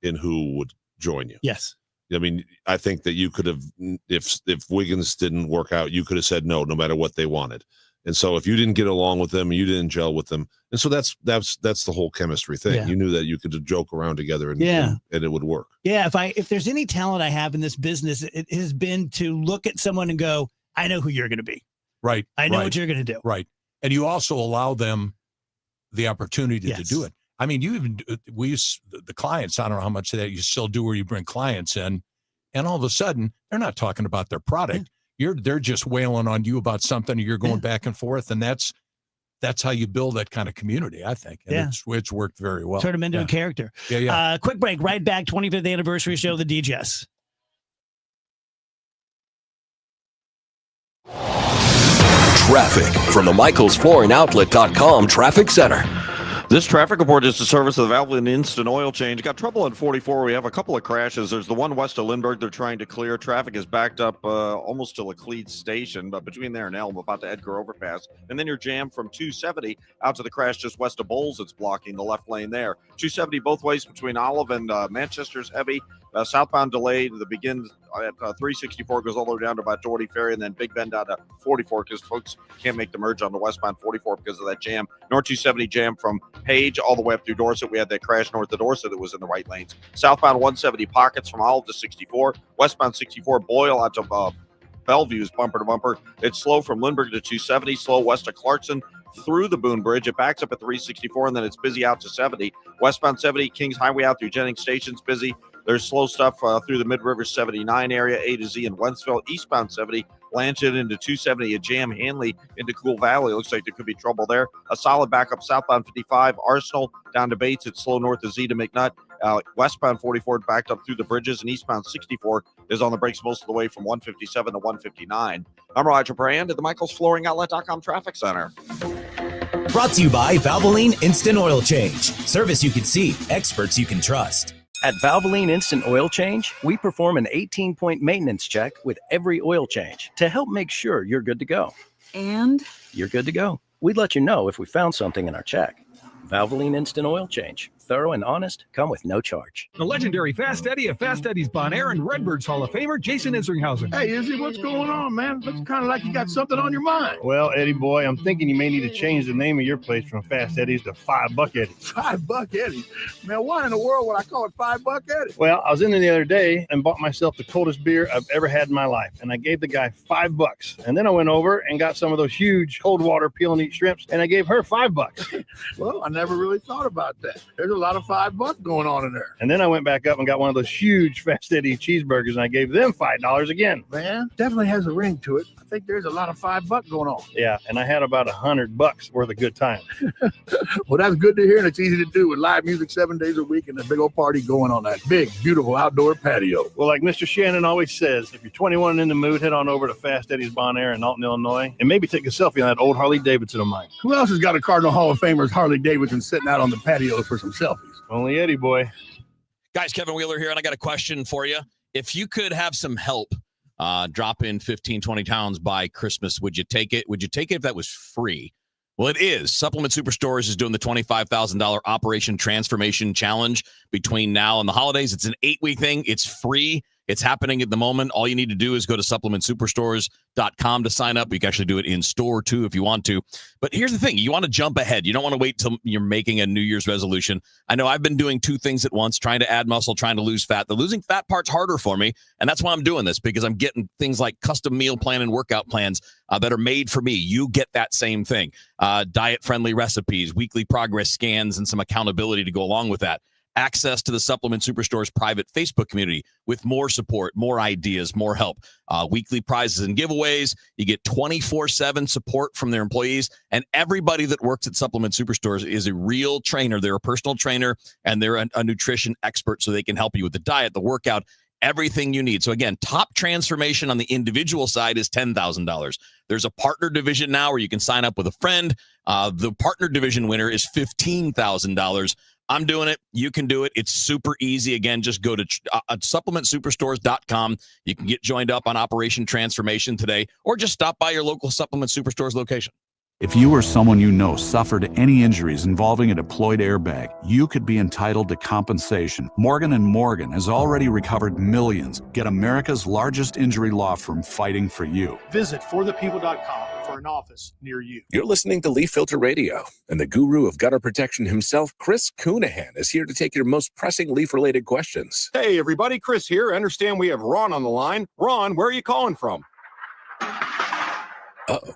in who would join you.
Yes.
I mean, I think that you could have, if Wiggins didn't work out, you could have said no matter what they wanted. And so if you didn't get along with them, you didn't gel with them, and so that's the whole chemistry thing.
Yeah.
You knew that you could joke around together, and
Yeah.
and it would work.
Yeah. If there's any talent I have in this business, it has been to look at someone and go, I know who you're going to be.
right.
I know
right,
what you're going to do.
right. And you also allow them the opportunity to
Yes.
do it. I mean, you even we use the clients. I don't know how much of that you still do where you bring clients in, and all of a sudden they're not talking about their product. They're just wailing on you about something. And you're going back and forth, and that's how you build that kind of community, I think. And
Yeah.
it's worked very well.
Turn them into
yeah.
a character.
Yeah, yeah.
Quick break. Right back. 25th anniversary show, the DJs.
Traffic from the MichaelsFlooringOutlet.com Traffic Center.
This traffic report is the service of the Valvoline Instant Oil Change. Got trouble on 44. We have a couple of crashes. There's the one west of Lindbergh they're trying to clear. Traffic is backed up almost to Laclede Station, but between there and Elm, about to Edgar Overpass. And then you're jammed from 270 out to the crash just west of Bowles. It's blocking the left lane there. 270 both ways between Olive and Manchester's heavy. Southbound delayed. The begins at 364, goes all the way down to about Doherty Ferry, and then Big Bend down to 44 because folks can't make the merge on the westbound 44 because of that jam. North 270 jam from Page all the way up through Dorset. We had that crash north of Dorset that was in the right lanes. Southbound 170 pockets from Olive to 64. Westbound 64 Boyle out to Bellevue's bumper to bumper. It's slow from Lindbergh to 270, slow west of Clarkson through the Boone Bridge. It backs up at 364, and then it's busy out to 70. Westbound 70, Kings Highway out through Jennings Station's busy. There's slow stuff through the Mid-River 79 area, A to Z in Wentzville. Eastbound 70, Blanchard into 270, a jam Hanley into Cool Valley. Looks like there could be trouble there. A solid backup southbound 55, Arsenal down to Bates. It's slow north of Z to McNutt. Westbound 44 backed up through the bridges, and eastbound 64 is on the brakes most of the way from 157 to 159. I'm Roger Brand at the MichaelsFlooringOutlet.com Traffic Center.
Brought to you by Valvoline Instant Oil Change. Service you can see, experts you can trust.
At Valvoline Instant Oil Change, we perform an 18-point maintenance check with every oil change to help make sure you're good to go.
And?
You're good to go. We'd let you know if we found something in our check. Valvoline Instant Oil Change. Thorough and honest, come with no charge.
The legendary Fast Eddie of Fast Eddie's Bon Air and Redbirds Hall of Famer Jason Isringhausen.
Hey, Izzy, what's going on, man? Looks kind of like you got something on your mind. Well, Eddie boy, I'm thinking you may need to change the name of your place from Fast Eddie's to $5 Eddie's. $5 Eddie's? Man, why in the world would I call it $5 Eddie's? Well, I was in there the other day and bought myself the coldest beer I've ever had in my life, and I gave the guy $5. And then I went over and got some of those huge cold water peel and eat shrimps, and I gave her $5. Well, I never really thought about that. There's a a lot of $5 going on in there. And then I went back up and got one of those huge Fast Eddie cheeseburgers, and I gave them $5 again. Man, definitely has a ring to it. I think there's a lot of $5 going on. Yeah, and I had about $100 worth of good time. Well, that's good to hear, and it's easy to do with live music 7 days a week and a big old party going on that big, beautiful outdoor patio. Well, like Mr. Shannon always says, if you're 21 and in the mood, head on over to Fast Eddie's Bon Air in Alton, Illinois, and maybe take a selfie on that old Harley Davidson of mine. Who else has got a Cardinal Hall of Famer's Harley Davidson sitting out on the patio for some selfies? Only Eddie boy.
Guys, Kevin Wheeler here, and I got a question for you. If you could have some help drop in 15, 20 pounds by Christmas, would you take it? Would you take it if that was free? Well, it is. Supplement Superstores is doing the $25,000 Operation Transformation Challenge between now and the holidays. It's an 8-week thing. It's free. It's happening at the moment. All you need to do is go to supplementsuperstores.com to sign up. You can actually do it in store, too, if you want to. But here's the thing. You want to jump ahead. You don't want to wait till you're making a New Year's resolution. I know I've been doing 2 things at once, trying to add muscle, trying to lose fat. The losing fat part's harder for me, and that's why I'm doing this, because I'm getting things like custom meal plan and workout plans that are made for me. You get that same thing. Diet-friendly recipes, weekly progress scans, and some accountability to go along with that. Access to the Supplement Superstore's private Facebook community with more support, more ideas, more help, weekly prizes and giveaways. You get 24/7 support from their employees, and everybody that works at Supplement Superstores is a real trainer. They're a personal trainer, and they're a nutrition expert, so they can help you with the diet, the workout, everything you need. So again, top transformation on the individual side is $10,000. There's a partner division now where you can sign up with a friend. The partner division winner is $15,000. I'm doing it. You can do it. It's super easy. Again, just go to supplementsuperstores.com. You can get joined up on Operation Transformation today, or just stop by your local Supplement Superstores location.
If you or someone you know suffered any injuries involving a deployed airbag, you could be entitled to compensation. Morgan & Morgan has already recovered millions. Get America's largest injury law firm fighting for you.
Visit forthepeople.com for an office near you.
You're listening to Leaf Filter Radio, and the guru of gutter protection himself, Chris Coonahan, is here to take your most pressing leaf-related questions.
Hey, everybody, Chris here. I understand we have Ron on the line. Ron, where are you calling from?
Uh-oh.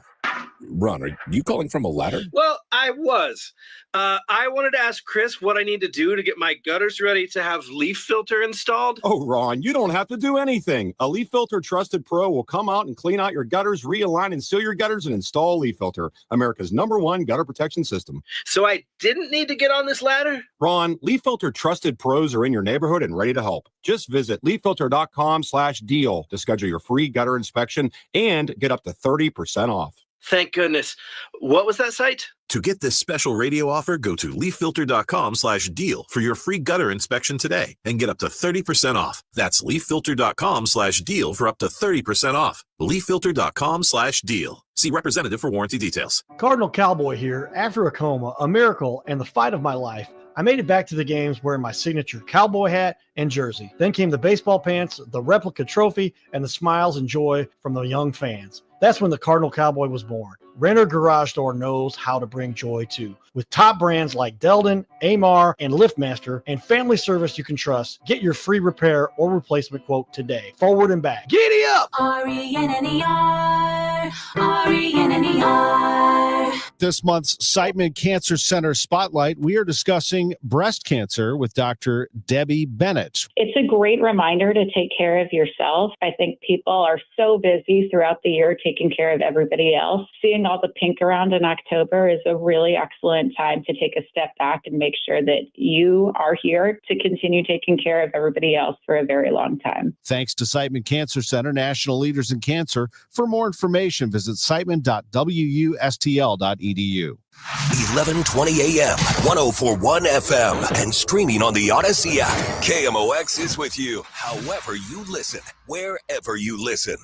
Ron, are you calling from a ladder?
Well, I was. I wanted to ask Chris what I need to do to get my gutters ready to have Leaf Filter installed.
Oh, Ron, you don't have to do anything. A Leaf Filter Trusted Pro will come out and clean out your gutters, realign and seal your gutters, and install Leaf Filter, America's #1 gutter protection system.
So I didn't need to get on this ladder?
Ron, Leaf Filter Trusted Pros are in your neighborhood and ready to help. Just visit leaffilter.com/deal to schedule your free gutter inspection and get up to 30% off.
Thank goodness. What was that site?
To get this special radio offer, go to leaffilter.com/deal for your free gutter inspection today and get up to 30% off. That's leaffilter.com/deal for up to 30% off. leaffilter.com/deal. See representative for warranty details.
Cardinal Cowboy here. After a coma, a miracle, and the fight of my life, I made it back to the games wearing my signature cowboy hat and jersey. Then came the baseball pants, the replica trophy, and the smiles and joy from the young fans. That's when the Cardinal Cowboy was born. Renner Garage Door knows how to bring joy too. With top brands like Delden, Amar, and LiftMaster, and family service you can trust, get your free repair or replacement quote today. Forward and back. Giddy up!
RENNER, RENNER.
This month's Siteman Cancer Center Spotlight, we are discussing breast cancer with Dr. Debbie Bennett.
It's a great reminder to take care of yourself. I think people are so busy throughout the year taking care of everybody else. Seeing all the pink around in October is a really excellent time to take a step back and make sure that you are here to continue taking care of everybody else for a very long time.
Thanks to Siteman Cancer Center, national leaders in cancer. For more information, visit siteman.wustl.edu.
1120 AM, 1041 FM, and streaming on the Odyssey app. KMOX is with you, however you listen, wherever you listen.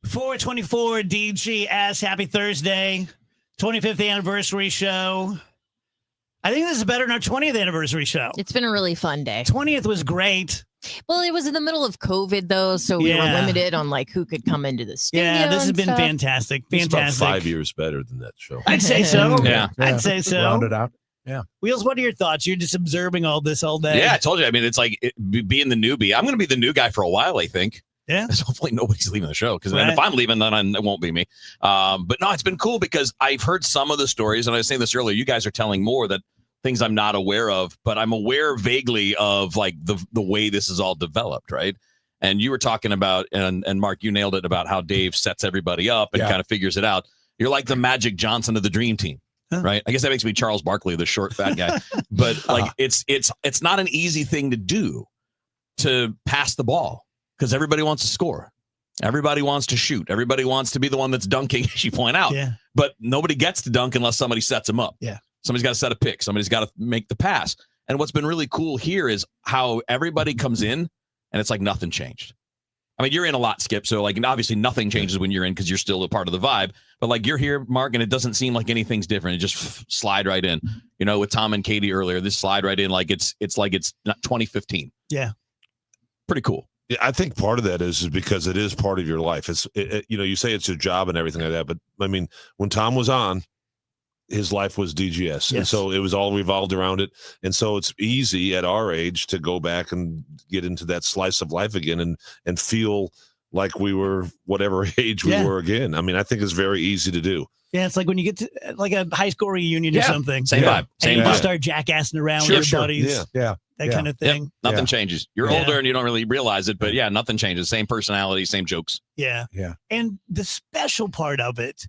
.424 DGS, happy Thursday, 25th anniversary show. I think this is better than our 20th anniversary show.
It's been a really fun day.
20th was great.
Well, it was in the middle of COVID though, so we were
Yeah.
limited on like who could come into the studio.
Yeah, this has
and
been
stuff.
fantastic.
It's about
Fantastic.
5 years better than that show.
I'd say so.
Yeah.
I'd say so.
Round it out. Yeah.
Wheels, what are your thoughts? You're just observing all this all day.
Yeah, I told you. I mean, it's like being the newbie. I'm going to be the new guy for a while, I think.
Yeah.
So hopefully nobody's leaving the show because
Right.
if I'm leaving, then it won't be me. But no, it's been cool because I've heard some of the stories, and I was saying this earlier. You guys are telling more that things I'm not aware of, but I'm aware vaguely of like the way this is all developed, right? And you were talking about, and Mark, you nailed it about how Dave sets everybody up and kind of figures it out. You're like the Magic Johnson of the dream team. Right. I guess that makes me Charles Barkley, the short fat guy. But like it's not an easy thing to do to pass the ball because everybody wants to score. Everybody wants to shoot. Everybody wants to be the one that's dunking, as you point out.
Yeah.
But nobody gets to dunk unless somebody sets them up.
Yeah.
Somebody's got to set a pick. Somebody's got to make the pass. And what's been really cool here is how everybody comes in and it's like nothing changed. I mean, you're in a lot, Skip. So, like, obviously nothing changes when you're in because you're still a part of the vibe. But, like, you're here, Mark, and it doesn't seem like anything's different. It just slide right in. You know, with Tom and Katie earlier, this slide right in like it's like it's not 2015.
Yeah.
Pretty cool.
Yeah, I think part of that is because it is part of your life. You know, you say it's your job and everything like that, but I mean, when Tom was on, his life was DGS. And
Yes.
so it was all revolved around it. And so it's easy at our age to go back and get into that slice of life again and feel like we were whatever age we
Yeah.
were again. I mean, I think it's very easy to do.
Yeah, it's like when you get to like a high school reunion or
Yeah.
something.
Same
Yeah.
vibe.
And
Same
you just
vibe.
start jackassing around
Sure,
with your buddies.
Yeah.
Yeah.
That kind of
Yep,
thing.
nothing
Yeah.
changes. You're
Yeah.
older and you don't really realize it, but yeah, nothing changes. Same personality, same jokes.
Yeah.
Yeah.
And the special part of it,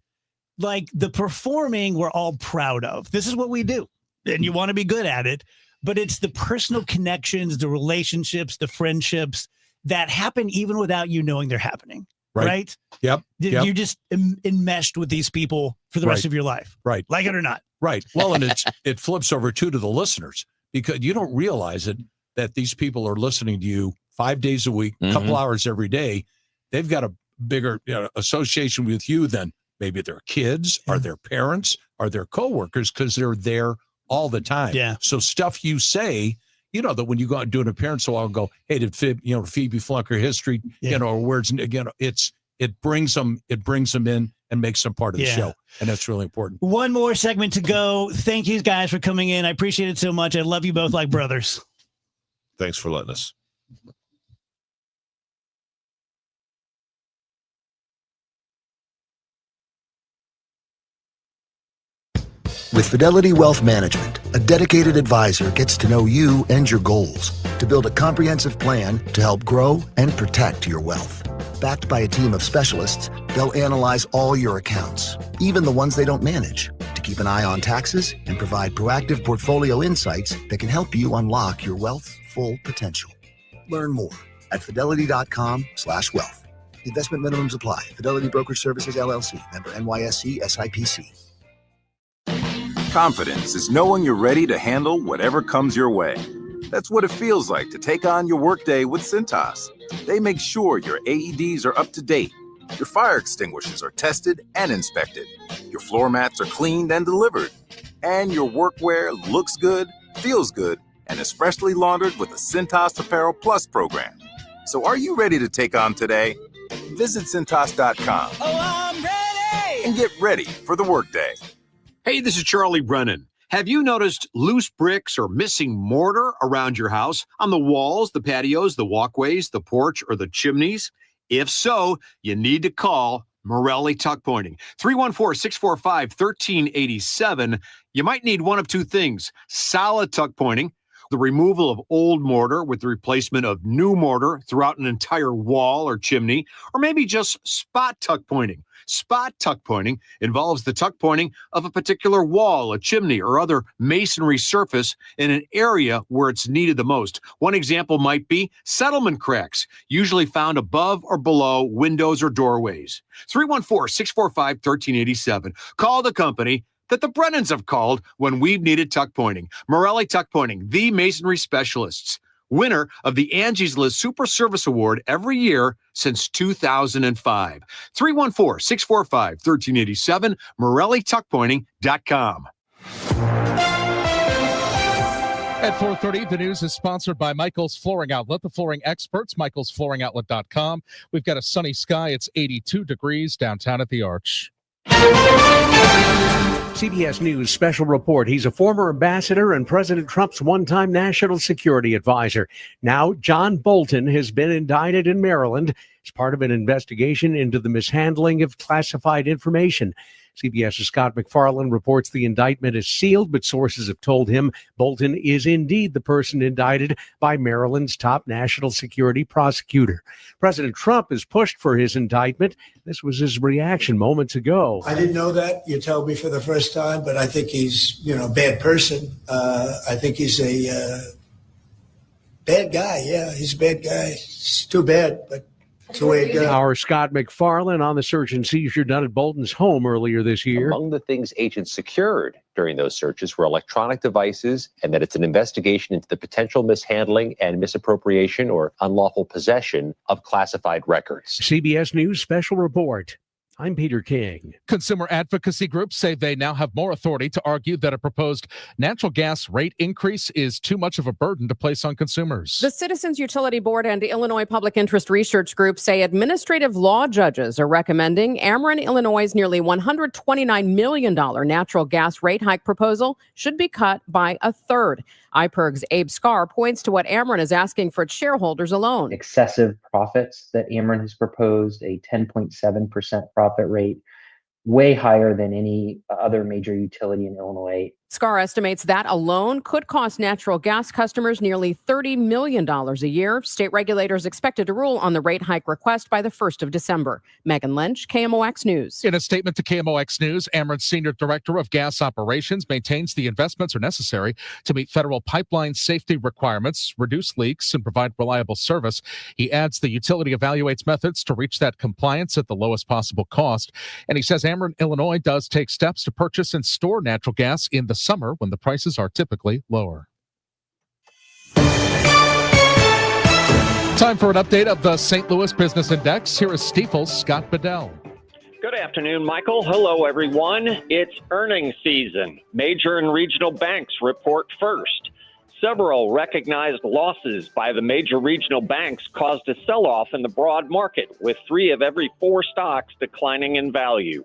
like the performing, we're all proud of. This is what we do. And you want to be good at it. But it's the personal connections, the relationships, the friendships that happen even without you knowing they're happening. Right?
Yep. Yep.
You're just enmeshed with these people for the rest of your life.
Right.
Like it or not.
Right. Well, and it flips over too to the listeners because you don't realize it that these people are listening to you 5 days a week, a couple hours every day. They've got a bigger association with you than maybe their kids or their parents or their coworkers because they're there all the time.
Yeah.
So stuff you say, you know, that when you go out and do an appearance, so I'll go, hey, did Phoebe flunk her history?
Yeah.
You know, or words, it brings them in and makes them part of the
Yeah.
show. And that's really important.
One more segment to go. Thank you guys for coming in. I appreciate it so much. I love you both like brothers.
Thanks for letting us.
With Fidelity Wealth Management, a dedicated advisor gets to know you and your goals to build a comprehensive plan to help grow and protect your wealth. Backed by a team of specialists, they'll analyze all your accounts, even the ones they don't manage, to keep an eye on taxes and provide proactive portfolio insights that can help you unlock your wealth's full potential. Learn more at fidelity.com/wealth. Investment minimums apply. Fidelity Brokerage Services, LLC. Member NYSE SIPC.
Confidence is knowing you're ready to handle whatever comes your way. That's what it feels like to take on your workday with Cintas. They make sure your AEDs are up to date, your fire extinguishers are tested and inspected, your floor mats are cleaned and delivered, and your workwear looks good, feels good, and is freshly laundered with the Cintas Apparel Plus program. So are you ready to take on today? Visit Cintas.com.
Oh, I'm ready!
And get ready for the workday.
Hey, this is Charlie Brennan. Have you noticed loose bricks or missing mortar around your house, on the walls, the patios, the walkways, the porch, or the chimneys? If so, you need to call Morelli Tuck Pointing. 314-645-1387. You might need one of two things: solid tuck pointing, the removal of old mortar with the replacement of new mortar throughout an entire wall or chimney, or maybe just spot tuck pointing. Spot tuck pointing involves the tuck pointing of a particular wall, a chimney, or other masonry surface in an area where it's needed the most. One example might be settlement cracks, usually found above or below windows or doorways. 314-645-1387. Call the company that the Brennans have called when we've needed tuck pointing. Morelli Tuck Pointing, the masonry specialists. Winner of the Angie's List Super Service Award every year since 2005. 314-645-1387, MorelliTuckPointing.com.
'Cause I'm ready. Go, Rhino Shield. Never paint your house again. Rhino Shield.
MorelliTuckPointing.com. 314-645-1387, MorelliTuckPointing.com. 314-645-1387, MorelliTuckPointing.com.
At 4:30, the news is sponsored by Michael's Flooring Outlet, the flooring experts, michaelsflooringoutlet.com. We've got a sunny sky. It's 82 degrees downtown at the Arch.
CBS News special report. He's a former ambassador and President Trump's one-time national security advisor. Now, John Bolton has been indicted in Maryland as part of an investigation into the mishandling of classified information. CBS's Scott McFarland reports the indictment is sealed, but sources have told him Bolton is indeed the person indicted by Maryland's top national security prosecutor. President Trump has pushed for his indictment. This was his reaction moments ago.
I didn't know that. You told me for the first time, but I think he's, a bad person. I think he's a bad guy. Yeah, he's a bad guy. It's too bad, but it's the way it goes.
Our Scott McFarland on the search and seizure done at Bolton's home earlier this year.
Among the things agents secured during those searches were electronic devices, and that it's an investigation into the potential mishandling and misappropriation or unlawful possession of classified records.
CBS News special report. I'm Peter King.
Consumer advocacy groups say they now have more authority to argue that a proposed natural gas rate increase is too much of a burden to place on consumers.
The Citizens Utility Board and Illinois Public Interest Research Group say administrative law judges are recommending Ameren Illinois' nearly $129 million natural gas rate hike proposal should be cut by a third. iPerg's Abe Scar points to what Ameren is asking for its shareholders alone.
Excessive profits that Ameren has proposed, a 10.7% profit rate, way higher than any other major utility in Illinois.
Scar estimates that alone could cost natural gas customers nearly $30 million a year. State regulators expected to rule on the rate hike request by the 1st of December. Megan Lynch, KMOX News.
In a statement to KMOX News, Ameren's Senior Director of Gas Operations maintains the investments are necessary to meet federal pipeline safety requirements, reduce leaks, and provide reliable service. He adds the utility evaluates methods to reach that compliance at the lowest possible cost. And he says Ameren Illinois does take steps to purchase and store natural gas in the summer when the prices are typically lower. Time for an update of the St. Louis Business Index. Here is Stifel's Scott Bedell.
Good afternoon, Michael. Hello, everyone. It's earnings season. Major and regional banks report first. Several recognized losses by the major regional banks caused a sell-off in the broad market, with 3 of every 4 stocks declining in value.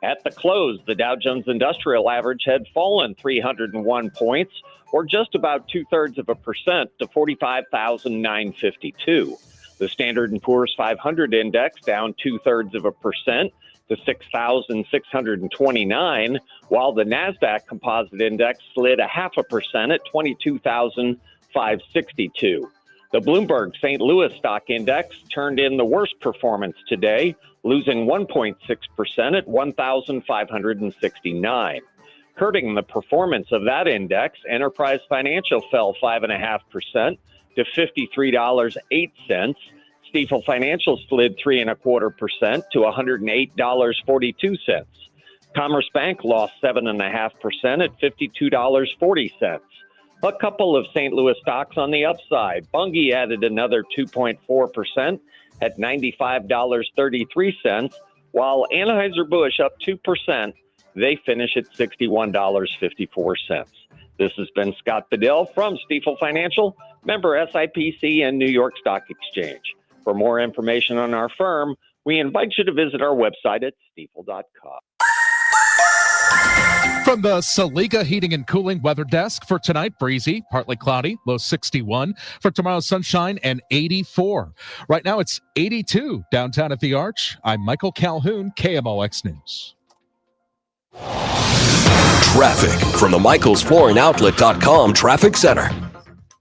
At the close, the Dow Jones Industrial Average had fallen 301 points, or just about 0.2% to 45,952. The Standard & Poor's 500 index down 0.2% to 6,629, while the NASDAQ Composite Index slid 0.5% at 22,562. The Bloomberg St. Louis Stock Index turned in the worst performance today, losing 1.6% at 1,569. Hurting the performance of that index, Enterprise Financial fell 5.5% to $53.08. Stifel Financial slid 3.25% to $108.42. Commerce Bank lost 7.5% at $52.40. A couple of St. Louis stocks on the upside. Bunge added another 2.4% at $95.33, while Anheuser-Busch up 2%. They finish at $61.54. This has been Scott Bedell from Stifel Financial, member SIPC and New York Stock Exchange. For more information on our firm, we invite you to visit our website at stifel.com.
From the Saliga Heating and Cooling weather desk for tonight, breezy, partly cloudy, low 61. For tomorrow, sunshine and 84. Right now, it's 82 downtown at the Arch. I'm Michael Calhoun, KMOX News.
Traffic from the michaelsflooringoutlet.com traffic center.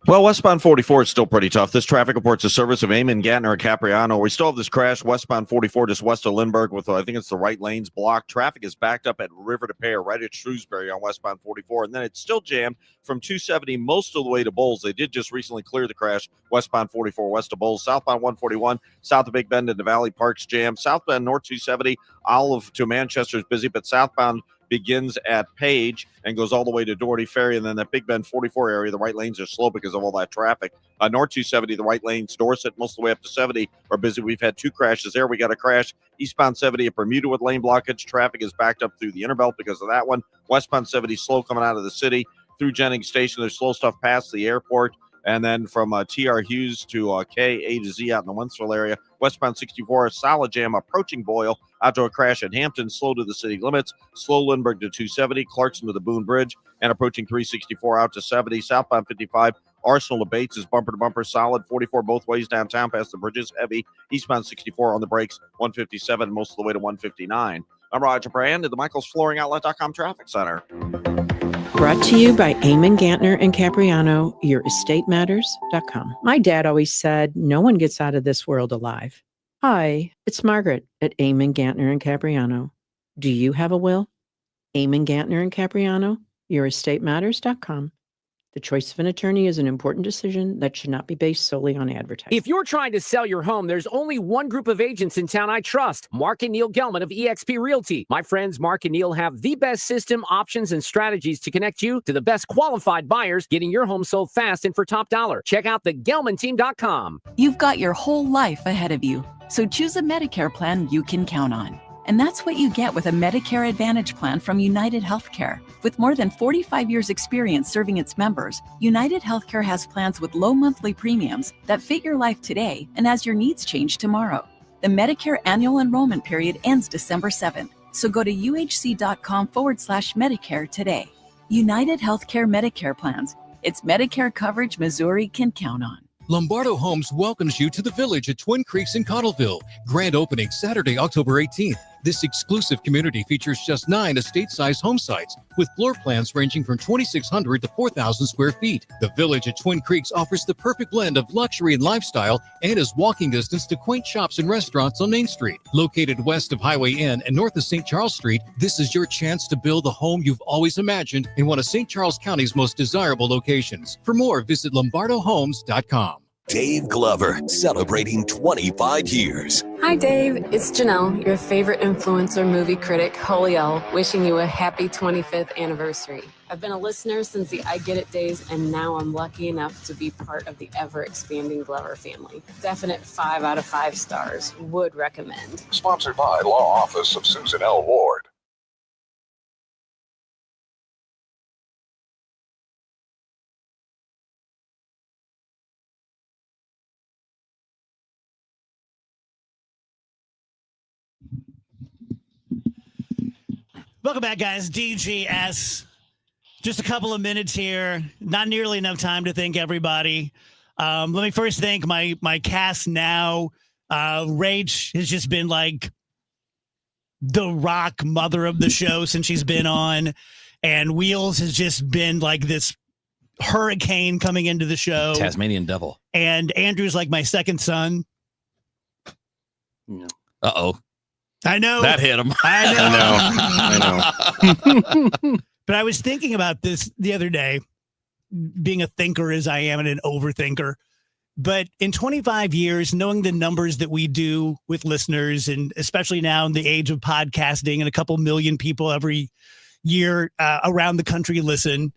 Well, westbound 44 is still pretty tough. This traffic report's a service of Amon, Gantner, and Capriano. We still have this crash westbound 44 just west of Lindbergh with, I think it's the right lanes blocked. Traffic is backed up at River to Pear, right at Shrewsbury on westbound 44. And then it's still jammed from 270 most of the way to Bowles. They did just recently clear the crash westbound 44 west of Bowles. Southbound 141, south of Big Bend into Valley Park's jammed. Southbound North 270, Olive to Manchester is busy, but southbound begins at Page and goes all the way to Doherty Ferry, and then that Big Bend 44 area, the right lanes are slow because of all that traffic. North 270, the right lanes, Dorset, most of the way up to 70 are busy. We've had 2 crashes there. We got a crash eastbound 70 at Bermuda with lane blockage. Traffic is backed up through the Innerbelt because of that one. Westbound 70 slow coming out of the city. through Jennings Station. There's slow stuff past the airport. And then from TR Hughes to K, A to Z out in the Wentzville area. Westbound 64, a solid jam approaching Boyle. Out to a crash at Hampton, slow to the city limits. Slow Lindbergh to 270, Clarkson to the Boone Bridge, and approaching 364 out to 70. Southbound 55, Arsenal to Bates is bumper to bumper, solid. 44 both ways downtown past the bridges, heavy. Eastbound 64 on the brakes, 157 most of the way to 159. I'm Roger Brand at the MichaelsFlooringOutlet.com Traffic Center.
Brought to you by Eamon Gantner and Capriano, YourEstateMatters.com. My dad always said, no one gets out of this world alive. Hi, it's Margaret at Eamon Gantner and Capriano. Do you have a will? Eamon Gantner and Capriano, YourEstateMatters.com. The choice of an attorney is an important decision that should not be based solely on advertising.
If you're trying to sell your home, there's only one group of agents in town I trust. Mark and Neil Gelman of eXp Realty. My friends Mark and Neil have the best system, options, and strategies to connect you to the best qualified buyers, getting your home sold fast and for top dollar. Check out thegelmanteam.com.
You've got your whole life ahead of you, so choose a Medicare plan you can count on. And that's what you get with a Medicare Advantage plan from United Healthcare. With more than 45 years experience serving its members, United Healthcare has plans with low monthly premiums that fit your life today and as your needs change tomorrow. The Medicare annual enrollment period ends December 7th, so go to uhc.com/Medicare today. United Healthcare Medicare plans. It's Medicare coverage Missouri can count on.
Lombardo Homes welcomes you to the Village at Twin Creeks in Cottleville. Grand opening Saturday, October 18th. This exclusive community features just 9 estate-sized home sites with floor plans ranging from 2,600 to 4,000 square feet. The Village at Twin Creeks offers the perfect blend of luxury and lifestyle and is walking distance to quaint shops and restaurants on Main Street. Located west of Highway N and north of St. Charles Street, this is your chance to build the home you've always imagined in one of St. Charles County's most desirable locations. For more, visit lombardohomes.com.
Dave Glover, celebrating 25 years.
Hi, Dave. It's Janelle, your favorite influencer movie critic, Holiel, wishing you a happy 25th anniversary. I've been a listener since the I Get It days, and now I'm lucky enough to be part of the ever-expanding Glover family. Definite 5 out of 5 stars. Would recommend.
Sponsored by Law Office of Susan L. Ward.
Welcome back, guys. DGS. Just a couple of minutes here. Not nearly enough time to thank everybody. Let me first thank my cast now. Rach has just been like the rock mother of the show since she's been on. And Wheels has just been like this hurricane coming into the show.
Tasmanian devil.
And Andrew's like my second son.
Uh-oh.
I know.
That hit him.
I know. But I was thinking about this the other day, being a thinker as I am and an overthinker. But in 25 years, knowing the numbers that we do with listeners, and especially now in the age of podcasting and a couple million people every year around the country listen,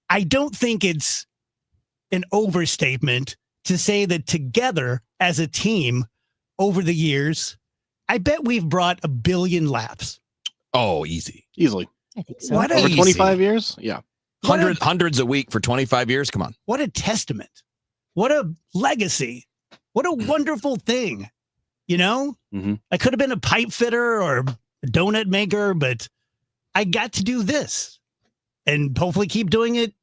I don't think it's an overstatement to say that together as a team over the years, I bet we've brought 1 billion laughs.
Oh, easy.
Easily.
I think so.
What
Over
easy.
25 years? Yeah.
Hundreds a week for 25 years? Come on.
What a testament. What a legacy. What a wonderful thing. You know?
Mm-hmm.
I could have been a pipe fitter or a donut maker, but I got to do this and hopefully keep doing it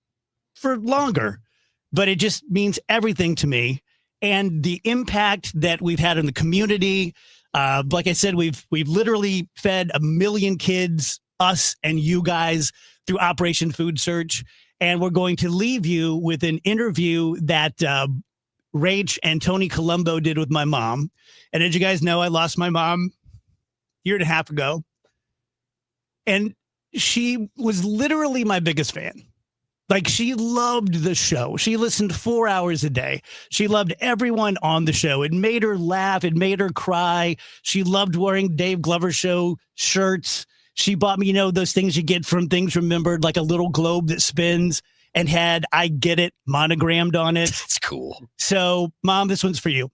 for longer. But it just means everything to me. And the impact that we've had in the community. Like I said, we've literally fed 1 million kids, us and you guys, through Operation Food Search. And we're going to leave you with an interview that Rach and Tony Colombo did with my mom. And as you guys know, I lost my mom a 1.5 years ago. And she was literally my biggest fan. Like, she loved the show. She listened 4 hours a day. She loved everyone on the show. It made her laugh. It made her cry. She loved wearing Dave Glover Show shirts. She bought me, those things you get from Things Remembered, like a little globe that spins and had I Get It monogrammed on it.
It's cool.
So, Mom, this one's for you.